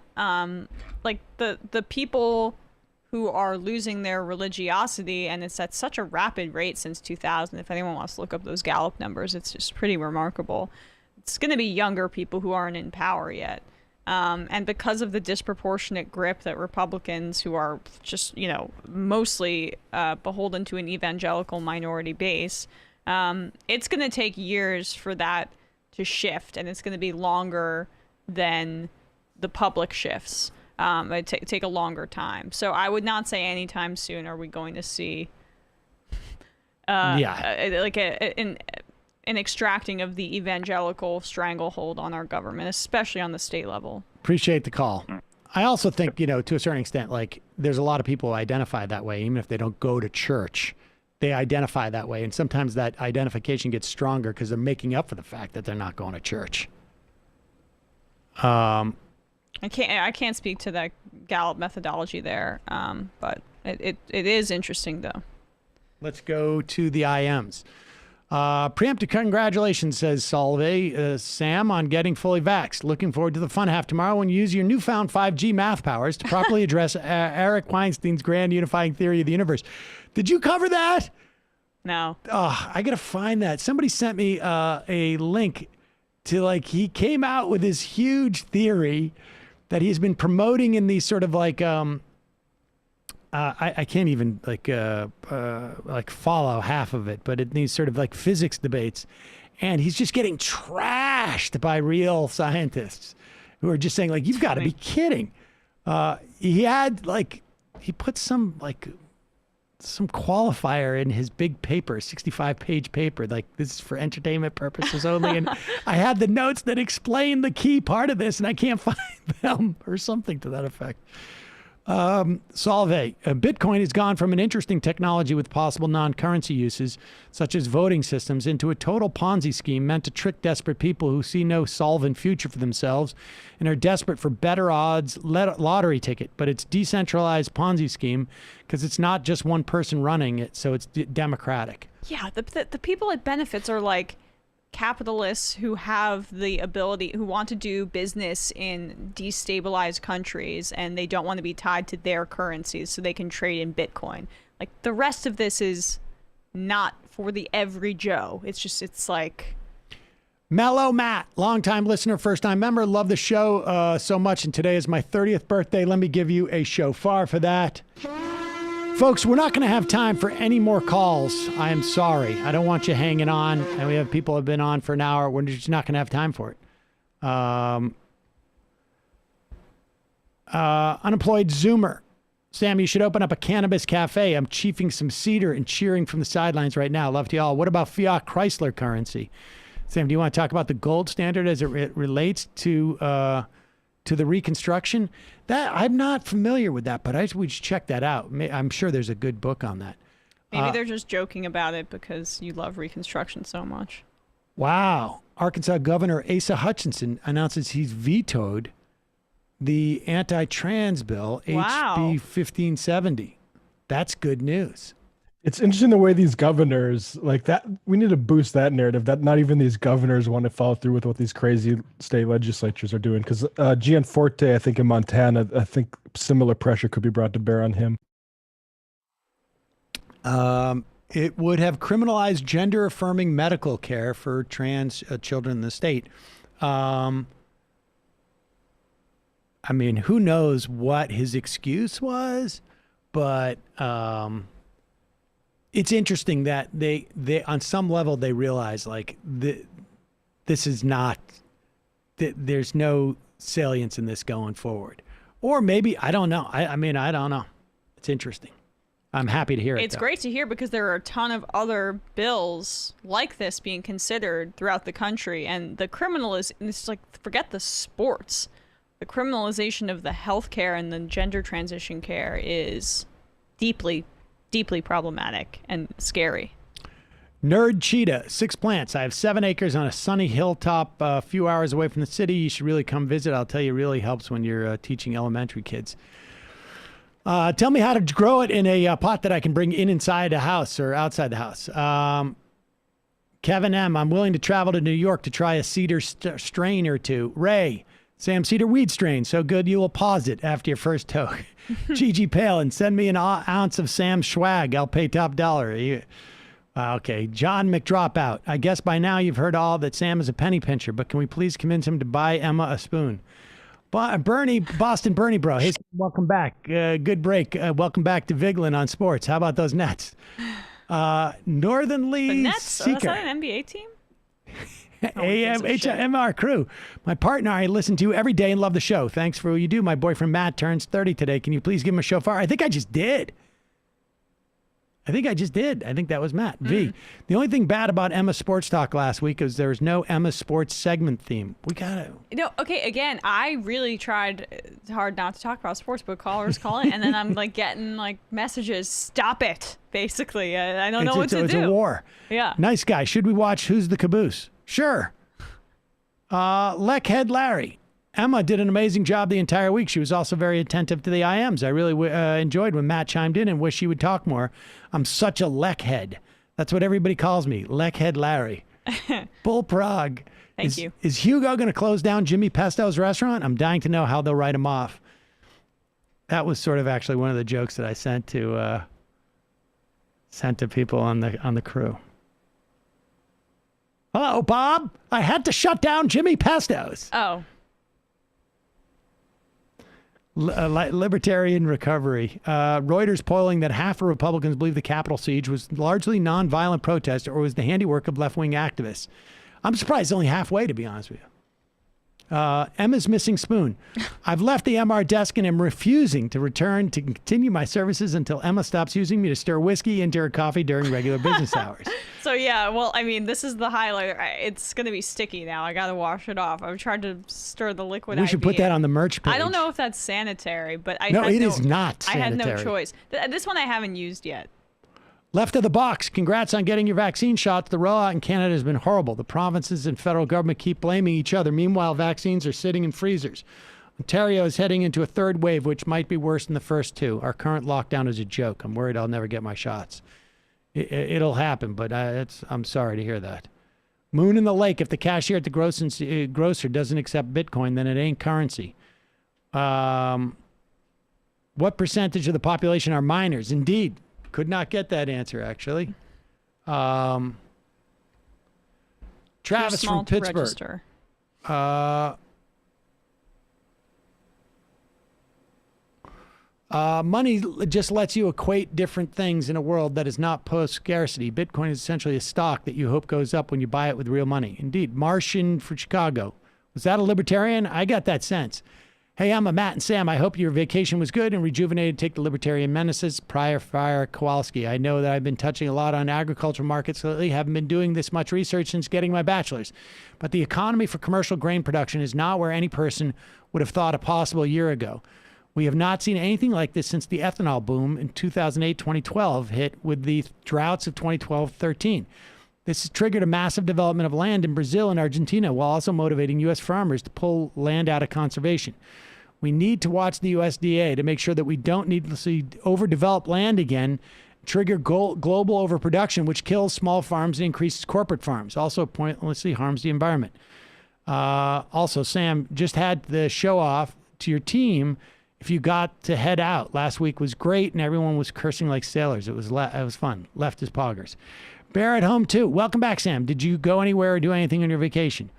Speaker 3: Like the people who are losing their religiosity, and it's at such a rapid rate since 2000. If anyone wants to look up those Gallup numbers, it's just pretty remarkable. It's going to be younger people who aren't in power yet. And because of the disproportionate grip that Republicans, who are just, mostly beholden to an evangelical minority base, it's going to take years for that to shift, and it's going to be longer than the public shifts. It take a longer time. So I would not say anytime soon are we going to see like an extracting of the evangelical stranglehold on our government, especially on the state level.
Speaker 2: Appreciate the call. I also think, to a certain extent, like there's a lot of people who identify that way, even if they don't go to church, they identify that way. And sometimes that identification gets stronger because they're making up for the fact that they're not going to church.
Speaker 3: I can't speak to that Gallup methodology there, but it is interesting though.
Speaker 2: Let's go to the IMs. Preemptive congratulations, says Solvay. Sam, on getting fully vaxxed. Looking forward to the fun half tomorrow when you use your newfound 5G math powers to properly address Eric Weinstein's grand unifying theory of the universe. Did you cover that?
Speaker 3: No.
Speaker 2: Oh, I got to find that. Somebody sent me a link to, like, he came out with this huge theory that he's been promoting in these sort of like, I can't even like follow half of it, but in these sort of like physics debates, and he's just getting trashed by real scientists who are just saying like, you've got to be kidding. He put some like some qualifier in his big paper, 65-page paper, like this is for entertainment purposes only. And I had the notes that explain the key part of this, and I can't find them, or something to that effect. Solve. Bitcoin has gone from an interesting technology with possible non-currency uses, such as voting systems, into a total Ponzi scheme meant to trick desperate people who see no solvent future for themselves and are desperate for better odds lottery ticket. But it's decentralized Ponzi scheme because it's not just one person running it, so it's democratic.
Speaker 3: Yeah, the people it benefits are like capitalists who have the ability, who want to do business in destabilized countries, and they don't want to be tied to their currencies, so they can trade in Bitcoin. Like, the rest of this is not for the every Joe. It's like...
Speaker 2: Mellow Matt, longtime listener, first-time member, love the show so much, and today is my 30th birthday. Let me give you a shofar for that. Folks, we're not going to have time for any more calls. I am sorry. I don't want you hanging on. And we have people who have been on for an hour. We're just not going to have time for it. Unemployed Zoomer. Sam, you should open up a cannabis cafe. I'm chiefing some cedar and cheering from the sidelines right now. Love to y'all. What about fiat Chrysler currency? Sam, do you want to talk about the gold standard as it relates to the Reconstruction? That I'm not familiar with that, but we should check that out. I'm sure there's a good book on that.
Speaker 3: Maybe they're just joking about it because you love Reconstruction so much.
Speaker 2: Wow. Arkansas Governor Asa Hutchinson announces he's vetoed the anti-trans bill,
Speaker 3: Wow.
Speaker 2: HB 1570. That's good news.
Speaker 11: It's interesting the way these governors, like that, we need to boost that narrative that not even these governors want to follow through with what these crazy state legislatures are doing. Because Gianforte, I think in Montana, I think similar pressure could be brought to bear on him.
Speaker 2: It would have criminalized gender-affirming medical care for trans children in the state. I mean, who knows what his excuse was, but... it's interesting that they on some level they realize like this is not there's no salience in this going forward, or maybe I don't know. I mean I don't know. It's interesting. I'm happy to hear it.
Speaker 3: It's
Speaker 2: though.
Speaker 3: great to hear because there are a ton of other bills like this being considered throughout the country, and the it's like, forget the sports. The criminalization of the healthcare and the gender transition care is deeply problematic and scary.
Speaker 2: Nerd Cheetah, 6 plants. I have 7 acres on a sunny hilltop a few hours away from the city. You should really come visit. I'll tell you, it really helps when you're teaching elementary kids. Tell me how to grow it in a pot that I can bring inside the house or outside the house. Kevin M., I'm willing to travel to New York to try a cedar strain or two. Ray, Sam Cedar weed strain, so good you will pause it after your first toke. Gigi Palin, send me an ounce of Sam swag. I'll pay top dollar. Okay. John McDropout, I guess by now you've heard all that Sam is a penny pincher, but can we please convince him to buy Emma a spoon? Boston Bernie bro. Hey, welcome back. Good break. Welcome back to Viglin on sports. How about those Nets? Northern Lee
Speaker 3: The Nets?
Speaker 2: Seeker.
Speaker 3: Is that an NBA team?
Speaker 2: AM HMR crew. My partner I listen to every day and love the show. Thanks for what you do. My boyfriend Matt turns 30 today. Can you please give him a shofar? I think I just did. I think that was Matt. V. The only thing bad about Emma's Sports Talk last week is there was no Emma Sports segment theme. We gotta.
Speaker 3: Okay, again, I really tried hard not to talk about sports, but callers call it, and then I'm like getting like messages, stop it, basically. I don't know what to do.
Speaker 2: It's a war.
Speaker 3: Yeah.
Speaker 2: Nice guy. Should we watch Who's the Caboose? Sure. Leckhead Larry. Emma did an amazing job the entire week. She was also very attentive to the IMs. I really enjoyed when Matt chimed in and wish she would talk more. I'm such a leckhead. That's what everybody calls me, Leckhead Larry. Bull Prague.
Speaker 3: Thank you.
Speaker 2: Is Hugo going to close down Jimmy Pesto's restaurant? I'm dying to know how they'll write him off. That was sort of actually one of the jokes that I sent to people on the crew. Hello, Bob. I had to shut down Jimmy Pesto's.
Speaker 3: Oh.
Speaker 2: Libertarian recovery. Reuters polling that half of Republicans believe the Capitol siege was largely nonviolent protest or was the handiwork of left-wing activists. I'm surprised only halfway, to be honest with you. Emma's missing spoon. I've left the MR desk and am refusing to return to continue my services until Emma stops using me to stir whiskey into her coffee during regular business hours.
Speaker 3: So yeah, well, I mean, this is the highlight. It's gonna be sticky now. I gotta wash it off. I've tried to stir the liquid.
Speaker 2: We should
Speaker 3: IV
Speaker 2: put that
Speaker 3: in.
Speaker 2: on the merch page.
Speaker 3: I don't know if that's sanitary, but
Speaker 2: it is not
Speaker 3: I had no
Speaker 2: sanitary.
Speaker 3: choice. This one I haven't used yet.
Speaker 2: Left of the box. Congrats on getting your vaccine shots. The rollout in Canada has been horrible. The provinces and federal government keep blaming each other. Meanwhile, vaccines are sitting in freezers. Ontario is heading into a third wave, which might be worse than the first two. Our current lockdown is a joke. I'm worried I'll never get my shots. It'll happen, but I'm sorry to hear that. Moon in the lake. If the cashier at the grocer doesn't accept Bitcoin, then it ain't currency. What percentage of the population are minors? Indeed. Could not get that answer, actually. Travis from Pittsburgh. Money just lets you equate different things in a world that is not post-scarcity. Bitcoin is essentially a stock that you hope goes up when you buy it with real money. Indeed. Martian for Chicago. Was that a libertarian? I got that sense. Hey, I'm Matt and Sam. I hope your vacation was good and rejuvenated. Take the libertarian menaces. Prior Fire Kowalski. I know that I've been touching a lot on agricultural markets lately. Haven't been doing this much research since getting my bachelor's. But the economy for commercial grain production is not where any person would have thought it possible a year ago. We have not seen anything like this since the ethanol boom in 2008-2012 hit with the droughts of 2012-13. This has triggered a massive development of land in Brazil and Argentina while also motivating U.S. farmers to pull land out of conservation. We need to watch the USDA to make sure that we don't needlessly overdevelop land again, trigger global overproduction, which kills small farms and increases corporate farms, also pointlessly harms the environment. Also, Sam, just had the show off to your team if you got to head out. Last week was great, and everyone was cursing like sailors. It was fun. Left as poggers. Bear at home, too. Welcome back, Sam. Did you go anywhere or do anything on your vacation?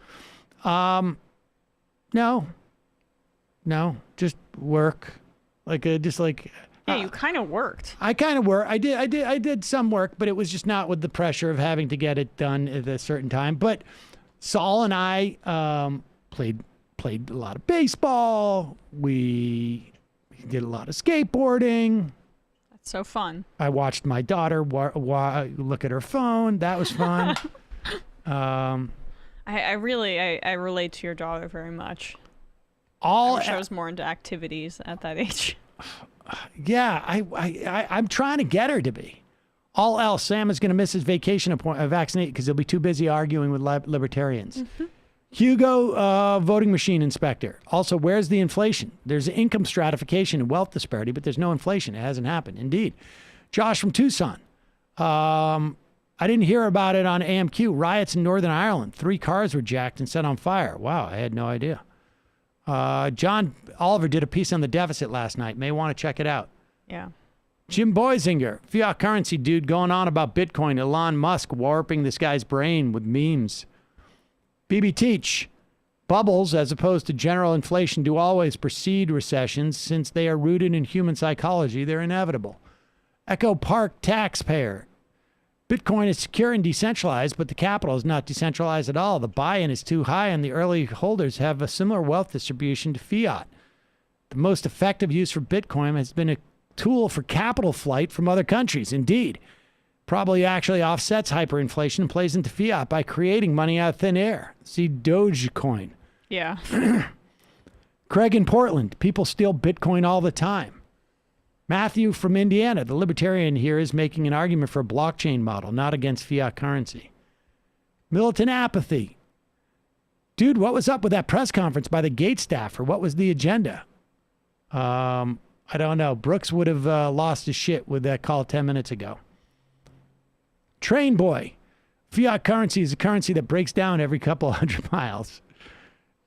Speaker 2: No, just work.
Speaker 3: Yeah, you kind of worked.
Speaker 2: I kind of worked. I did some work, but it was just not with the pressure of having to get it done at a certain time. But Saul and I played a lot of baseball. We did a lot of skateboarding.
Speaker 3: That's so fun.
Speaker 2: I watched my daughter look at her phone. That was fun.
Speaker 3: I relate to your daughter very much.
Speaker 2: I
Speaker 3: wish I was more into activities at that age.
Speaker 2: Yeah, I'm trying to get her to be. All else, Sam is going to miss his vacation vaccinate because he'll be too busy arguing with libertarians. Mm-hmm. Hugo, voting machine inspector. Also, where's the inflation? There's income stratification and wealth disparity, but there's no inflation. It hasn't happened. Indeed. Josh from Tucson. I didn't hear about it on AMQ. Riots in Northern Ireland. 3 cars were jacked and set on fire. Wow, I had no idea. John Oliver did a piece on the deficit last night. May want to check it out.
Speaker 3: Yeah.
Speaker 2: Jim Boisinger, fiat currency dude, going on about Bitcoin. Elon Musk warping this guy's brain with memes. BB Teach, bubbles as opposed to general inflation do always precede recessions since they are rooted in human psychology. They're inevitable. Echo Park taxpayer. Bitcoin is secure and decentralized, but the capital is not decentralized at all. The buy-in is too high, and the early holders have a similar wealth distribution to fiat. The most effective use for Bitcoin has been a tool for capital flight from other countries. Indeed, probably actually offsets hyperinflation and plays into fiat by creating money out of thin air. See Dogecoin.
Speaker 3: Yeah.
Speaker 2: Craig in Portland, people steal Bitcoin all the time. Matthew from Indiana, the libertarian here, is making an argument for a blockchain model, not against fiat currency. Militant apathy. Dude, what was up with that press conference by the Gates staffer? What was the agenda? I don't know. Brooks would have lost his shit with that call 10 minutes ago. Train boy. Fiat currency is a currency that breaks down every couple 100 miles.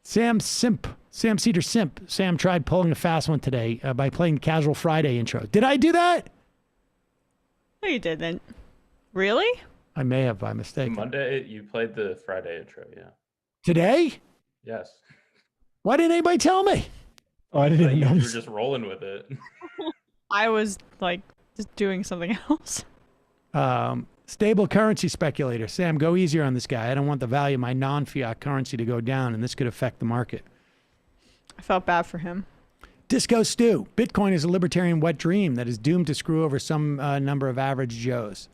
Speaker 2: Sam Cedar Simp. Sam tried pulling a fast one today by playing the Casual Friday intro. Did I do that?
Speaker 3: No, you didn't. Really?
Speaker 2: I may have by mistake.
Speaker 12: Monday, you played the Friday intro, yeah.
Speaker 2: Today?
Speaker 12: Yes.
Speaker 2: Why didn't anybody tell me?
Speaker 11: Oh, I didn't know.
Speaker 12: You were just rolling with it.
Speaker 3: I was just doing something else.
Speaker 2: Stable currency speculator. Sam, go easier on this guy. I don't want the value of my non-fiat currency to go down, and this could affect the market.
Speaker 3: I felt bad for him.
Speaker 2: Disco Stew. Bitcoin is a libertarian wet dream that is doomed to screw over some number of average Joes.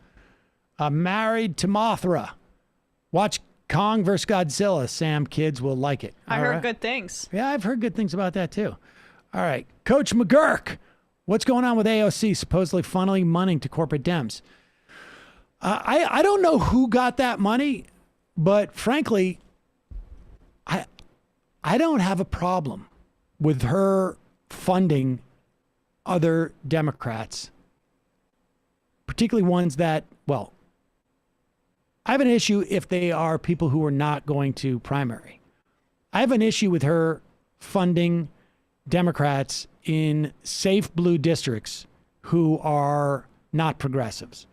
Speaker 2: Married to Mothra. Watch Kong vs. Godzilla. Sam, kids will like it.
Speaker 3: I heard good things.
Speaker 2: Yeah, I've heard good things about that too. All right. Coach McGurk. What's going on with AOC supposedly funneling money to corporate Dems? I don't know who got that money, but frankly, I don't have a problem with her funding other Democrats, particularly ones that, well, I have an issue if they are people who are not going to primary. I have an issue with her funding Democrats in safe blue districts who are not progressives.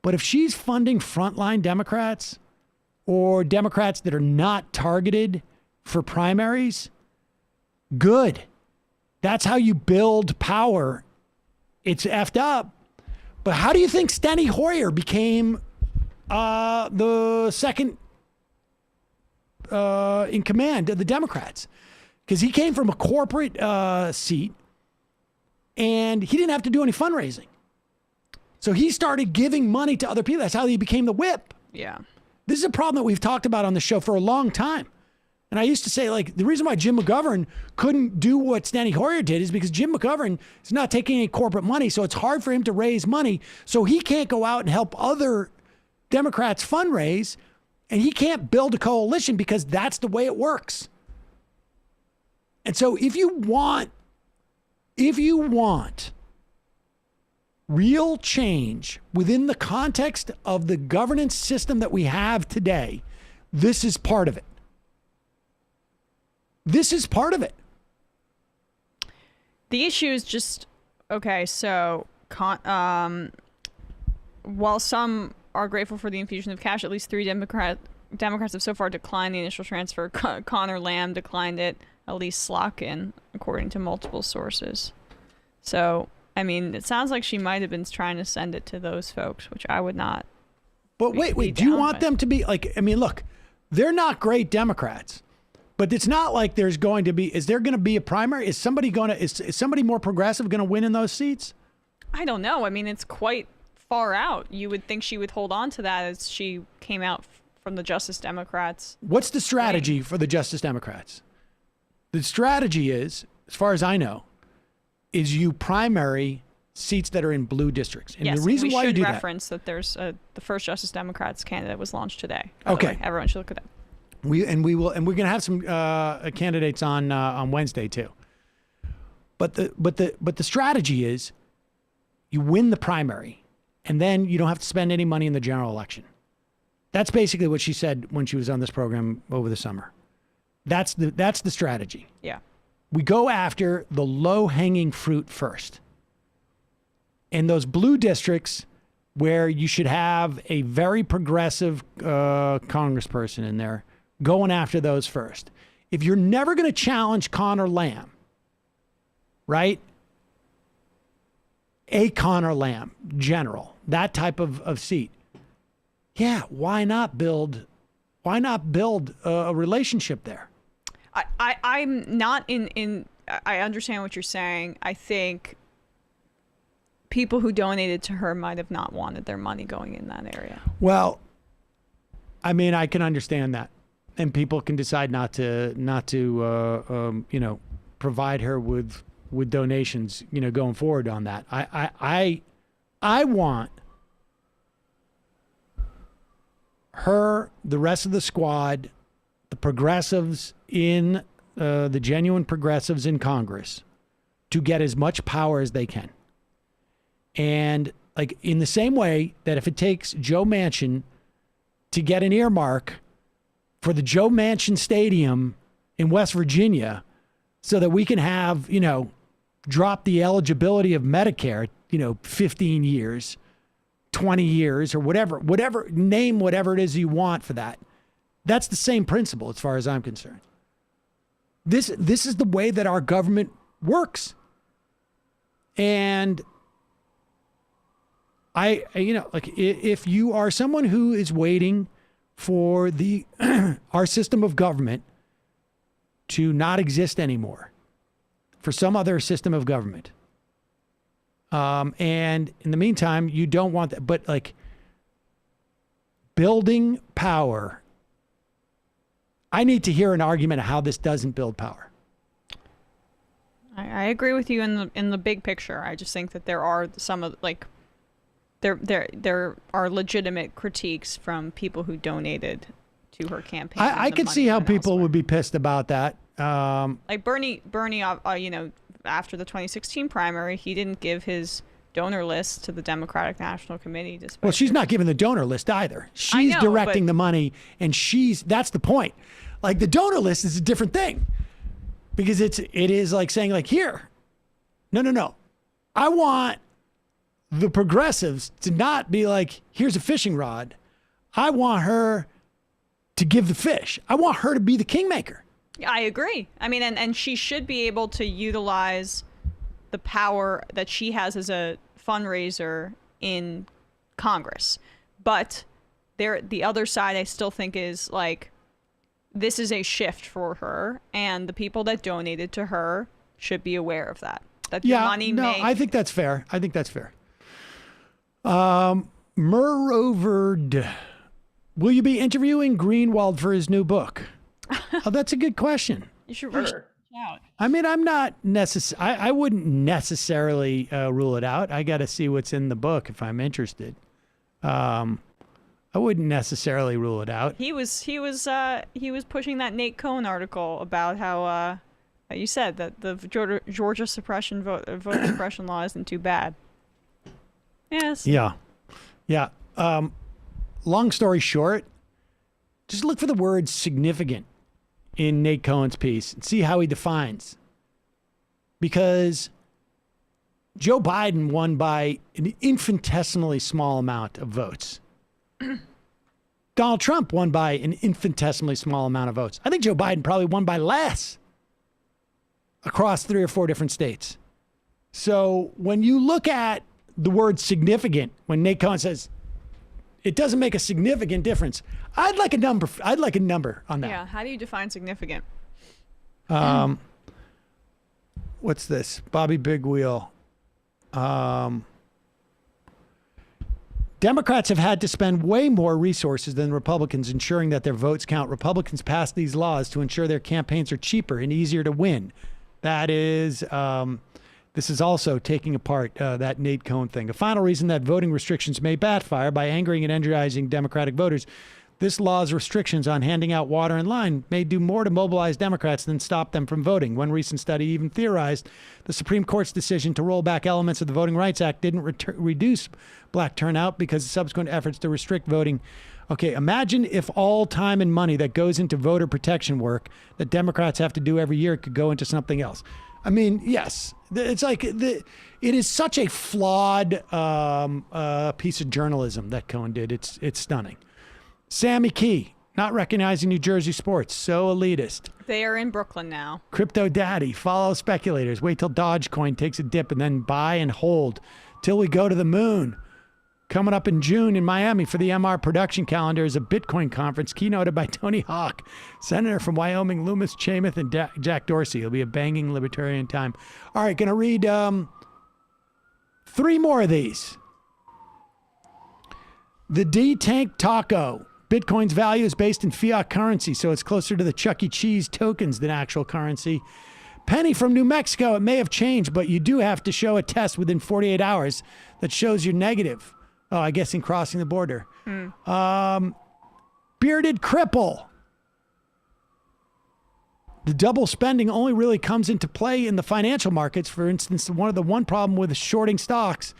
Speaker 2: But if she's funding frontline Democrats or Democrats that are not targeted for primaries, good. That's how you build power. It's effed up. But how do you think Steny Hoyer became the second in command of the Democrats? Because he came from a corporate seat and he didn't have to do any fundraising. So he started giving money to other people. That's how he became the whip.
Speaker 3: Yeah.
Speaker 2: This is a problem that we've talked about on the show for a long time. And I used to say, like, the reason why Jim McGovern couldn't do what Steny Hoyer did is because Jim McGovern is not taking any corporate money, so it's hard for him to raise money. So he can't go out and help other Democrats fundraise, and he can't build a coalition because that's the way it works. And so if you want real change within the context of the governance system that we have today, this is part of it. This is part of it.
Speaker 3: The issue is just, okay, so while some are grateful for the infusion of cash, at least 3 Democrats have so far declined the initial transfer. Connor Lamb declined it, Elise Slotkin, according to multiple sources. So, I mean, it sounds like she might have been trying to send it to those folks, which I would not.
Speaker 2: But wait, do you want them to be like, I mean, look, they're not great Democrats, but it's not like there's going to be, is there going to be a primary? Is somebody more progressive going to win in those seats?
Speaker 3: I don't know. I mean, it's quite far out. You would think she would hold on to that as she came out from the Justice Democrats.
Speaker 2: What's the strategy for the Justice Democrats? The strategy is, as far as I know, is you primary seats that are in blue districts. And
Speaker 3: yes,
Speaker 2: the reason why you do that.
Speaker 3: We should reference that there's the first Justice Democrats candidate was launched today.
Speaker 2: Okay.
Speaker 3: Everyone should look at that.
Speaker 2: We're going to have some candidates on Wednesday too. But the strategy is you win the primary and then you don't have to spend any money in the general election. That's basically what she said when she was on this program over the summer. That's the strategy.
Speaker 3: Yeah.
Speaker 2: We go after the low-hanging fruit first. In those blue districts where you should have a very progressive congressperson in there, going after those first. If you're never going to challenge Connor Lamb, right? A Connor Lamb, general, that type of seat. Yeah, why not build a relationship there?
Speaker 3: I'm not in I understand what you're saying. I think people who donated to her might have not wanted their money going in that area.
Speaker 2: Well, I mean, I can understand that. And people can decide not to provide her with donations, going forward on that. I want her, the rest of the squad, the progressives in the genuine progressives in Congress to get as much power as they can. And like in the same way that if it takes Joe Manchin to get an earmark for the Joe Manchin Stadium in West Virginia so that we can have, drop the eligibility of Medicare, 15 years, 20 years or whatever, name whatever it is you want for that. That's the same principle as far as I'm concerned. This is the way that our government works. And if you are someone who is waiting for our system of government to not exist anymore for some other system of government. And in the meantime, you don't want that. But like building power, I need to hear an argument of how this doesn't build power.
Speaker 3: I agree with you in the big picture. I just think that there are some of like there are legitimate critiques from people who donated to her campaign.
Speaker 2: I could see how people would be pissed about that.
Speaker 3: Like Bernie, you know, after the 2016 primary, he didn't give his donor list to the Democratic National Committee.
Speaker 2: Well, she's not giving the donor list either. She's directing the money, and that's the point. Like the donor list is a different thing. Because it is like saying like, here, no. I want the progressives to not be like, here's a fishing rod. I want her to give the fish. I want her to be the kingmaker.
Speaker 3: I agree. I mean, and she should be able to utilize the power that she has as a fundraiser in Congress. But the other side I still think is like, this is a shift for her, and the people that donated to her should be aware of that. That the money
Speaker 2: I think that's fair. Merroverd, will you be interviewing Greenwald for his new book? Oh, that's a good question.
Speaker 3: You should reach out.
Speaker 2: I mean, I'm not I wouldn't necessarily rule it out. I got to see what's in the book if I'm interested. I wouldn't necessarily rule it out.
Speaker 3: He was pushing that Nate Cohn article about how you said that the Georgia suppression vote suppression law isn't too bad. Yes.
Speaker 2: Yeah. Long story short, just look for the word significant in Nate Cohn's piece and see how he defines. Because Joe Biden won by an infinitesimally small amount of votes. Donald Trump won by an infinitesimally small amount of votes. I think Joe Biden probably won by less across 3 or 4 different states. So when you look at the word significant, when Nate Cohn says it doesn't make a significant difference, I'd like a number. I'd like a number on that.
Speaker 3: Yeah. How do you define significant?
Speaker 2: What's this? Bobby Big Wheel. Democrats have had to spend way more resources than Republicans ensuring that their votes count. Republicans passed these laws to ensure their campaigns are cheaper and easier to win. That is, this is also taking apart that Nate Cohn thing. A final reason that voting restrictions may backfire by angering and energizing Democratic voters. This law's restrictions on handing out water in line may do more to mobilize Democrats than stop them from voting. One recent study even theorized the Supreme Court's decision to roll back elements of the Voting Rights Act didn't reduce black turnout because of subsequent efforts to restrict voting. Okay, imagine if all time and money that goes into voter protection work that Democrats have to do every year could go into something else. I mean, yes, it's like it is such a flawed piece of journalism that Cohen did. It's stunning. Sammy Key, not recognizing New Jersey sports, so elitist.
Speaker 3: They are in Brooklyn now.
Speaker 2: Crypto Daddy, follow speculators. Wait till Dogecoin takes a dip and then buy and hold till we go to the moon. Coming up in June in Miami for the MR production calendar is a Bitcoin conference keynoted by Tony Hawk, Senator from Wyoming, Loomis Chamath, and Jack Dorsey. It'll be a banging libertarian time. All right, going to read 3 more of these. The D-Tank Taco. Bitcoin's value is based in fiat currency, so it's closer to the Chuck E. Cheese tokens than actual currency. Penny from New Mexico. It may have changed, but you do have to show a test within 48 hours that shows you're negative. Oh, I guess in crossing the border. Bearded Cripple. The double spending only really comes into play in the financial markets. For instance, one problem with shorting stocks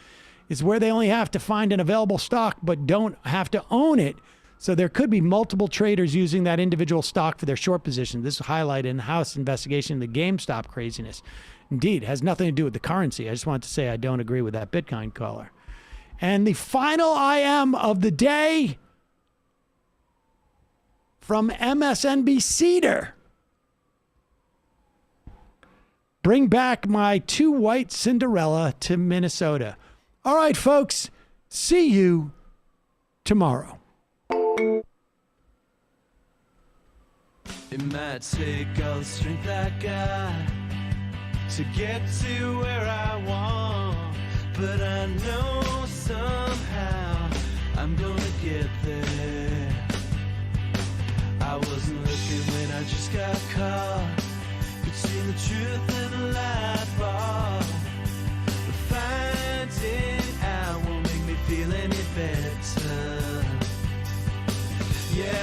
Speaker 2: is where they only have to find an available stock but don't have to own it. So there could be multiple traders using that individual stock for their short position. This is highlighted in the House investigation of the GameStop craziness. Indeed, it has nothing to do with the currency. I just wanted to say I don't agree with that Bitcoin caller. And the final IM of the day from MSNB Seder. Bring back my 2 white Cinderella to Minnesota. All right, folks. See you tomorrow.
Speaker 18: It might take all the strength I got to get to where I want, but I know somehow I'm gonna get there. I wasn't looking when I just got caught between the truth and the lie bar, but finding out won't make me feel any better. Yeah,